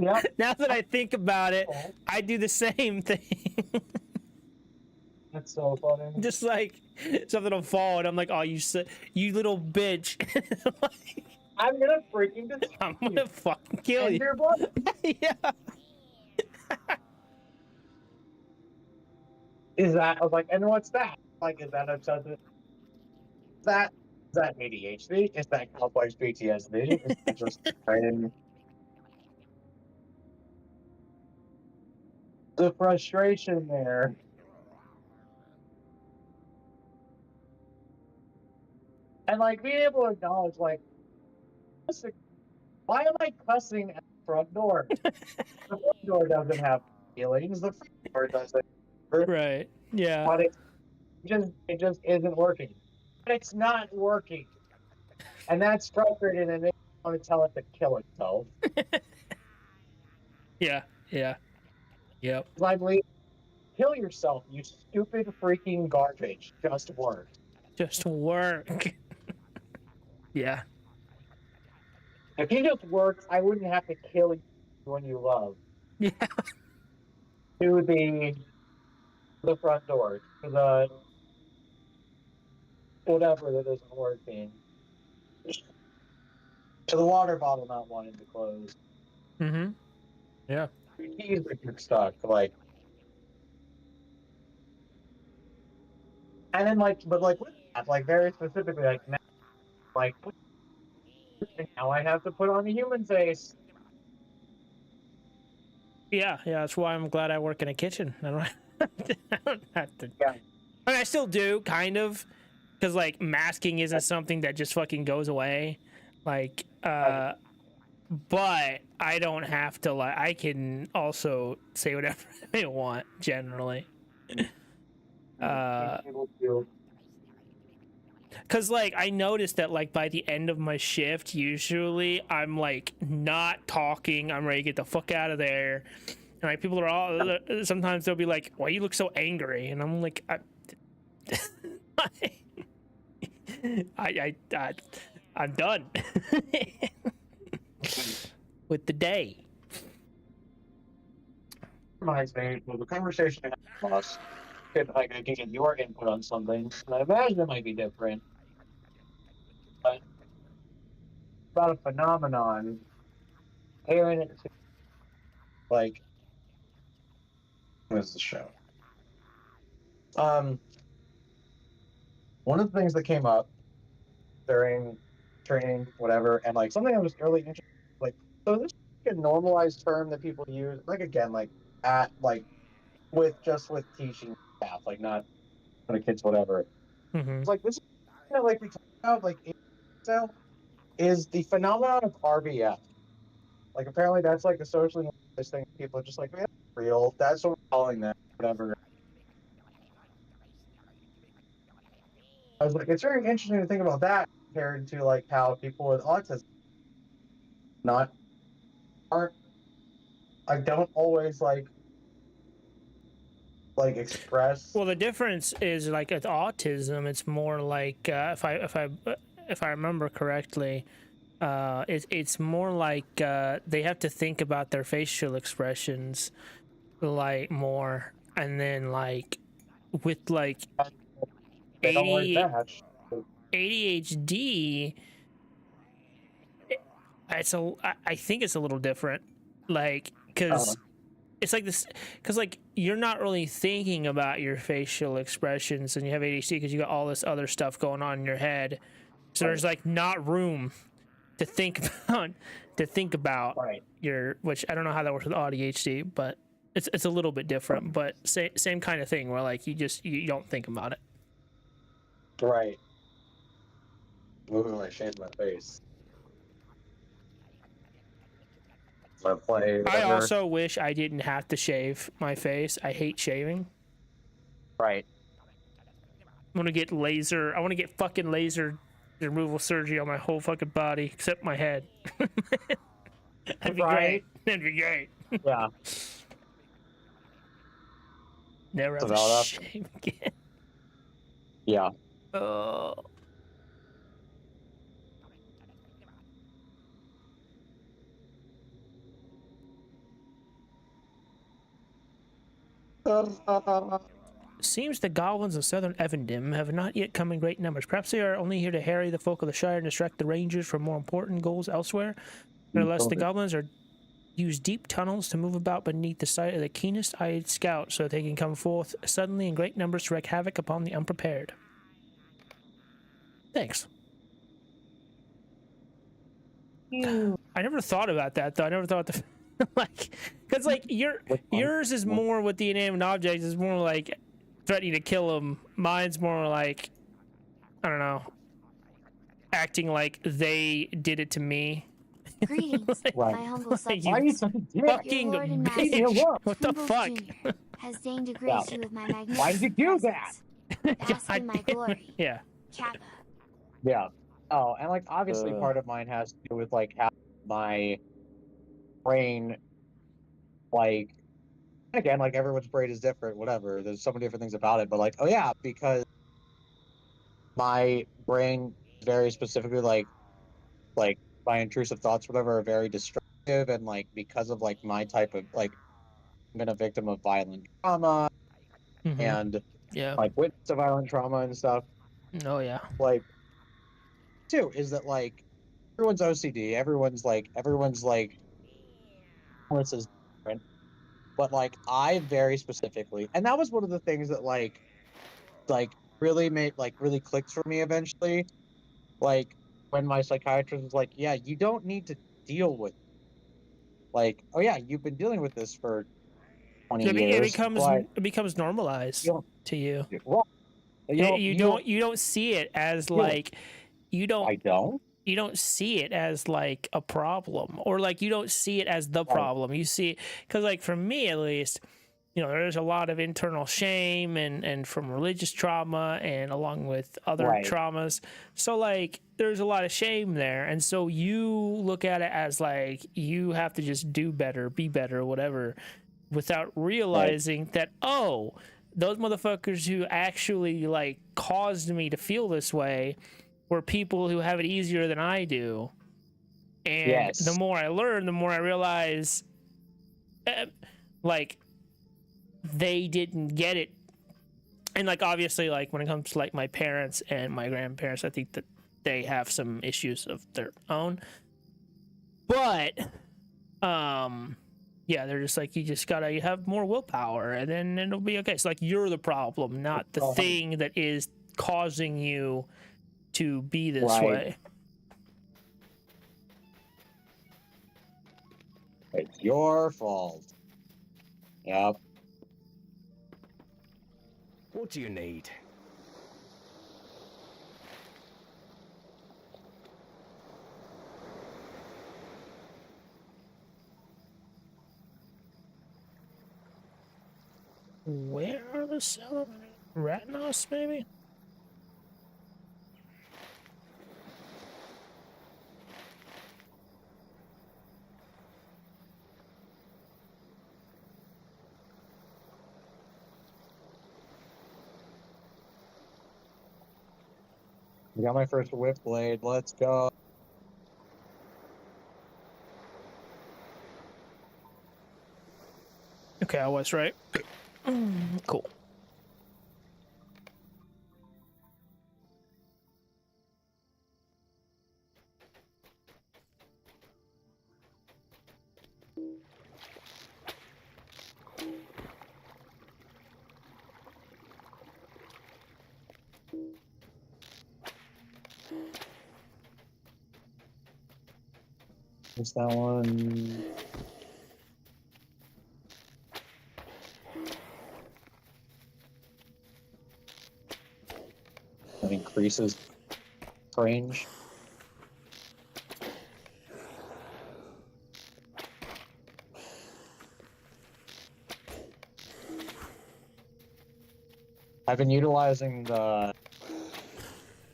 Yep. Now that I think about it, I do the same thing. That's so funny. Just like something will fall, and I'm like, "Oh, you little bitch!" Like, I'm gonna freaking destroy I'm gonna fucking kill and you. your blood. Yeah. Is that? I was like, and what's that? Like, is that is that ADHD? Is that complex PTSD? Is that just trying the frustration there? And like being able to acknowledge, like, listen, why am I cussing at the front door? The front door doesn't have feelings. The front door doesn't. Right. Yeah. But it just isn't working. But it's not working, and that's frustrating, and they want to tell it to kill itself. Yeah. Yep. Like, kill yourself, you stupid freaking garbage. Just work. Just work. Yeah. If you just worked, I wouldn't have to kill you when you love. Yeah. To the front door, to the whatever that isn't working, to the water bottle not wanting to close. Mm-hmm. Yeah. Your keys are stuck, like. And then but with that, like very specifically, like now I have to put on a human face. Yeah. That's why I'm glad I work in a kitchen. I don't have to. Yeah. I mean, I still do, kind of, because like masking isn't something that just fucking goes away. Like, but I don't have to. Like, I can also say whatever I want generally. Cause like I noticed that like by the end of my shift, usually I'm like not talking. I'm ready to get the fuck out of there. And like people are all sometimes they'll be like, "Why you look so angry?" And I'm like, I'm done with the day. Reminds me of the conversation I had with us. I can get your input on something. And I imagine it might be different. But about a phenomenon, comparing it to, like, what is the show? One of the things that came up during training, whatever, and like something I was really interested in, like, so this is a normalized term that people use, like, again, like, at, like, with teaching staff, like, not for the kids, whatever. Mm-hmm. It's like, this is kind of like we talked about, like, so is the phenomenon of RBF. Like, apparently that's like a socially normalized thing. People are just like, man, that's real. That's what we're calling that, whatever. I was like, it's very interesting to think about that compared to like how people with autism don't always like express. Well, the difference is like at autism, it's more like if I remember correctly, it's more like they have to think about their facial expressions like more, and then like with like ADHD, I think it's a little different. Like because it's like this, because like you're not really thinking about your facial expressions, and you have ADHD because you got all this other stuff going on in your head. So there's like not room to think about Right. your, which I don't know how that works with ADHD, but it's a little bit different, but same kind of thing where like you don't think about it. Right. Moving my shame my face. My play. I Whatever. also wish I didn't have to shave my face. I hate shaving. Right. I want to get fucking laser removal surgery on my whole fucking body except my head. That'd be great. That'd be great. Yeah. Never have to Develop. shave again. Yeah. Oh. Seems the goblins of southern Evendim have not yet come in great numbers. Perhaps they are only here to harry the folk of the Shire and distract the rangers from more important goals elsewhere. Nevertheless, the goblins use deep tunnels to move about beneath the sight of the keenest-eyed scout so that they can come forth suddenly in great numbers to wreak havoc upon the unprepared. Thanks. I never thought about that, though. I never thought the like, because like yours is more with the inanimate objects. Is more like threatening to kill them. Mine's more like, I don't know, acting like they did it to me. Greetings, Right. my humble Like, subjects. Why are you such a dick? Fucking Your lord and bitch. master, What the Twinkles fuck? Jr. has deigned to grace you with my magnificent Why did you do that? presence. Bask in my God damn. glory. Yeah. Kappa. Yeah. Oh, and like obviously part of mine has to do with like how my brain, like, again, like everyone's brain is different, whatever. There's so many different things about it, but like, oh yeah, because my brain very specifically like my intrusive thoughts, whatever, are very destructive, and like because of like my type of like, I've been a victim of violent trauma Mm-hmm. and Yeah. like witness to violent trauma and stuff. Oh yeah. Like, too, is that like everyone's OCD, everyone's like this is different. But like I very specifically, and that was one of the things that like really really clicked for me eventually. Like when my psychiatrist was like, "Yeah, you don't need to deal with." Like, oh yeah, you've been dealing with this for 20 years, but it becomes normalized you to you. well, You don't see it as like I you don't see it as like a problem, or like you don't see it as the problem. You see, because like for me at least, you know, there's a lot of internal shame and from religious trauma and along with other traumas. So like there's a lot of shame there, and so you look at it as like you have to just do better, be better, whatever, without realizing that, oh, those motherfuckers who actually like caused me to feel this way were people who have it easier than I do. And the more I learn, the more I realize like they didn't get it. And like obviously like when it comes to like my parents and my grandparents, I think that they have some issues of their own. But yeah, they're just like, you have more willpower and then it'll be okay. It's like you're the problem, not the thing that is causing you to be this way. It's your fault. Yep. What do you need? Where are the celebrating Ratnos, maybe? I got my first whip blade. Let's go. Okay, I was right. Cool. purchase that one. That increases range. I've been utilizing the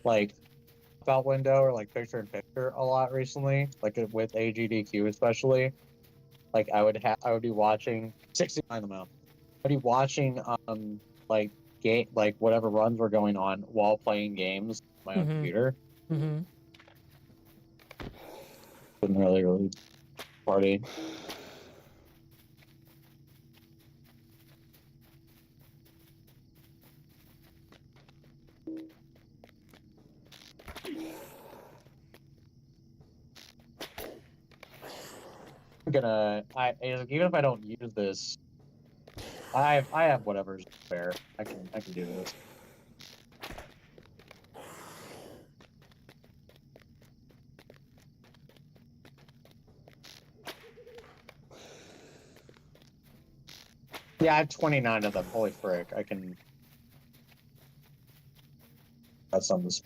like out window or like picture in picture a lot recently, like with AGDQ especially. Like I would be watching 69 amount. I'd be watching like like whatever runs were going on while playing games on my own computer. Mm-hmm. Couldn't really party. Even if I don't use this, I have whatever's spare. I can do this. Yeah, I have 29 of them. Holy frick! I can. That's on this.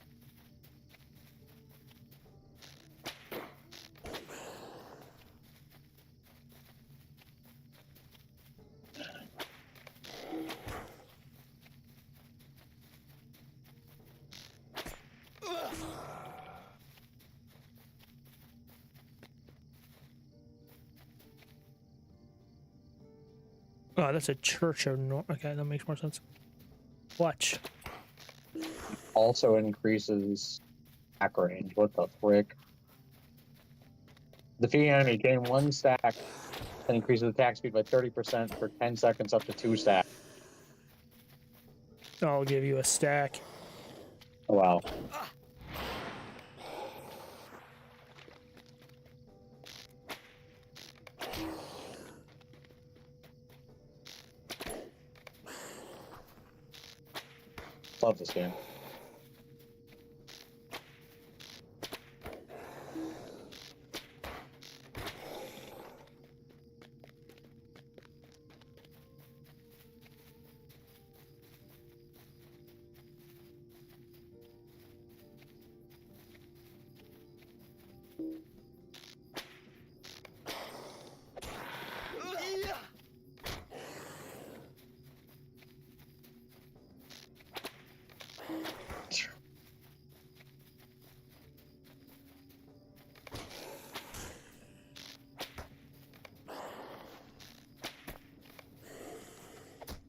Oh, that's a church of okay, that makes more sense. Watch. Also increases attack range. What the frick? Defeating enemy gain 1 stack and increases attack speed by 30% for 10 seconds up to 2 stacks. I'll give you a stack. Oh, wow. Love this game.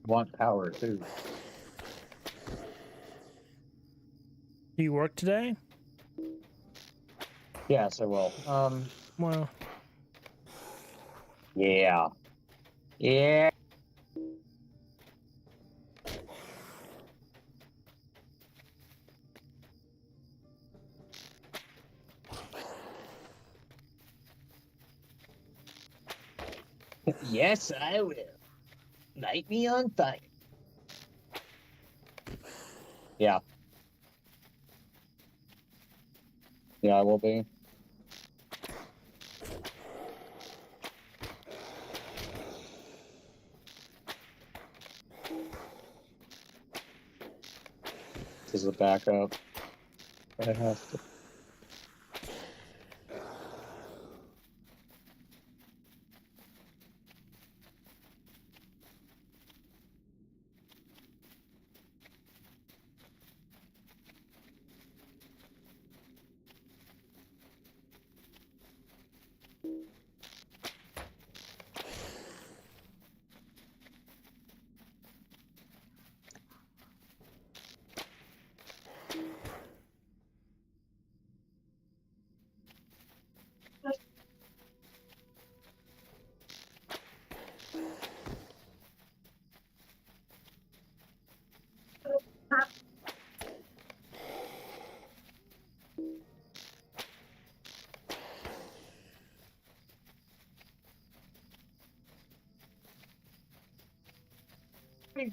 Want power too. Do you work today? Yes, I will. Well, Yeah. Yeah. Yes, I will. Light me on fire. Yeah. Yeah, I will be. This is a backup. I have to.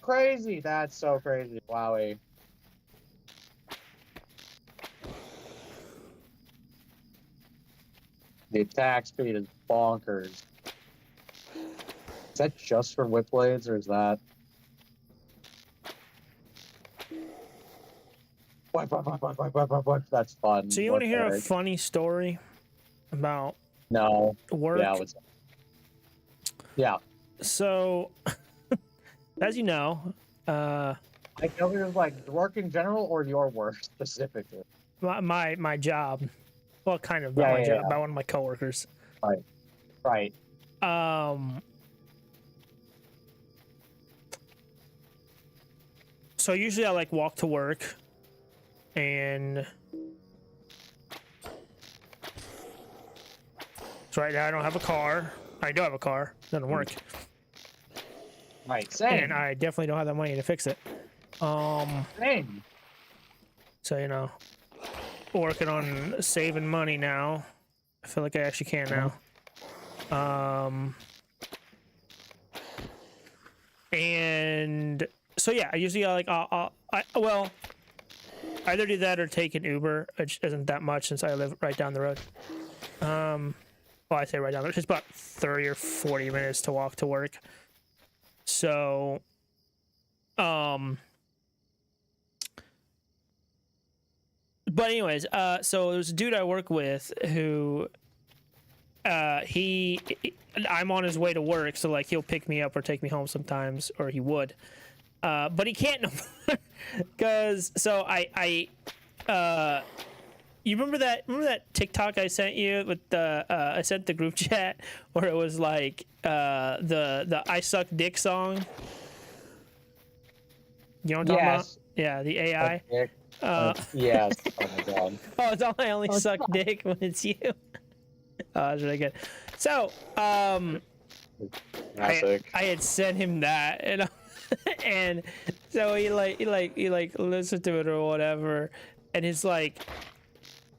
Crazy. That's so crazy. Wowie. The attack speed is bonkers. Is that just for whip blades, or is that? What? That's fun. So you want to hear a Whip funny story about No. work? Yeah. Yeah. So, as you know, I know it was like work in general or your work specifically. my job, well, kind of Yeah, my yeah, job, yeah. by one of my coworkers. Right. So usually I like walk to work, and so right now I don't have a car. I do have a car, doesn't work, Right. Same. and I definitely don't have the money to fix it. Same. So you know, working on saving money now. I feel like I actually can now. And so yeah, I usually I'll either do that or take an Uber, which isn't that much since I live right down the road. Well, I say right down the road. It's about 30 or 40 minutes to walk to work. So, but anyways, so there's a dude I work with who, I'm on his way to work, so like he'll pick me up or take me home sometimes, or he would. But he can't no more, because so you remember that TikTok I sent you with the I sent the group chat where it was like the I suck dick song. You know what I'm talking about? Yeah, the AI. Yes. Oh my god. Oh, it's all I only suck dick when it's you. Oh, that's really good. So, Classic. I had sent him that, and and so he listened to it or whatever, and his like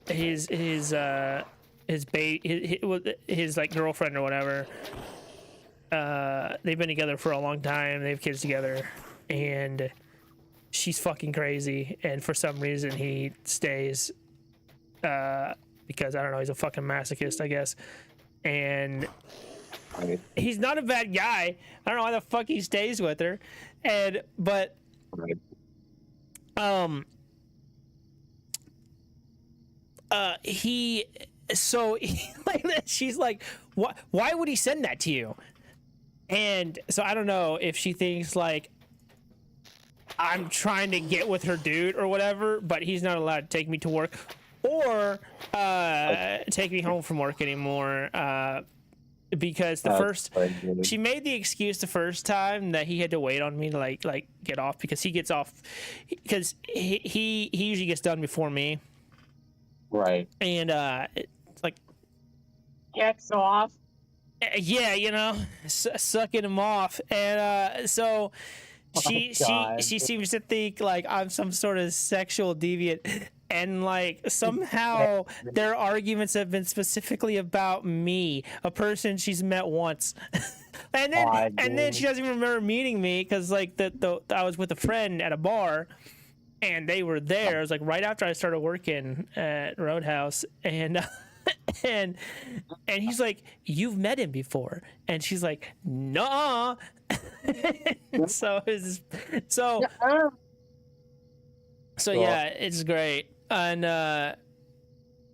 his like girlfriend or whatever. They've been together for a long time. They have kids together, and she's fucking crazy. And for some reason, he stays. Because I don't know, he's a fucking masochist, I guess. And he's not a bad guy. I don't know why the fuck he stays with her. But she's like, why would he send that to you? And so I don't know if she thinks like I'm trying to get with her dude or whatever, but he's not allowed to take me to work or take me home from work anymore, because she made the excuse the first time that he had to wait on me to like get off, because he gets off because he usually gets done before me, right? And it's like Gets off. Yeah, you know, sucking him off, and so she seems to think like I'm some sort of sexual deviant. And like somehow their arguments have been specifically about me, a person she's met once, and then she doesn't even remember meeting me because like I was with a friend at a bar, and they were there. It was like right after I started working at Roadhouse, and and he's like, "You've met him before," and she's like, "No." So yeah, it's great. And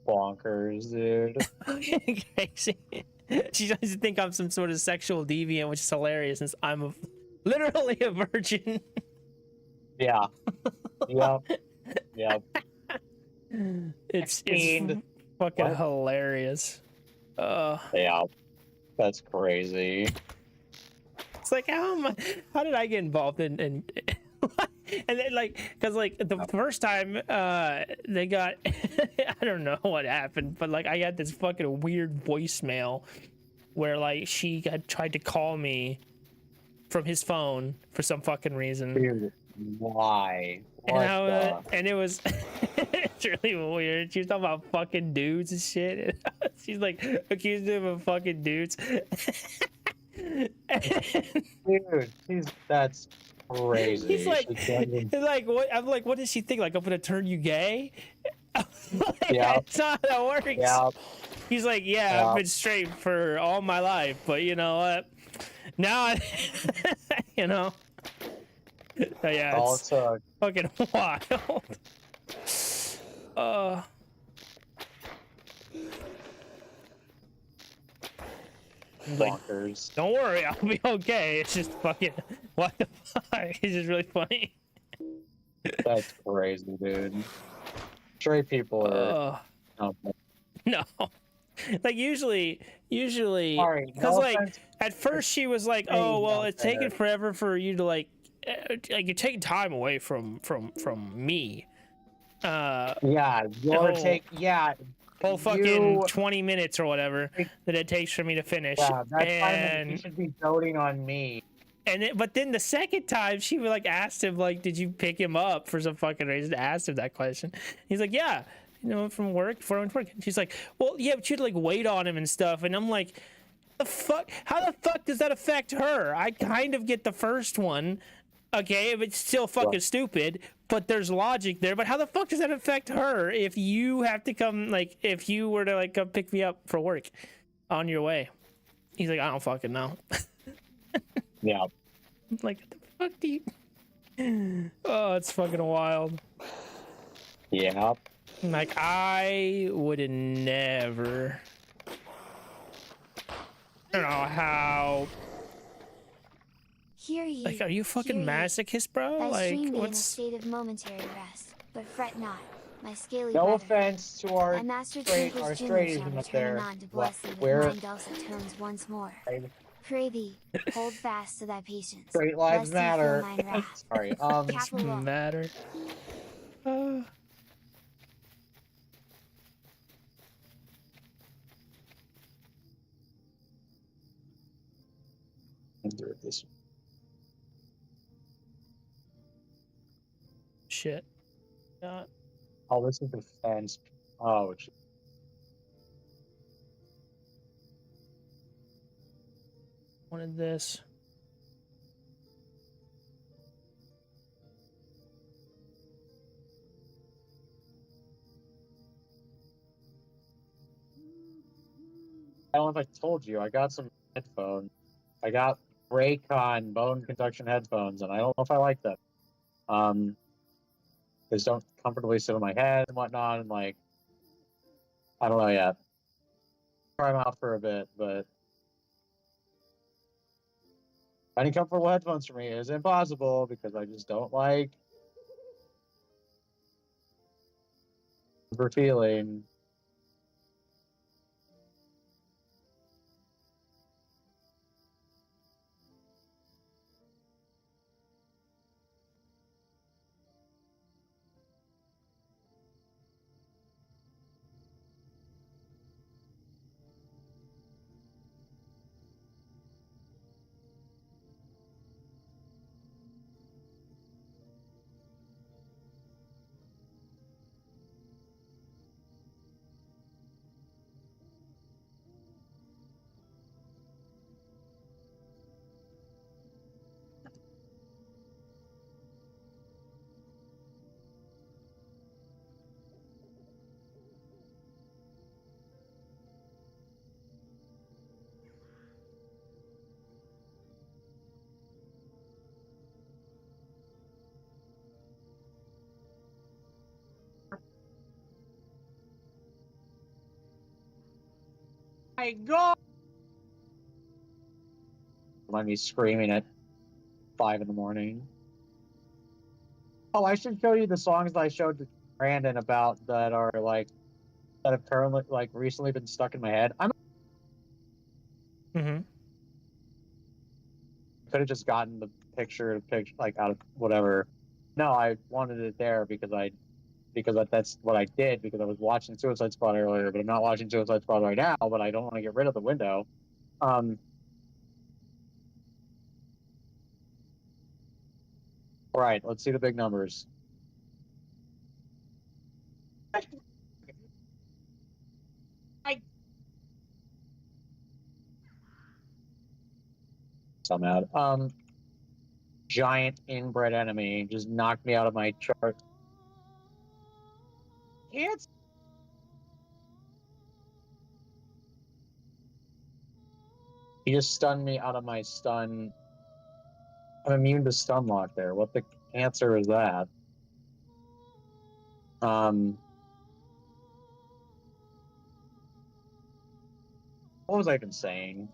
bonkers, dude. Crazy. She doesn't think I'm some sort of sexual deviant, which is hilarious since I'm literally a virgin. Yeah. Yep. It's fucking hilarious. Yeah. That's crazy. It's like how did I get involved in and then like because like the first time they got I don't know what happened, but like I got this fucking weird voicemail where like she had tried to call me from his phone for some fucking reason. Dude, why? And it was it's really weird. She was talking about fucking dudes and shit. She's like accusing him of fucking dudes. Dude, that's crazy. He's like, what? I'm like, what does she think? Like, I'm gonna turn you gay? Like, yeah, that's not how that works. Yeah, He's like, yeah, I've been straight for all my life, but you know what? Now I, you know, yeah, All it's it took. fucking wild. Uh, like, Bonkers. don't worry, I'll be okay. It's just fucking, what the fuck? It's just really funny. That's crazy, dude. Straight people are. Oh, No. Like usually, sorry, because no like offense. at first she was like, Hey, oh well, out it's there. taking forever for you to like you're taking time away from me. Yeah, whole- yeah. Whole fucking You, 20 minutes or whatever that it takes for me to finish. yeah, that time you And should be doting on me. but then the second time she like asked him like, did you pick him up for some fucking reason? Asked him that question. He's like, yeah, you know, from work, before I went to work. And she's like, well, yeah, but you'd like wait on him and stuff. And I'm like, the fuck? How the fuck does that affect her? I kind of get the first one, okay, but it's still fucking stupid. But there's logic there. But how the fuck does that affect her if you have to come, like, if you were to like come pick me up for work on your way? He's like, I don't fucking know. Yeah. Like, what the fuck do you? Oh, it's fucking wild. Yeah. Like, I would never. I don't know how. Hear ye. Like, are you fucking hear ye. masochist, bro? Thy Like, stream be in a what's? state of momentary rest, but fret not, my scaly No brother. offense to our Thy master straight, Twinkles our Jr. straightism shall up return there. anon to bless thee with We're mine dulcet tones once more. Pray thee, hold fast to thy patience. straight lives lest thee feel matter. mine wrath. Sorry. Capital O. Matter. This. Shit. Not. Oh, this is the fence. Oh, Wanted this. I don't know if I told you. I got some headphones. I got Raycon bone conduction headphones, and I don't know if I like them. They just don't comfortably sit on my head and whatnot, and like, I don't know yet. Try them out for a bit, but finding comfortable headphones for me is impossible because I just don't like the feeling. My God! Let me screaming at 5 in the morning. Oh, I should show you the songs that I showed to Brandon about that are like that have currently like recently been stuck in my head. I Mm-hmm. could have just gotten the picture like out of whatever. No, I wanted it there because that's what I did because I was watching Suicide Squad earlier, but I'm not watching Suicide Squad right now. But I don't want to get rid of the window. All right, let's see the big numbers. So mad. Giant inbred enemy just knocked me out of my chart. It's He just stunned me out of my stun. I'm immune to stun lock there. What the answer is that? What was I even saying?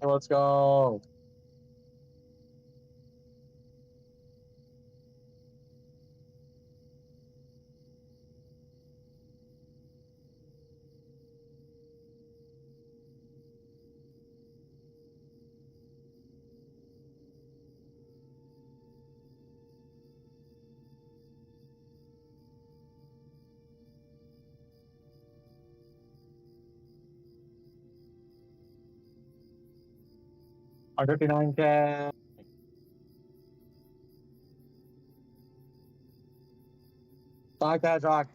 Hey, let's go. $59K. Fuck that rock.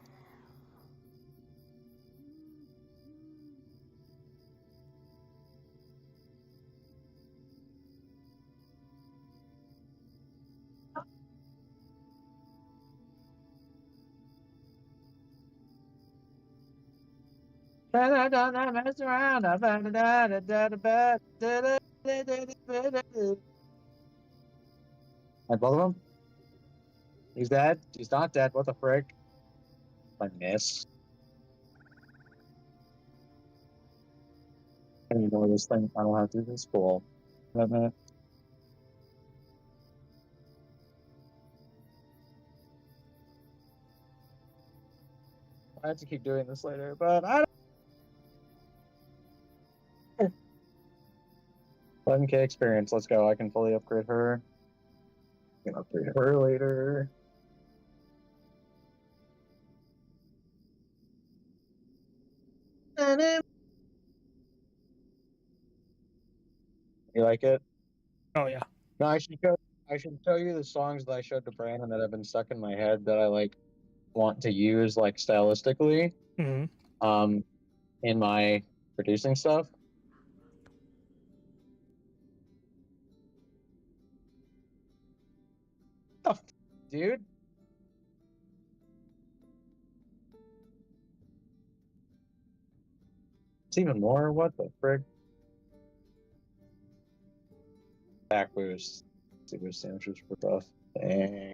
Don't mess around. Like both of them? He's dead? He's not dead. What the frick? I miss. I don't know this thing. I don't have to do this. Cool. That minute. I have to keep doing this later, but I don't. 11K experience. Let's go. I can fully upgrade her. I can upgrade her later. You like it? Oh yeah. No, I should show you the songs that I showed to Brandon that have been stuck in my head that I like want to use like stylistically Mm-hmm. in my producing stuff. What the dude? It's even more. What the frick? Back boost. See boost sandwiches for buff. Dang.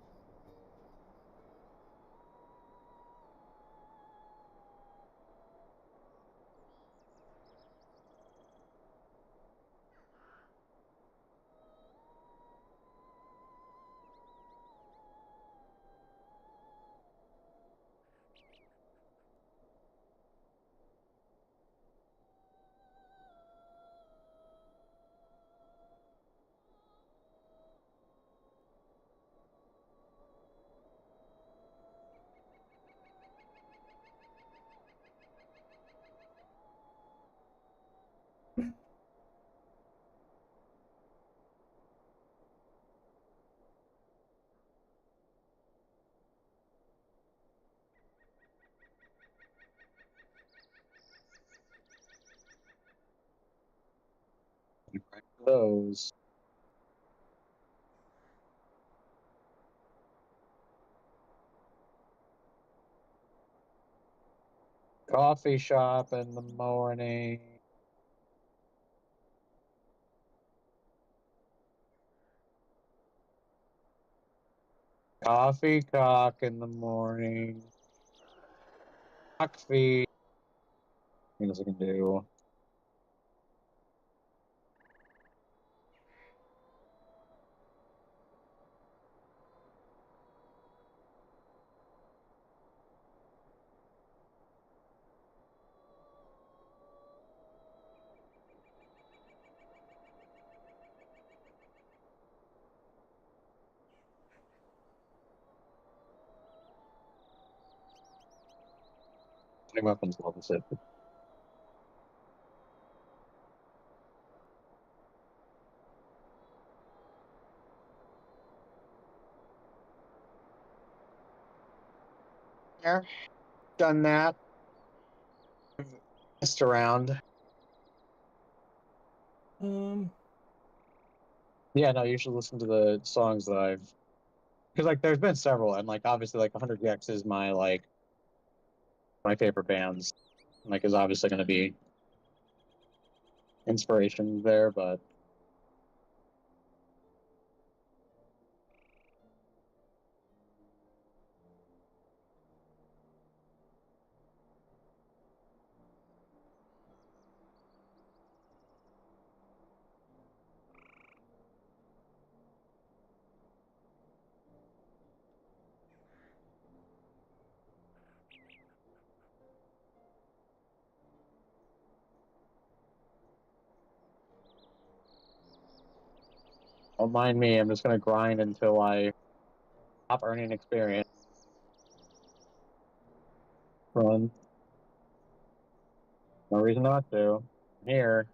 Those. Coffee shop in the morning. Coffee cock in the morning. Coffee. What else I can do? Any weapons level set. There. Done that. messed around. Yeah, no, you should listen to the songs that I've, because like there's been several, and like obviously like 100 Gex is my like my favorite bands. Like is obviously going to be inspiration there, but don't mind me. I'm just going to grind until I stop earning experience. Run. No reason not to. I'm here.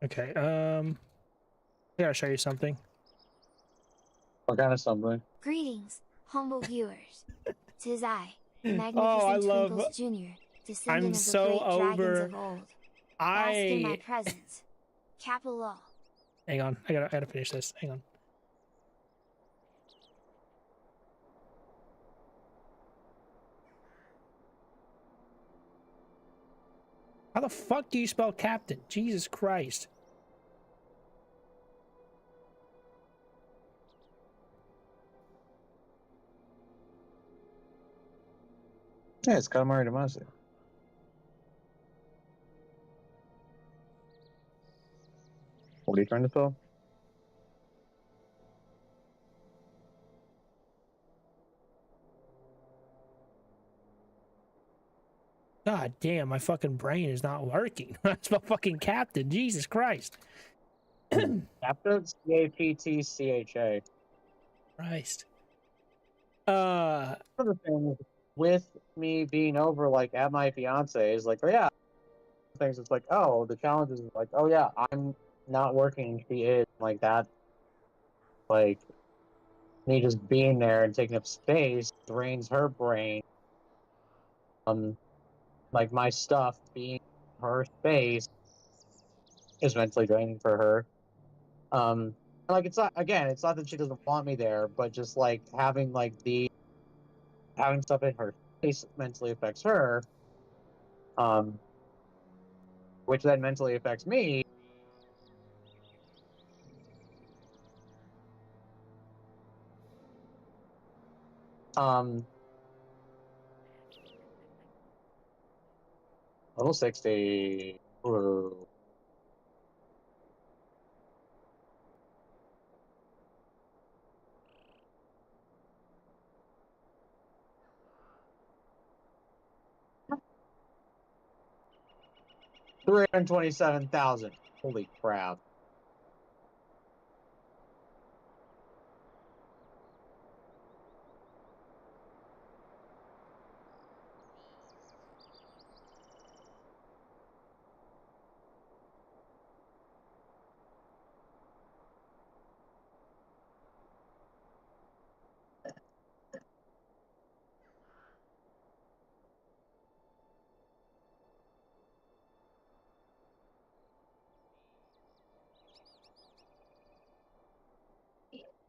Okay. I gotta show you something. What kind of something? Greetings, humble viewers. 'Tis I, the Oh, I magnificent love. Twinkles Jr., descendant I'm of the so great dragons over. of old. Bask in my I. presence. Capital. Hang on. I gotta finish this. Hang on. How the fuck do you spell captain? Jesus Christ. Yeah, it's Katamari Damacy. What are you trying to spell? God damn, my fucking brain is not working. I spell fucking captain. Jesus Christ. Captain? CAPTCHA. Christ. One of the things with me being over like at my fiance is like, oh yeah, things it's like, oh, the challenge is like, oh yeah, I'm not working, she is like that, like me just being there and taking up space drains her brain. Like my stuff being her space is mentally draining for her. Like, it's not, again, it's not that she doesn't want me there, but just like having having stuff in her face mentally affects her, which then mentally affects me. Level 60. Ooh. $327,000. Holy crap.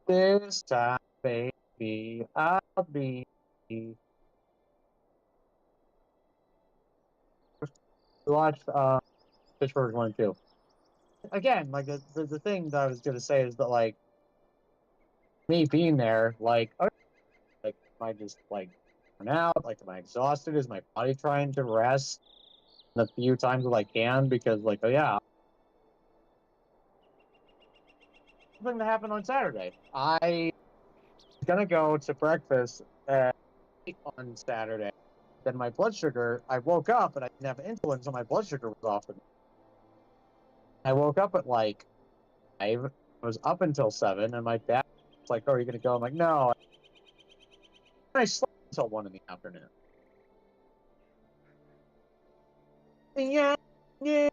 This time, baby, I'll be. We watched Pittsburgh 1 and 2. Again, like the thing that I was gonna say is that like me being there, like like am I just like worn out? Like am I exhausted? Is my body trying to rest the few times that I can? Because like oh yeah, something that happened on Saturday. I was gonna go to breakfast at 8 on Saturday. Then my blood sugar, I woke up and I didn't have insulin, so my blood sugar was off. I woke up at like 5. I was up until 7, and my dad was like, "Oh, are you gonna go?" I'm like, "No." And I slept until 1 in the afternoon. Yeah, yeah.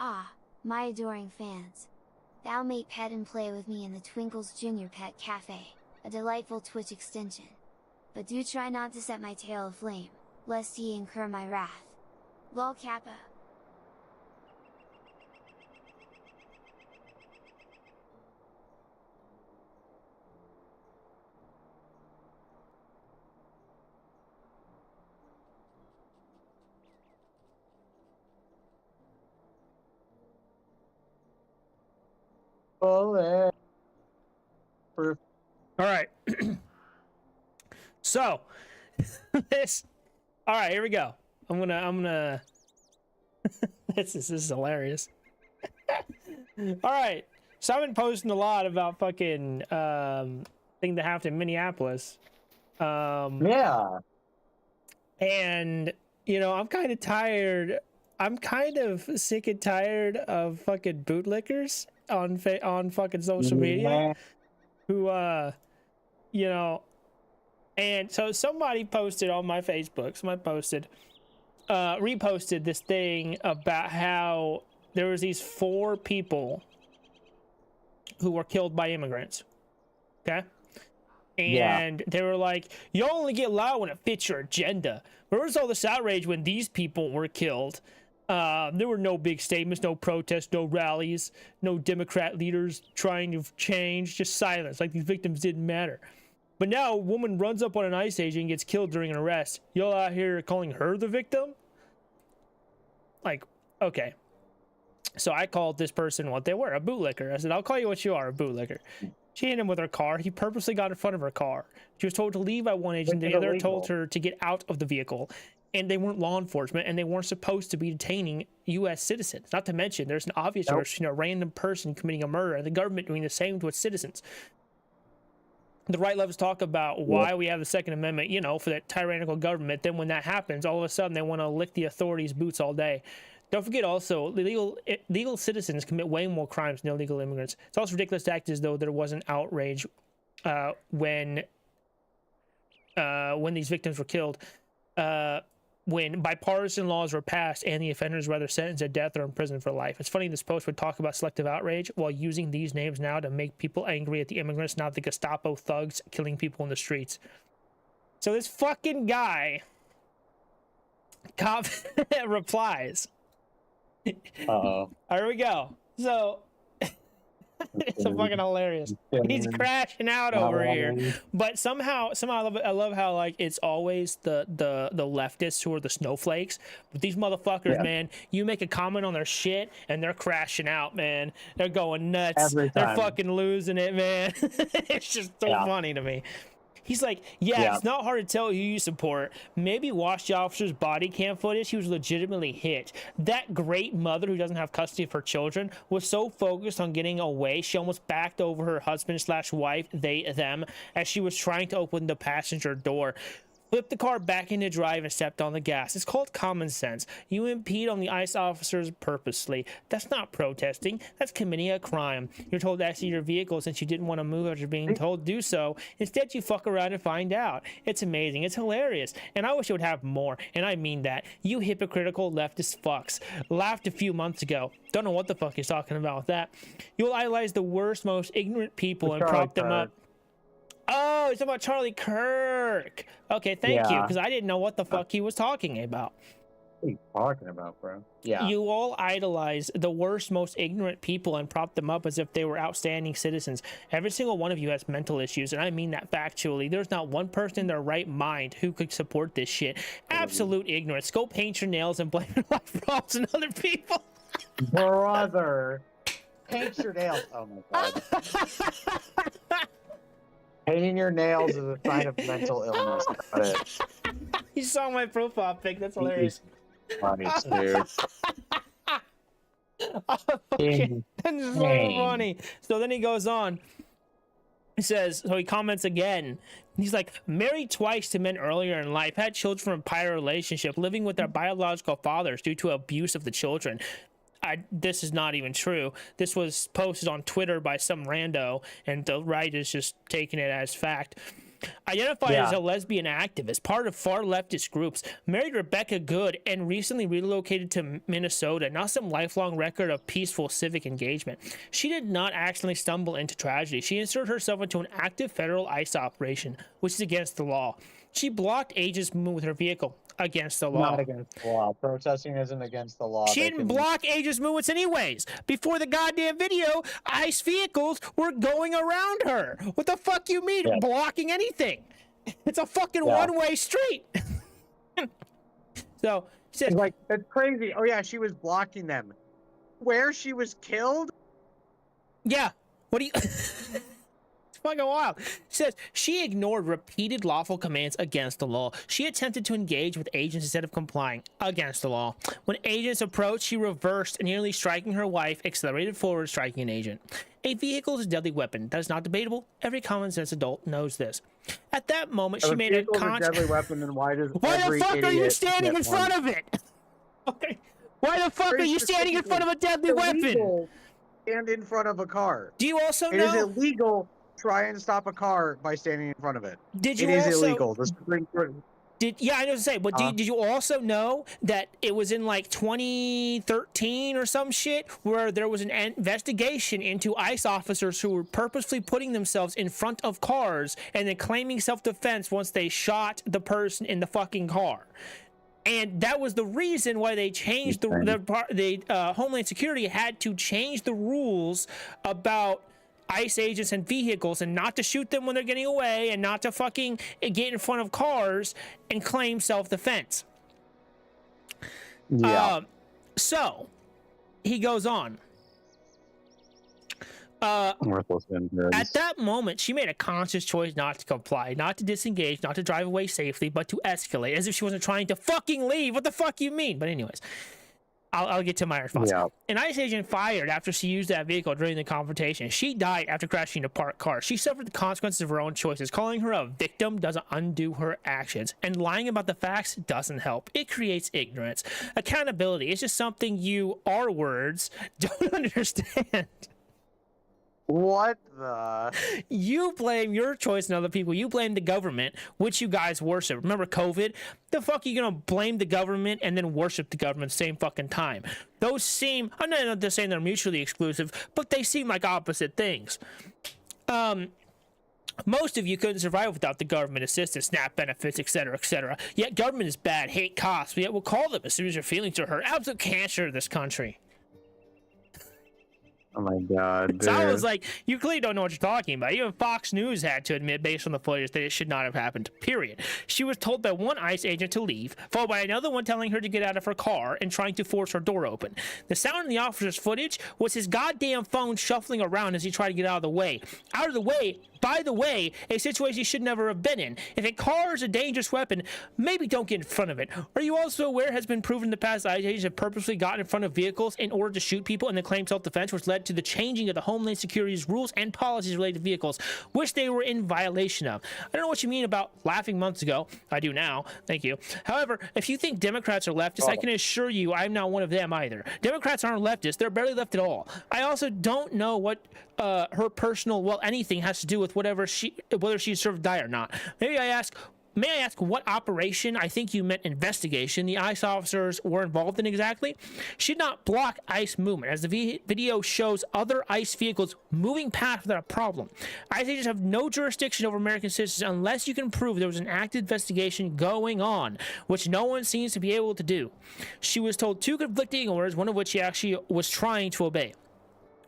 Ah, my adoring fans! Thou may pet and play with me in the Twinkles Junior Pet Cafe, a delightful Twitch extension. But do try not to set my tail aflame, lest ye incur my wrath. Lol Kappa. Bullet. All right. So this. All right, here we go. I'm gonna. this is hilarious. All right. So I've been posting a lot about fucking thing that happened in Minneapolis. Yeah. And you know, I'm kind of tired. I'm kind of sick and tired of fucking bootlickers on fucking social media who you know, and so somebody posted on my Facebook, reposted this thing about how there was these 4 people who were killed by immigrants. Okay. And they were like, you only get loud when it fits your agenda. Where was all this outrage when these people were killed? There were no big statements, no protests, no rallies, no Democrat leaders trying to change, just silence, like these victims didn't matter. But now a woman runs up on an ICE agent and gets killed during an arrest. Y'all out here calling her the victim? Like, okay. So I called this person what they were, a bootlicker. I said, I'll call you what you are, a bootlicker. She hit him with her car. He purposely got in front of her car. She was told to leave by one agent. The other told her to get out of the vehicle. And they weren't law enforcement, and they weren't supposed to be detaining U.S. citizens. Not to mention, there's an obvious difference between a random person committing a murder and the government doing the same to its citizens. The right loves to talk about why we have the Second Amendment, you know, for that tyrannical government. Then when that happens, all of a sudden they want to lick the authorities' boots all day. Don't forget also, legal citizens commit way more crimes than illegal immigrants. It's also ridiculous to act as though there wasn't outrage when these victims were killed. When bipartisan laws were passed and the offenders were either sentenced to death or in prison for life. It's funny this post would talk about selective outrage while using these names now to make people angry at the immigrants, not the Gestapo thugs killing people in the streets. So this fucking guy replies. Uh-oh. Here we go. So it's so fucking hilarious. He's crashing out over here, but somehow I love how like it's always the leftists who are the snowflakes. But these motherfuckers, man, you make a comment on their shit and they're crashing out, man. They're going nuts. They're fucking losing it, man. It's just so funny to me. He's like, it's not hard to tell who you support. Maybe watch the officer's body cam footage. He was legitimately hit. That great mother who doesn't have custody of her children was so focused on getting away, she almost backed over her husband/wife, them, as she was trying to open the passenger door. Flipped the car back into drive and stepped on the gas. It's called common sense. You impede on the ICE officers purposely. That's not protesting. That's committing a crime. You're told to exit your vehicle since you didn't want to move after being told to do so. Instead, you fuck around and find out. It's amazing. It's hilarious. And I wish it would have more. And I mean that. You hypocritical leftist fucks. Laughed a few months ago. Don't know what the fuck he's talking about with that. You'll idolize the worst, most ignorant people and prop them up. Oh, he's talking about Charlie Kirk. Okay, thank you, because I didn't know what the fuck he was talking about. What are you talking about, bro? Yeah. You all idolize the worst, most ignorant people and prop them up as if they were outstanding citizens. Every single one of you has mental issues, and I mean that factually. There's not one person in their right mind who could support this shit. Absolute ignorance. Go paint your nails and blame your life problems on other people. Brother. Paint your nails. Oh my god. Painting your nails is a sign of mental illness. Got it. You saw my profile pic. That's hilarious. Funny, dude. That's so funny. So then he goes on. He says, so he comments again. He's like, married twice to men earlier in life, had children from a prior relationship, living with their biological fathers due to abuse of the children. This is not even true. This was posted on Twitter by some rando, and the right is just taking it as fact. Identified as a lesbian activist, part of far leftist groups, married Rebecca Good, and recently relocated to Minnesota. Not some lifelong record of peaceful civic engagement. She did not accidentally stumble into tragedy. She inserted herself into an active federal ICE operation, which is against the law. She blocked agents moving with her vehicle. Against the law. Not against the law. Protesting isn't against the law. She didn't block agents' movements anyways. Before the goddamn video, ICE vehicles were going around her. What the fuck you mean blocking anything? It's a fucking one-way street. So she said, like, that's crazy. Oh yeah, she was blocking them. Where she was killed? Yeah. What do you? Fucking wild. Says she ignored repeated lawful commands against the law. She attempted to engage with agents instead of complying against the law. When agents approached, she reversed, nearly striking her wife, accelerated forward, striking an agent. A vehicle is a deadly weapon. That is not debatable. Every common sense adult knows this. At that moment, she made a deadly weapon, and why does why the fuck are you standing in front of it? Okay. Why the fuck are you standing in front of a deadly weapon? Stand in front of a car. Do you also know it is illegal? Try and stop a car by standing in front of it. Did you It is also, illegal. The Supreme Court. Yeah, I know what to say, but did you also know that it was in like 2013 or some shit where there was an investigation into ICE officers who were purposely putting themselves in front of cars and then claiming self-defense once they shot the person in the fucking car. And that was the reason why they changed the Homeland Security had to change the rules about ICE agents and vehicles, and not to shoot them when they're getting away, and not to fucking get in front of cars and claim self-defense. Yeah. So he goes on. Worthless interns. At that moment, she made a conscious choice not to comply, not to disengage, not to drive away safely, but to escalate, as if she wasn't trying to fucking leave. What the fuck you mean? But anyways, I'll get to my response. Yeah. An ICE agent fired after she used that vehicle during the confrontation. She died after crashing into parked cars. She suffered the consequences of her own choices. Calling her a victim doesn't undo her actions, and lying about the facts doesn't help. It creates ignorance. Accountability is just something you, our words, don't understand. What the? You blame your choice on other people. You blame the government, which you guys worship. Remember COVID? The fuck are you gonna blame the government and then worship the government at the same fucking time? Those seem, I'm not just saying they're mutually exclusive, but they seem like opposite things. Most of you couldn't survive without the government assistance, SNAP benefits, etc., etc. Yet government is bad, hate cops, but yet we'll call them as soon as your feelings are hurt. Absolute cancer of this country. Oh my god, dude. So I was like, you clearly don't know what you're talking about. Even Fox News had to admit, based on the footage, that it should not have happened, period. She was told by one ICE agent to leave, followed by another one telling her to get out of her car and trying to force her door open. The sound in the officer's footage was his goddamn phone shuffling around as he tried to get out of the way. Out of the way, by the way, a situation he should never have been in. If a car is a dangerous weapon, maybe don't get in front of it. Are you also aware it has been proven in the past ICE agents have purposely gotten in front of vehicles in order to shoot people and then claim self-defense, which led to the changing of the Homeland Security's rules and policies related to vehicles, which they were in violation of. I don't know what you mean about laughing months ago. I do now. Thank you. However, if you think Democrats are leftists, I can assure you I'm not one of them either. Democrats aren't leftists. They're barely left at all. I also don't know what her personal, well, anything has to do with whether she deserved to die or not. May I ask what operation, I think you meant investigation, the ICE officers were involved in exactly? Should not block ICE movement, as the video shows other ICE vehicles moving past without a problem. ICE agents have no jurisdiction over American citizens unless you can prove there was an active investigation going on, which no one seems to be able to do. She was told two conflicting orders, one of which she actually was trying to obey.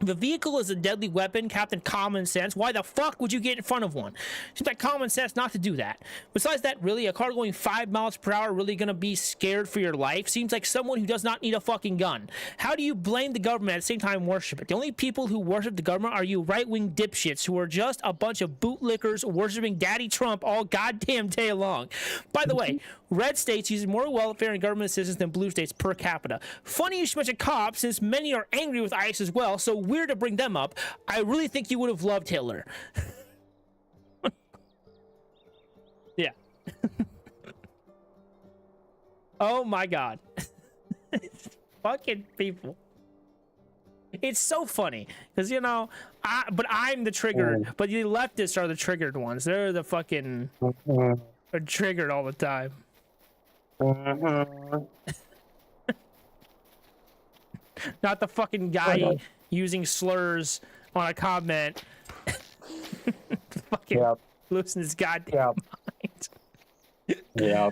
The vehicle is a deadly weapon, Captain Common Sense. Why the fuck would you get in front of one? Seems like common sense not to do that. Besides that, really, a car going 5 miles per hour really gonna be scared for your life? Seems like someone who does not need a fucking gun. How do you blame the government at the same time worship it? The only people who worship the government are you right-wing dipshits who are just a bunch of bootlickers worshiping Daddy Trump all goddamn day long. By the way, red states use more welfare and government assistance than blue states per capita. Funny you should mention cops, since many are angry with ICE as well, so weird to bring them up. I really think you would have loved Hitler. Yeah. Oh my god. Fucking people. It's so funny because, you know, but I'm the triggered, but the leftists are the triggered ones. They're the fucking are triggered all the time. Not the fucking guy using slurs on a comment. Fucking losing his goddamn mind. Yeah.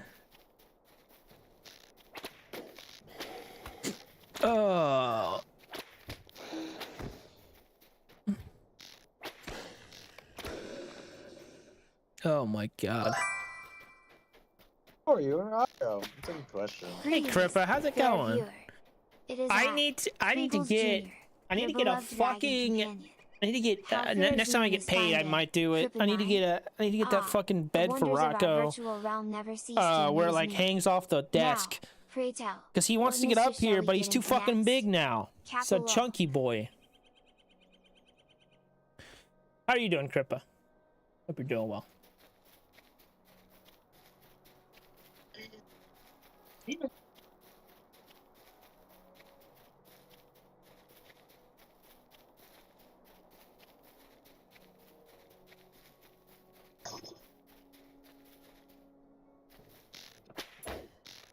Oh. Oh my god. How are you? It's a good question. Hey Crippa, how's it going? I need to get a fucking next time I get paid I might do it. I need to get that fucking bed for Rocco where it like hangs off the desk. Because he wants to get up here, but he's too fucking big now. It's a chunky boy. How are you doing, Crippa? Hope you're doing well.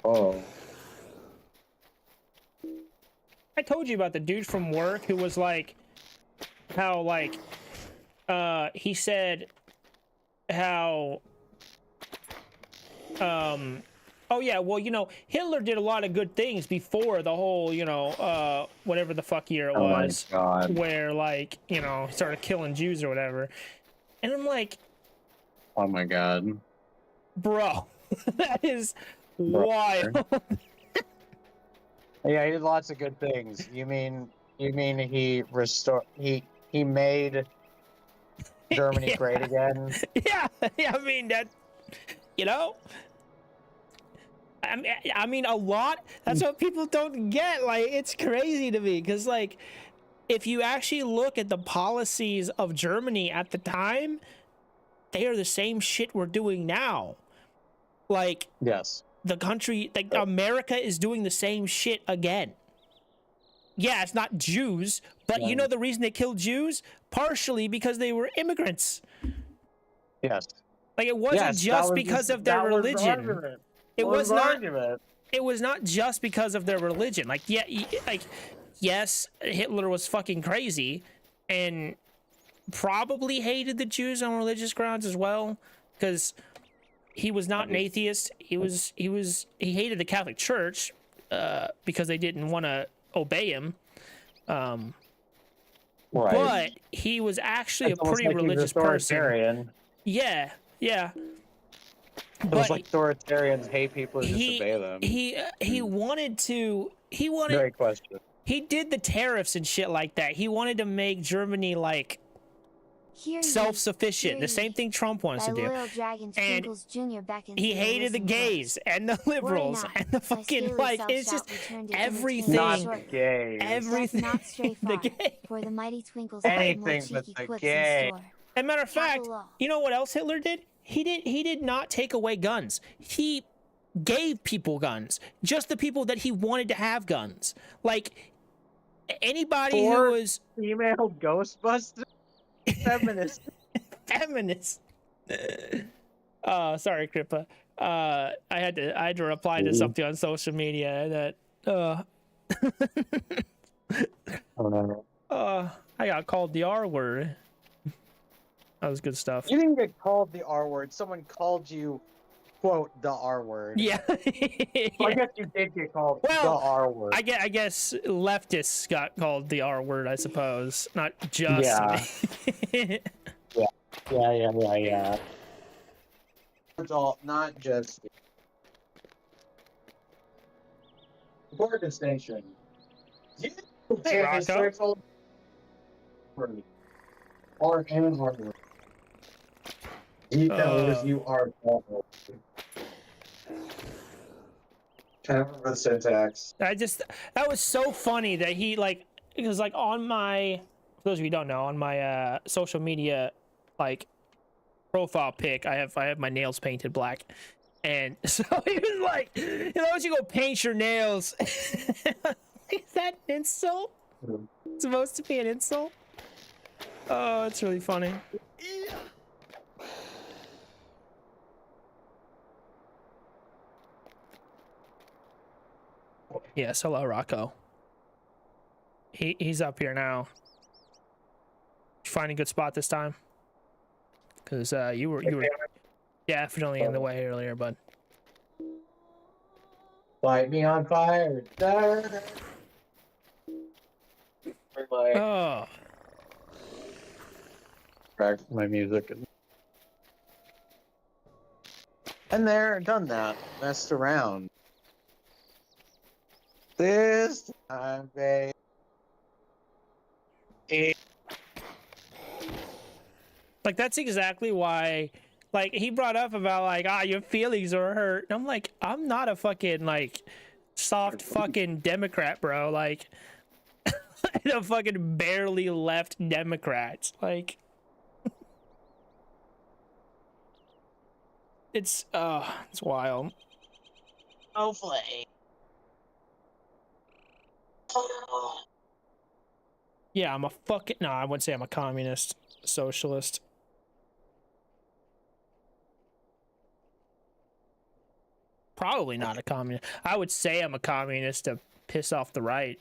Oh. I told you about the dude from work who was like, how like, he said how, oh yeah, well, you know, Hitler did a lot of good things before the whole, you know, whatever the fuck year it was, where like, you know, he started killing Jews or whatever. And I'm like, Oh my god. bro, that is wild. Yeah, he did lots of good things. You mean he made Germany great again? Yeah, I mean that, you know, I mean a lot. That's what people don't get. Like, it's crazy to me because like, if you actually look at the policies of Germany at the time, they are the same shit we're doing now. Like, Yes. the country, like America is doing the same shit again. Yeah, it's not Jews, but you know the reason they killed Jews? Partially because they were immigrants. Yes. Like, it wasn't just because of their religion. It was not. It was not just because of their religion. Like, yeah, like, yes, Hitler was fucking crazy, and probably hated the Jews on religious grounds as well, because he was not an atheist. He hated the Catholic Church because they didn't want to obey him. Right. But he was actually a pretty religious person. Yeah, yeah. It was like authoritarians hate people who disobey them. He wanted to. Great question. He did the tariffs and shit like that. He wanted to make Germany like self-sufficient. The same thing Trump wants to do. And he hated the gays and the liberals and the fucking, like, it's just everything. Not the gays. Everything. The gay. For the mighty Twinkles Anything but the gay. As a matter of fact, you know what else Hitler did? He did not take away guns. He gave people guns. Just the people that he wanted to have guns. Like, anybody who was female Ghostbusters. Feminist. Feminist. Sorry, Kripa. I had to reply to something on social media that I got called the R word. That was good stuff. You didn't get called the R word. Someone called you, quote, the R word. Yeah. Yeah. I guess you did get called the R word. I guess leftists got called the R word, I suppose. Not just me. Yeah. It's all, not just. Important distinction. Hey, Rocco. R and R word. You are. Can't remember the syntax. That was so funny that he, like, because like on my, for those of you who don't know, on my social media like profile pic, I have my nails painted black, and so he was like, you know, once you go paint your nails, is that an insult? It's supposed to be an insult? Oh, it's really funny. Yes, hello, Rocco. He's up here now. Did you find a good spot this time? Because you were definitely in the way earlier, bud. Light me on fire. Oh. Back my music. And there, done that. Messed around. This time, babe. Like, that's exactly why, like, he brought up about, like, your feelings are hurt. And I'm like, I'm not a fucking, like, soft fucking Democrat, bro. Like, the fucking barely left Democrats. Like, it's wild. Snowflake. Yeah, I'm a fucking, no, I wouldn't say I'm a communist, socialist. Probably not a communist. I would say I'm a communist to piss off the right.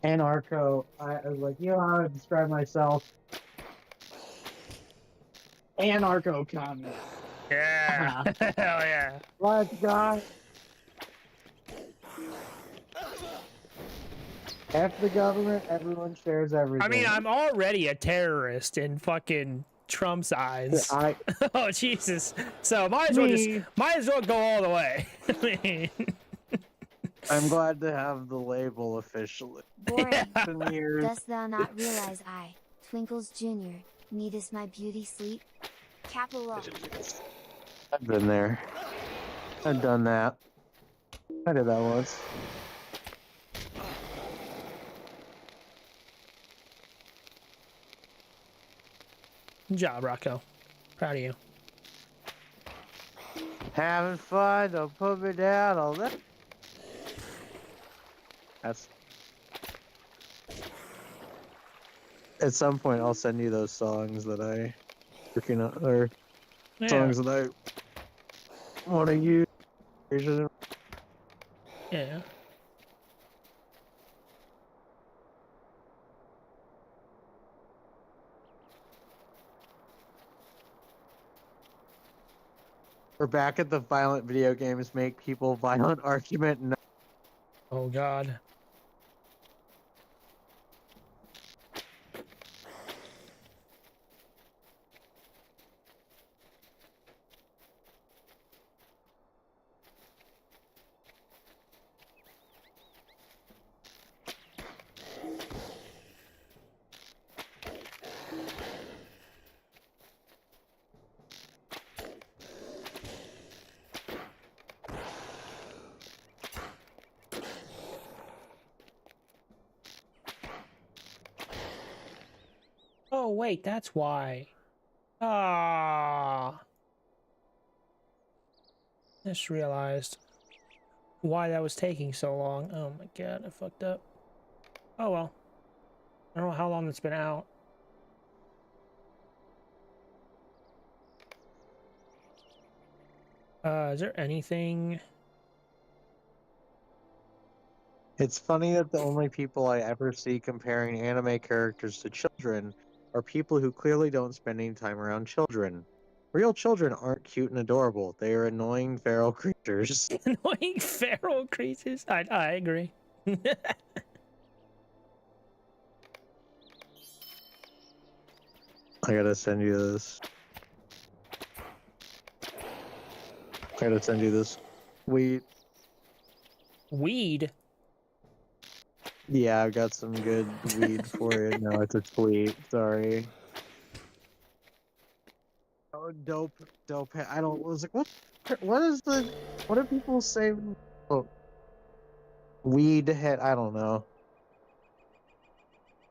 Anarcho. I was like, you know how to describe myself? Anarcho communist. Yeah. Hell yeah. Let's go. F the government, everyone shares everything. I mean, I'm already a terrorist in fucking Trump's eyes. Oh Jesus! So might as well go all the way. I mean, I'm glad to have the label officially. Boring. Been years. Dost thou not realize I, Twinkles Jr., needest my beauty sleep? Capital O. I've been there. I've done that. I did that once. good job, Rocco. Proud of you. Having fun, don't put me down, all that. That's... At some point, I'll send you those songs that I working on, or songs that I want to use. Yeah. We're back at the violent video games make people violent argument. No. Oh God. Oh wait, that's why. Ah. Just realized why that was taking so long. Oh my God, I fucked up. Oh well. I don't know how long it's been out. Is there anything? It's funny that the only people I ever see comparing anime characters to children are people who clearly don't spend any time around children. Real children aren't cute and adorable. They are annoying feral creatures. Annoying feral creatures? I agree. I gotta send you this. I gotta send you this. Weed. Yeah, I've got some good weed for you. No, it's a tweet. Sorry. Oh, dope. I was like, what do people say? Oh, weed head. I don't know.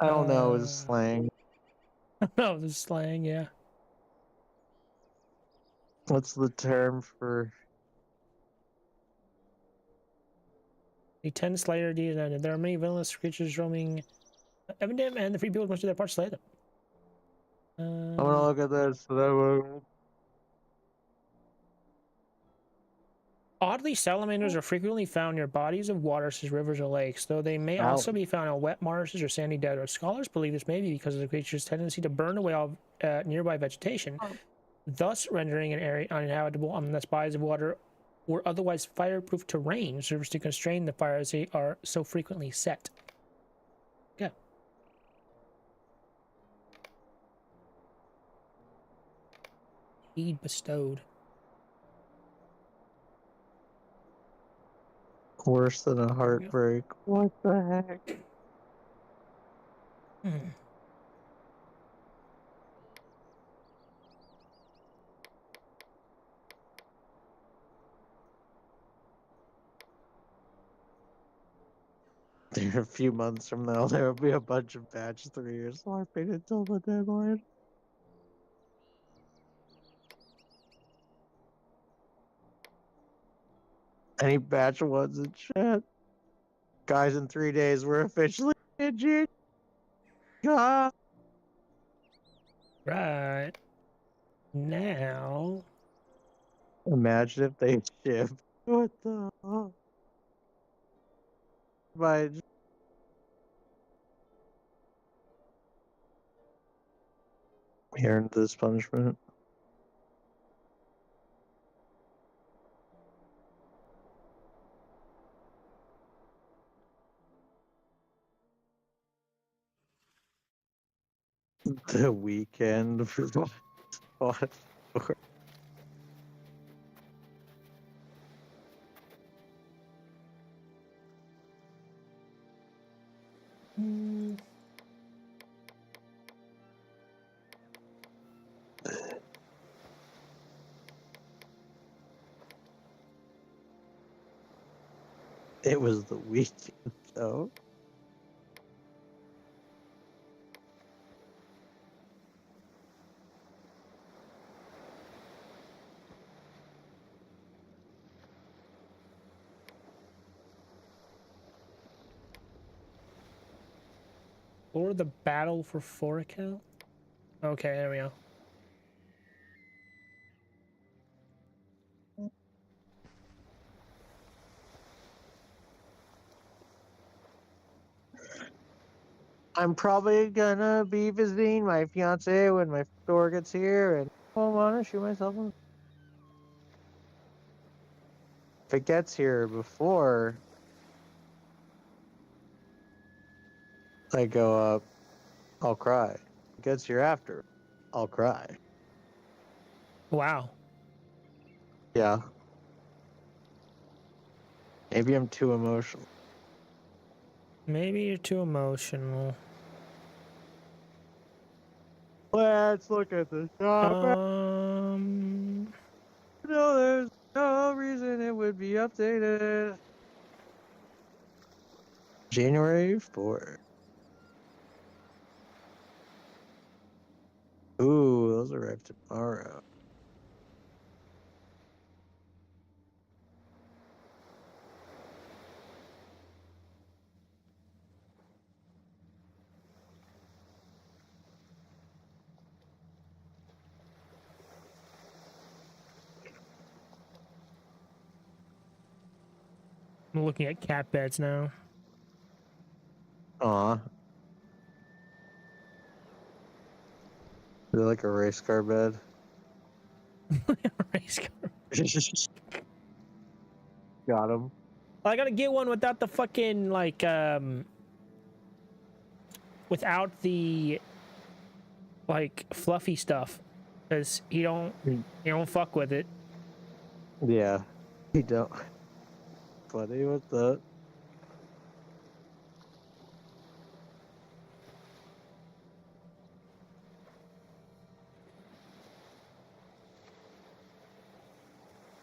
I don't know. It's slang. Oh, the slang, yeah. What's the term for? The 10 Slayer deed. There are many villainous creatures roaming Evident, and the free people must do their part to slay them. I'm gonna look at this. Oddly, salamanders are frequently found near bodies of water such as rivers or lakes, though they may also be found on wet marshes or sandy deserts. Scholars believe this may be because of the creature's tendency to burn away all nearby vegetation, thus rendering an area uninhabitable unless bodies of water or otherwise fireproof terrain serves to constrain the fires they are so frequently set. Yeah. Deed bestowed. Worse than a heartbreak. What the heck? A few months from now, there will be a bunch of batch 3ers LARPing until the deadline. Any batch ones in chat? Guys, in 3 days, we're officially in June. God. Right. Now. Imagine if they ship. What the fuck? By hearing this punishment. The weekend. What? Mm, It was the weekend, though. or the battle for 4 account? Okay, there we go. I'm probably gonna be visiting my fiance when my store gets here, and I want to shoot myself. If it gets here before I go up, I'll cry. If it gets here after, I'll cry. Wow. Yeah. Maybe I'm too emotional. Maybe you're too emotional. Let's look at the shop. No, there's no reason it would be updated. January 4th. Ooh, those arrive tomorrow. I'm looking at cat beds now. Aw. Is it like a race car bed? Race car. Got him. I gotta get one without the fucking like without the like fluffy stuff, because he don't fuck with it. Yeah. He don't. Funny with that.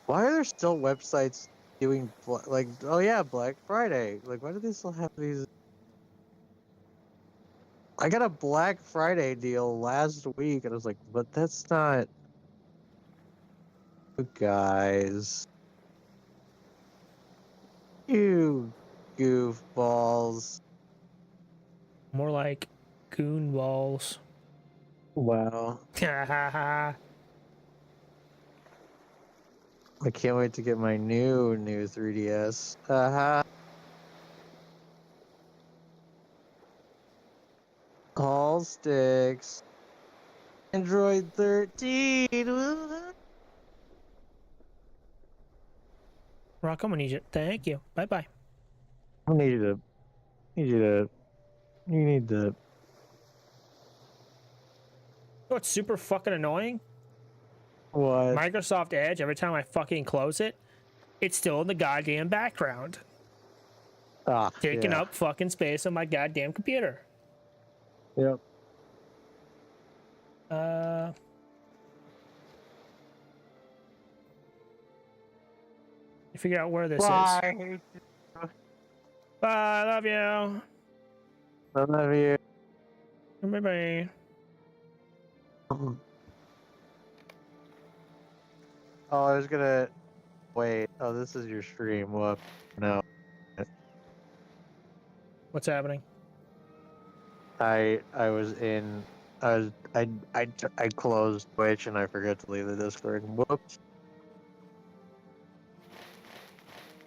Why are there still websites doing like, oh yeah, Black Friday? Like, why do they still have these? I got a Black Friday deal last week, and I was like, but that's not. You guys, you goofballs. More like goon balls. Wow. I can't wait to get my new 3DS. Haha. All sticks. Android 13. Rock, I'm gonna need it. Thank you. Bye bye. I need you to. You need to. You know what's super fucking annoying? What? Microsoft Edge, every time I fucking close it, it's still in the goddamn background. Ah, Taking yeah. up fucking space on my goddamn computer. Yep. Figure out where this Bye. is. Bye, I love you. I love you. Bye bye. Oh, I was gonna. wait. Oh, this is your stream. Whoop. No. What's happening? I was in. I closed Twitch and I forgot to leave the Discord. Whoops.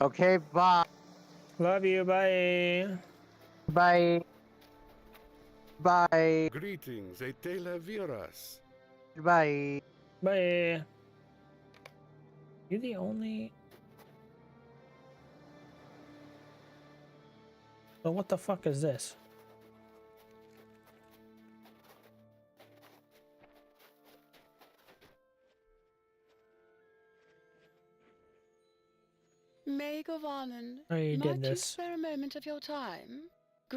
Okay, bye. Love you. Bye. Bye. Bye. Greetings, Etela Viras. Bye. Bye. You're the only. Well, what the fuck is this? Maid of Arnon, Oh, you might did you this. spare a moment of your time?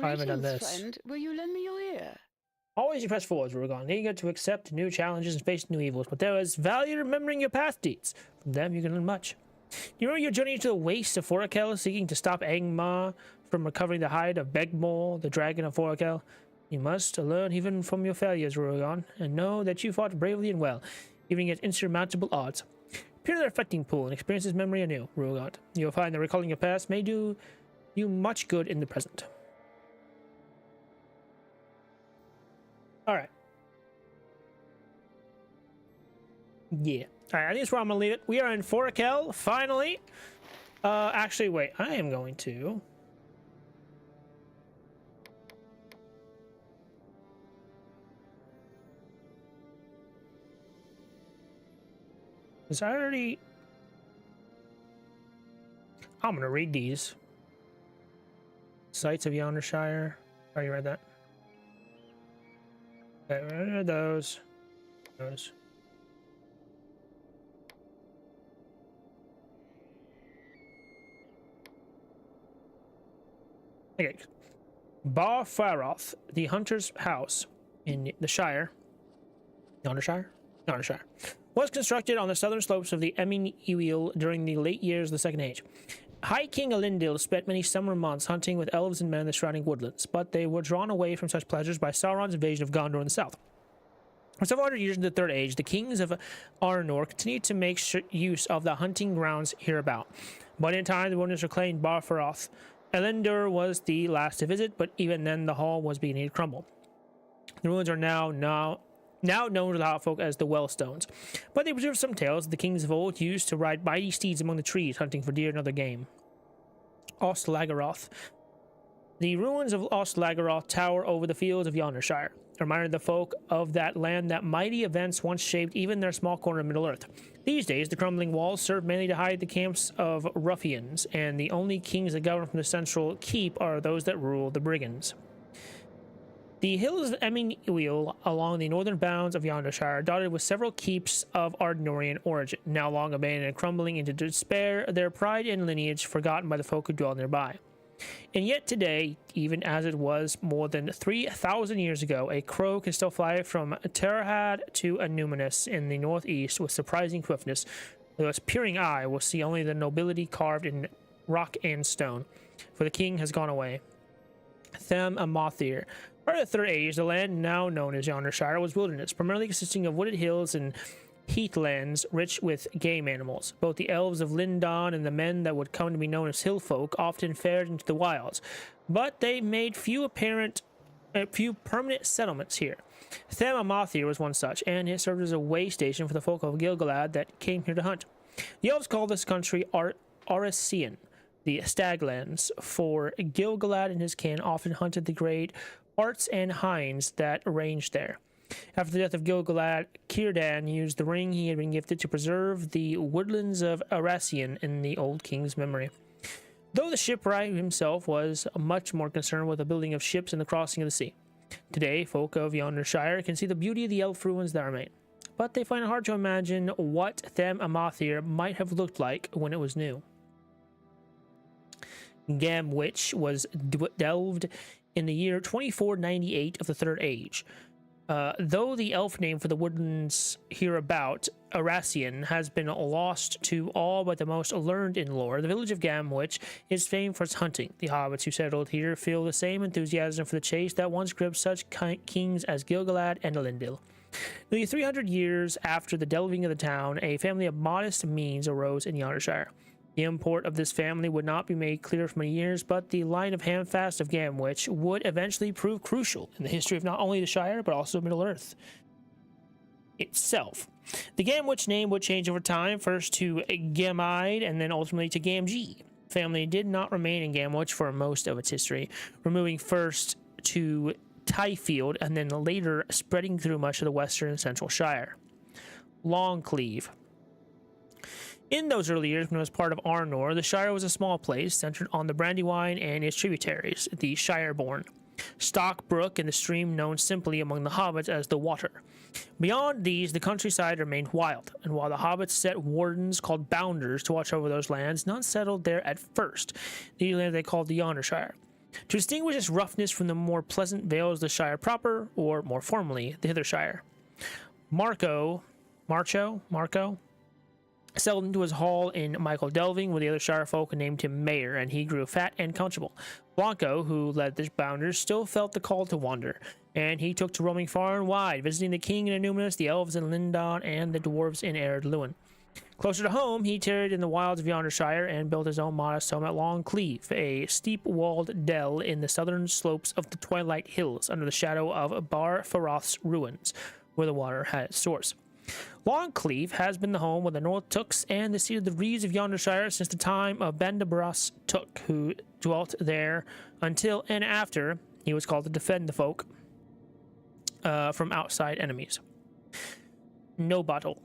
I haven't done Greetings, this. friend. Will you lend me your ear? Always you press forwards, Rugon, eager to accept new challenges and face new evils, but there is value in remembering your past deeds. From them you can learn much. You remember your journey to the wastes of Forakel, seeking to stop Angmar from recovering the hide of Begmor, the dragon of Forakel? You must learn even from your failures, Rugon, and know that you fought bravely and well, even against insurmountable odds. Peer the reflecting pool and experience his memory anew, Rugon. You'll find that recalling your past may do you much good in the present. Alright. Yeah. Alright, I think that's where I'm gonna leave it. We are in Forakel, finally. Actually, wait. I am going to... Because I already... I'm gonna read these. Sites of Yondershire. Oh, you read that? Okay, those. Those. Okay. Bar Faroth, the hunter's house in the Shire. Yondershire? Yondershire. Was constructed on the southern slopes of the Emin Ewell during the late years of the Second Age. High King Elendil spent many summer months hunting with elves and men in the surrounding woodlands, but they were drawn away from such pleasures by Sauron's invasion of Gondor in the south. For several hundred years in the Third Age, the kings of Arnor continued to make use of the hunting grounds hereabout. But in time, the wilderness reclaimed Bar Faroth. Elendil was the last to visit, but even then the hall was beginning to crumble. The ruins are now known to the Hot Folk as the Wellstones, but they preserve some tales that the kings of old used to ride mighty steeds among the trees, hunting for deer and other game. Ostlagaroth. The ruins of Ostlagaroth tower over the fields of Yondershire, reminded the folk of that land that mighty events once shaped even their small corner of Middle-earth. These days, the crumbling walls serve mainly to hide the camps of ruffians, and the only kings that govern from the central keep are those that rule the brigands. The hills of Emin Ewell along the northern bounds of Yondershire are dotted with several keeps of Ardnorian origin, now long abandoned and crumbling into despair, their pride and lineage forgotten by the folk who dwell nearby. And yet today, even as it was more than 3,000 years ago, a crow can still fly from Terahad to Annuminas in the northeast with surprising swiftness, though its peering eye will see only the nobility carved in rock and stone, for the king has gone away. Them Amothir. Prior to the Third Age, the land now known as Yondershire was wilderness, primarily consisting of wooded hills and heathlands rich with game animals. Both the elves of Lindon and the men that would come to be known as hillfolk often fared into the wilds, but they made few permanent settlements here. Them Amothir was one such, and it served as a way station for the folk of Gilgalad that came here to hunt. The elves called this country Arisian, the Staglands, for Gilgalad and his kin often hunted the great arts and hinds that ranged there. After the death of Gilgalad, Círdan used the ring he had been gifted to preserve the woodlands of Arasian in the old king's memory. Though the shipwright himself was much more concerned with the building of ships and the crossing of the sea. Today, folk of Yondershire can see the beauty of the elf ruins that remain, but they find it hard to imagine what Them Amothir might have looked like when it was new. Gamwich was delved in the year 2498 of the Third Age. Though the elf name for the woodlands hereabout, Arasian, has been lost to all but the most learned in lore, the village of Gamwich is famed for its hunting. The hobbits who settled here feel the same enthusiasm for the chase that once gripped such kings as Gilgalad and Elendil. Nearly 300 years after the delving of the town, a family of modest means arose in Yondershire. The import of this family would not be made clear for many years, but the line of Hamfast of Gamwich would eventually prove crucial in the history of not only the Shire, but also Middle-earth itself. The Gamwich name would change over time, first to Gamide and then ultimately to Gamgee. Family did not remain in Gamwich for most of its history, removing first to Tyfield and then later spreading through much of the western and central Shire. Longcleave. In those early years, when it was part of Arnor, the Shire was a small place centered on the Brandywine and its tributaries, the Shireborn, Stockbrook, and the stream known simply among the hobbits as the Water. Beyond these, the countryside remained wild, and while the hobbits set wardens called Bounders to watch over those lands, none settled there at first. These lands they called the Yondershire. To distinguish its roughness from the more pleasant vales of the Shire proper, or more formally, the Hithershire. Marco settled into his hall in Michael Delving, where the other Shire folk named him Mayor, and he grew fat and comfortable. Blanco, who led the Bounders, still felt the call to wander, and he took to roaming far and wide, visiting the king in Annuminas, the elves in Lindon, and the dwarves in Ered Luin. Closer to home, he tarried in the wilds of Yondershire and built his own modest home at Longcleave, a steep-walled dell in the southern slopes of the Twilight Hills, under the shadow of Bar Faroth's ruins, where the water had its source. Longcleave has been the home of the North Tooks and the seat of the Reeves of Yondershire since the time of Bandabras Took, who dwelt there until and after he was called to defend the folk from outside enemies. Nobottle.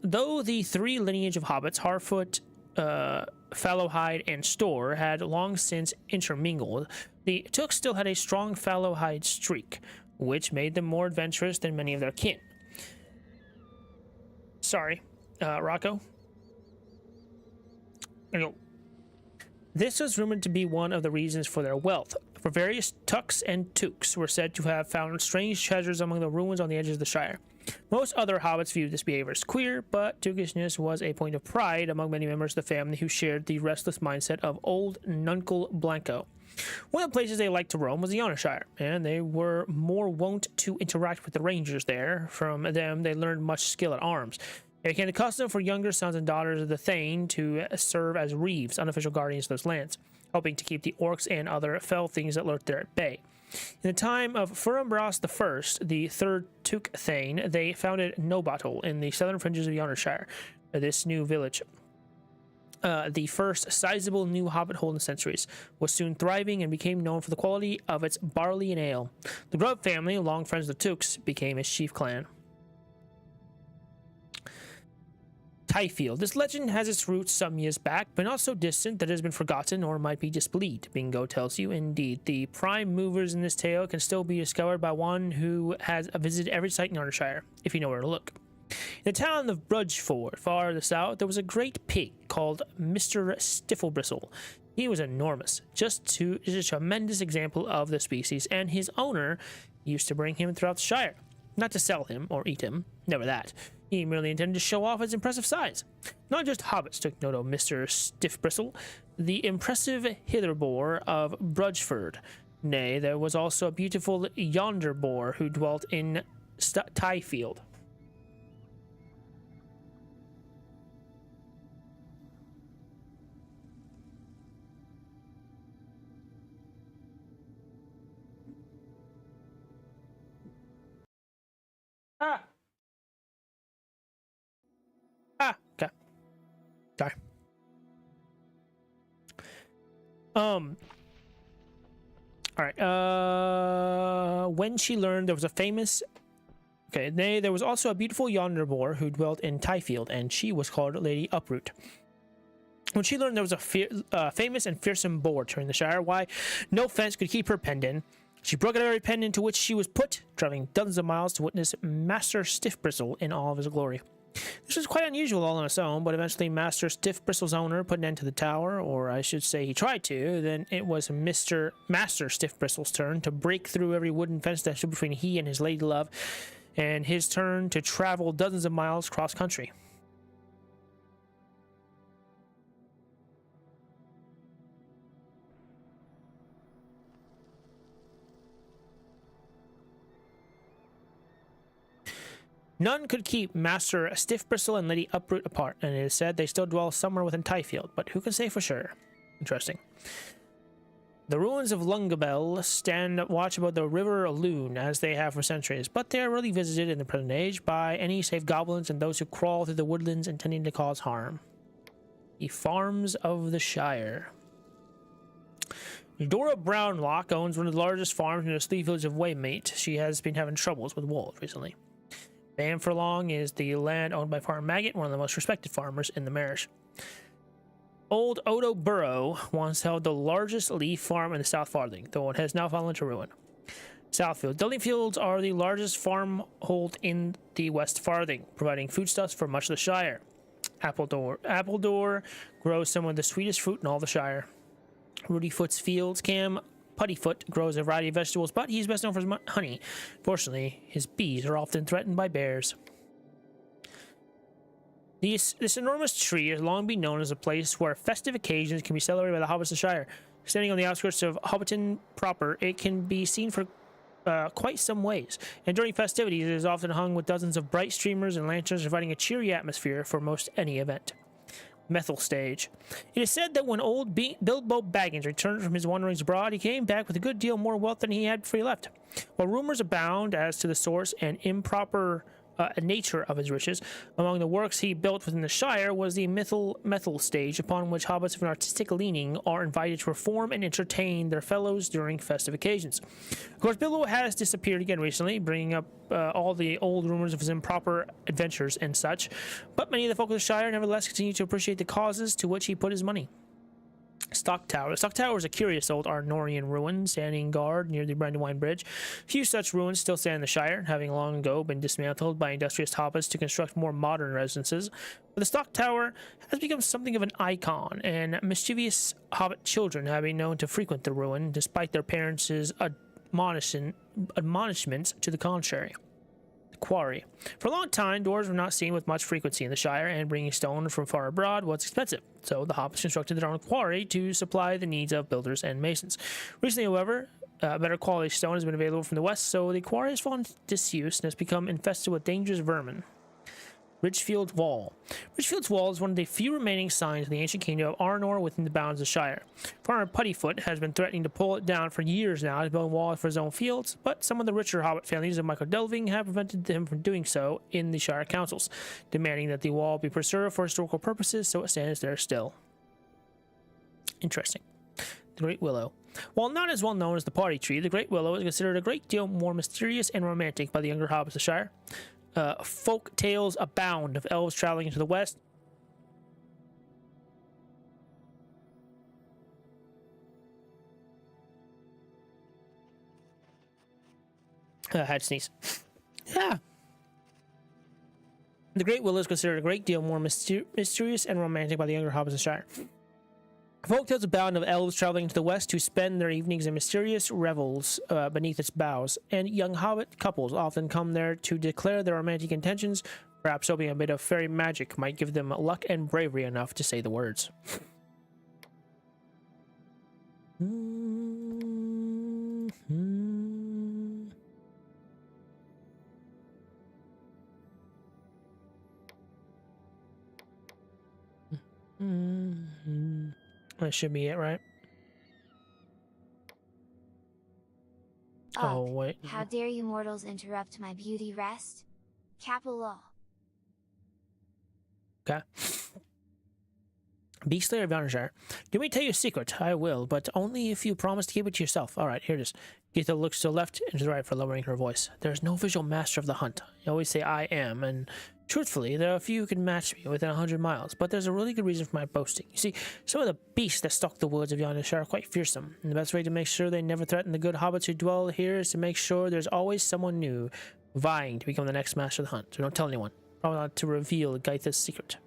Though the three lineage of hobbits, Harfoot, Fallowhide, and Store, had long since intermingled, the Tooks still had a strong Fallowhide streak, which made them more adventurous than many of their kin. Sorry, Rocco. There you go. This was rumored to be one of the reasons for their wealth, for various Tucks and Tooks were said to have found strange treasures among the ruins on the edges of the Shire. Most other hobbits viewed this behavior as queer, but Tookishness was a point of pride among many members of the family who shared the restless mindset of old Nuncle Blanco. One of the places they liked to roam was the Yondershire, and they were more wont to interact with the rangers there. From them, they learned much skill at arms. It became the custom for younger sons and daughters of the Thane to serve as reeves, unofficial guardians of those lands, helping to keep the orcs and other fell things that lurked there at bay. In the time of Furumbras I, the third Took Thane, they founded Nobottle in the southern fringes of Yondershire, this new village. The first sizable new hobbit hold in centuries, was soon thriving and became known for the quality of its barley and ale. The Grubb family, long friends of the Tooks, became its chief clan. Tyfield. This legend has its roots some years back, but not so distant that it has been forgotten or might be disbelieved. Bingo tells you, indeed, the prime movers in this tale can still be discovered by one who has visited every site in Yondershire, if you know where to look. In the town of Brudgeford, far to the south, there was a great pig called Mr. Stiflebristle. He was enormous, just a tremendous example of the species, and his owner used to bring him throughout the Shire. Not to sell him or eat him, never that. He merely intended to show off his impressive size. Not just hobbits took note of Mr. Stiffbristle, the impressive Hitherboar of Brudgeford. Nay, there was also a beautiful Yonderboar who dwelt in Tyfield. Okay. Sorry. Alright, when she learned there was a famous... Okay, there was also a beautiful Yonderboar who dwelt in Tyfield, and she was called Lady Uproot. When she learned there was a famous and fearsome boar touring the Shire, why, no fence could keep her penned in. She broke out every pen into which she was put, traveling dozens of miles to witness Master Stiffbristle in all of his glory. This was quite unusual all on its own, but eventually Master Stiffbristle's owner put an end to the tower, or I should say he tried to. Then it was Master Stiffbristle's turn to break through every wooden fence that stood between he and his lady love, and his turn to travel dozens of miles cross country. None could keep Master Stiff Bristle and Lady Uproot apart, and it is said they still dwell somewhere within Tyfield, but who can say for sure? Interesting. The ruins of Lungabel stand watch above the river Loon, as they have for centuries, but they are rarely visited in the present age by any save goblins and those who crawl through the woodlands intending to cause harm. The Farms of the Shire. Dora Brownlock owns one of the largest farms in the sleep village of Waymate. She has been having troubles with wolves recently. Banfurlong is the land owned by Farm Maggot, one of the most respected farmers in the Marish. Old Odo Burrow once held the largest leaf farm in the South Farthing, though it has now fallen to ruin. Southfield. Dullingfields are the largest farmhold in the West Farthing, providing foodstuffs for much of the Shire. Appledore grows some of the sweetest fruit in all the Shire. Rudyfoot's fields. Cam Puttyfoot grows a variety of vegetables, but he's best known for his honey. Fortunately, his bees are often threatened by bears. This enormous tree has long been known as a place where festive occasions can be celebrated by the hobbits of the Shire. Standing on the outskirts of Hobbiton proper, it can be seen for quite some ways, and during festivities it is often hung with dozens of bright streamers and lanterns, providing a cheery atmosphere for most any event. Methil Stage. It is said that when old Bilbo Baggins returned from his wanderings abroad, he came back with a good deal more wealth than he had before he left. While rumors abound as to the source and improper nature of his riches, among the works he built within the Shire was the Methil Stage, upon which hobbits of an artistic leaning are invited to perform and entertain their fellows during festive occasions. Of course, Bilbo has disappeared again recently, bringing up all the old rumors of his improper adventures and such, but many of the folk of the Shire nevertheless continue to appreciate the causes to which he put his money. Stock Tower. The Stock Tower is a curious old Arnorian ruin standing guard near the Brandywine Bridge. Few such ruins still stand in the Shire, having long ago been dismantled by industrious hobbits to construct more modern residences. But the Stock Tower has become something of an icon, and mischievous hobbit children have been known to frequent the ruin, despite their parents' admonishments to the contrary. Quarry. For a long time, dwarves were not seen with much frequency in the Shire, and bringing stone from far abroad was expensive, so the hobbits constructed their own quarry to supply the needs of builders and masons. Recently, however, better quality stone has been available from the west, so the quarry has fallen into disuse and has become infested with dangerous vermin. Ridgefield Wall. Ridgefield's Wall is one of the few remaining signs of the ancient kingdom of Arnor within the bounds of the Shire. Farmer Puttyfoot has been threatening to pull it down for years now to build a wall for his own fields, but some of the richer hobbit families of Michael Delving have prevented him from doing so in the Shire councils, demanding that the wall be preserved for historical purposes so it stands there still. Interesting. The Great Willow. While not as well known as the Party Tree, the Great Willow is considered a great deal more mysterious and romantic by the younger hobbits of the Shire. Folk tales abound of elves traveling into the west. I had to sneeze. Yeah. The Great Willow is considered a great deal more mysterious and romantic by the younger hobbits of the Shire. Folktales abound of elves traveling to the west to spend their evenings in mysterious revels beneath its boughs, and young hobbit couples often come there to declare their romantic intentions. Perhaps hoping a bit of fairy magic might give them luck and bravery enough to say the words. That should be it, right? Oh, wait. How dare you mortals interrupt my beauty rest? Capital Law. Okay. Beastslayer of Yondershire. Do me tell you a secret? I will, but only if you promise to keep it to yourself. Alright, here it is. Geetha looks to the left and to the right for lowering her voice. There's no visual master of the hunt. I always say I am, and truthfully, there are a few who can match me within 100 miles, but there's a really good reason for my boasting. You see, some of the beasts that stalk the woods of Yondershire are quite fearsome, and the best way to make sure they never threaten the good hobbits who dwell here is to make sure there's always someone new vying to become the next master of the hunt. So don't tell anyone. Probably not to reveal Geitha's secret.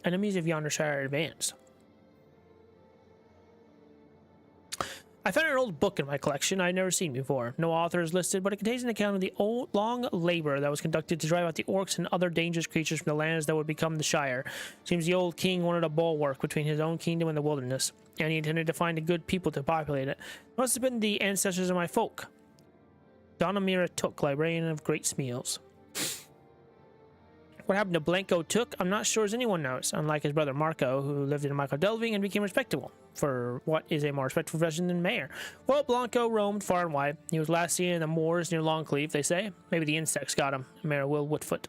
Enemies of Yondershire advanced. I found an old book in my collection I'd never seen before. No author is listed, but it contains an account of the long labor that was conducted to drive out the orcs and other dangerous creatures from the lands that would become the Shire. Seems the old king wanted a bulwark between his own kingdom and the wilderness, and he intended to find a good people to populate it. Must have been the ancestors of my folk. Donamira Took, librarian of Great Smeals. What happened to Blanco Took? I'm not sure as anyone knows, unlike his brother Marco, who lived in Michael Delving and became respectable for what is a more respectful profession than mayor. Well, Blanco roamed far and wide. He was last seen in the moors near Longcleave, they say. Maybe the insects got him. Mayor Will Woodfoot.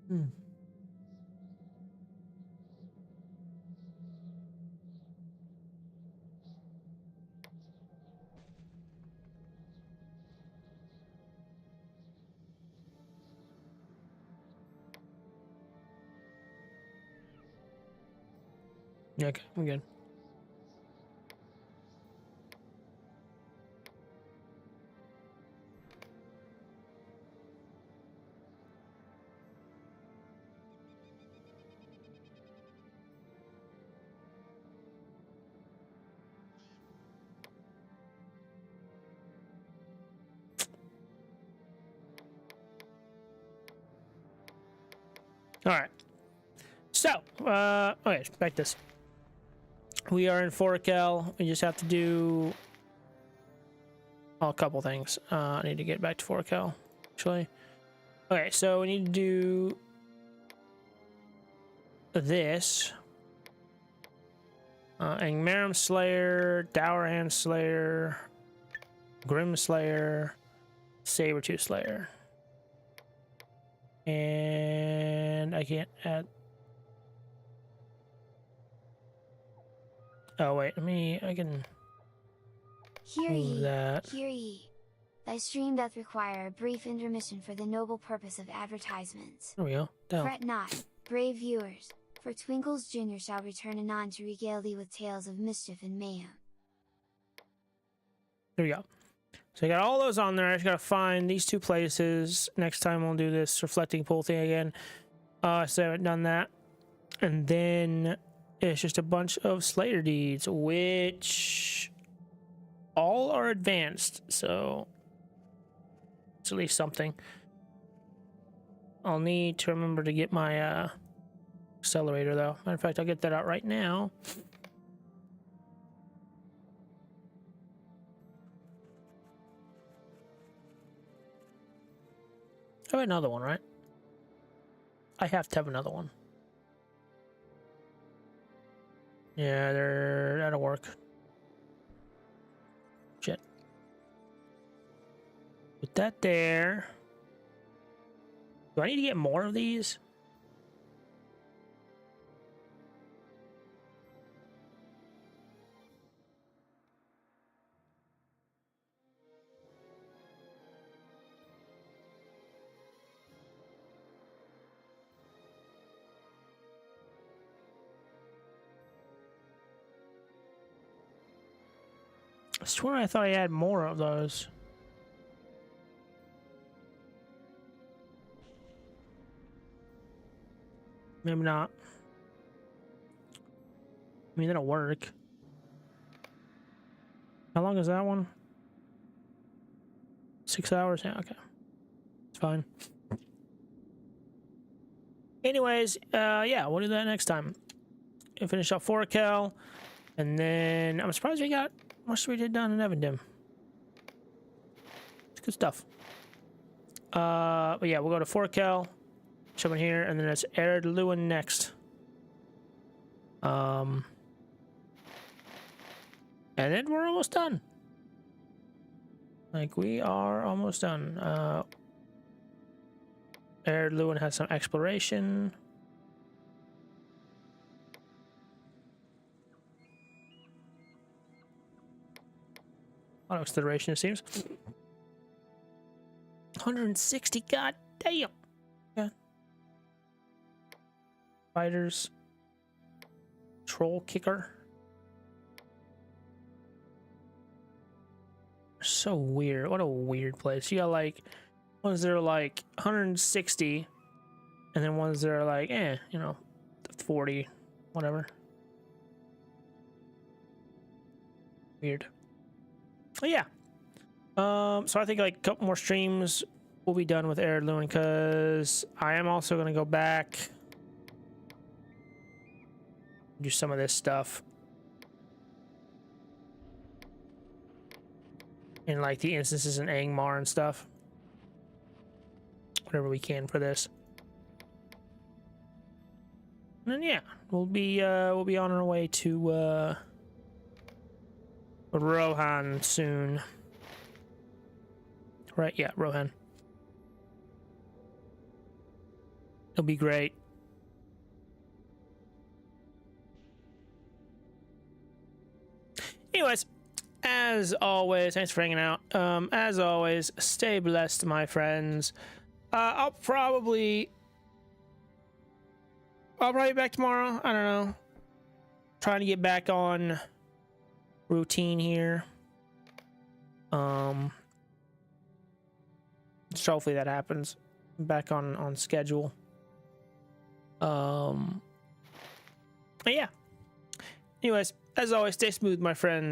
Hmm. Okay, I'm good. All right. So, okay, back this. We are in Forakel. We just have to do a couple things. I need to get back to Forakel, actually. Okay, so we need to do this. Angmarum Slayer, Dowerhand Slayer, Grim Slayer, Sabertooth Slayer. And I can't add... Oh, wait, I can... Hear move ye, that. hear ye. Thy stream doth require a brief intermission for the noble purpose of advertisements. There we go. Down. Fret not, brave viewers, for Twinkles Jr. shall return anon to regale thee with tales of mischief and mayhem. There we go. So I got all those on there. I just gotta find these two places. Next time we'll do this reflecting pool thing again. So I haven't done that. And then it's just a bunch of Slayer deeds, which all are advanced. So it's at least something. I'll need to remember to get my accelerator though. Matter of fact, I'll get that out right now. I have another one, right? I have to have another one. Yeah, that'll work. Shit. Put that there. Do I need to get more of these? I swear I thought I had more of those. Maybe not. I mean, that'll work. How long is that one? 6 hours? Yeah, okay. It's fine. Anyways, yeah, we'll do that next time. And finish off Forakel. And then I'm surprised we got much we did done in Evandim. It's good stuff. But yeah, we'll go to Forakel. Someone here, and then it's Erd Lewin next. And then we're almost done. Like, we are almost done. Erd Lewin has some exploration. A lot of acceleration, it seems. 160, god damn. Yeah. Fighters. Troll kicker. So weird. What a weird place. You got like ones that are like 160, and then ones that are like, you know, 40, whatever. Weird. yeah. So I think like a couple more streams will be done with Heirloom, because I am also going to go back, do some of this stuff in like the instances in Angmar and stuff, whatever we can for this. And then yeah, we'll be on our way to Rohan soon. Right, yeah, Rohan. It'll be great. Anyways, as always, thanks for hanging out. As always, stay blessed, my friends. I'll probably be back tomorrow. I don't know. Trying to get back on routine here. So hopefully that happens. Back on schedule. But yeah. Anyways, as always, stay smooth, my friend.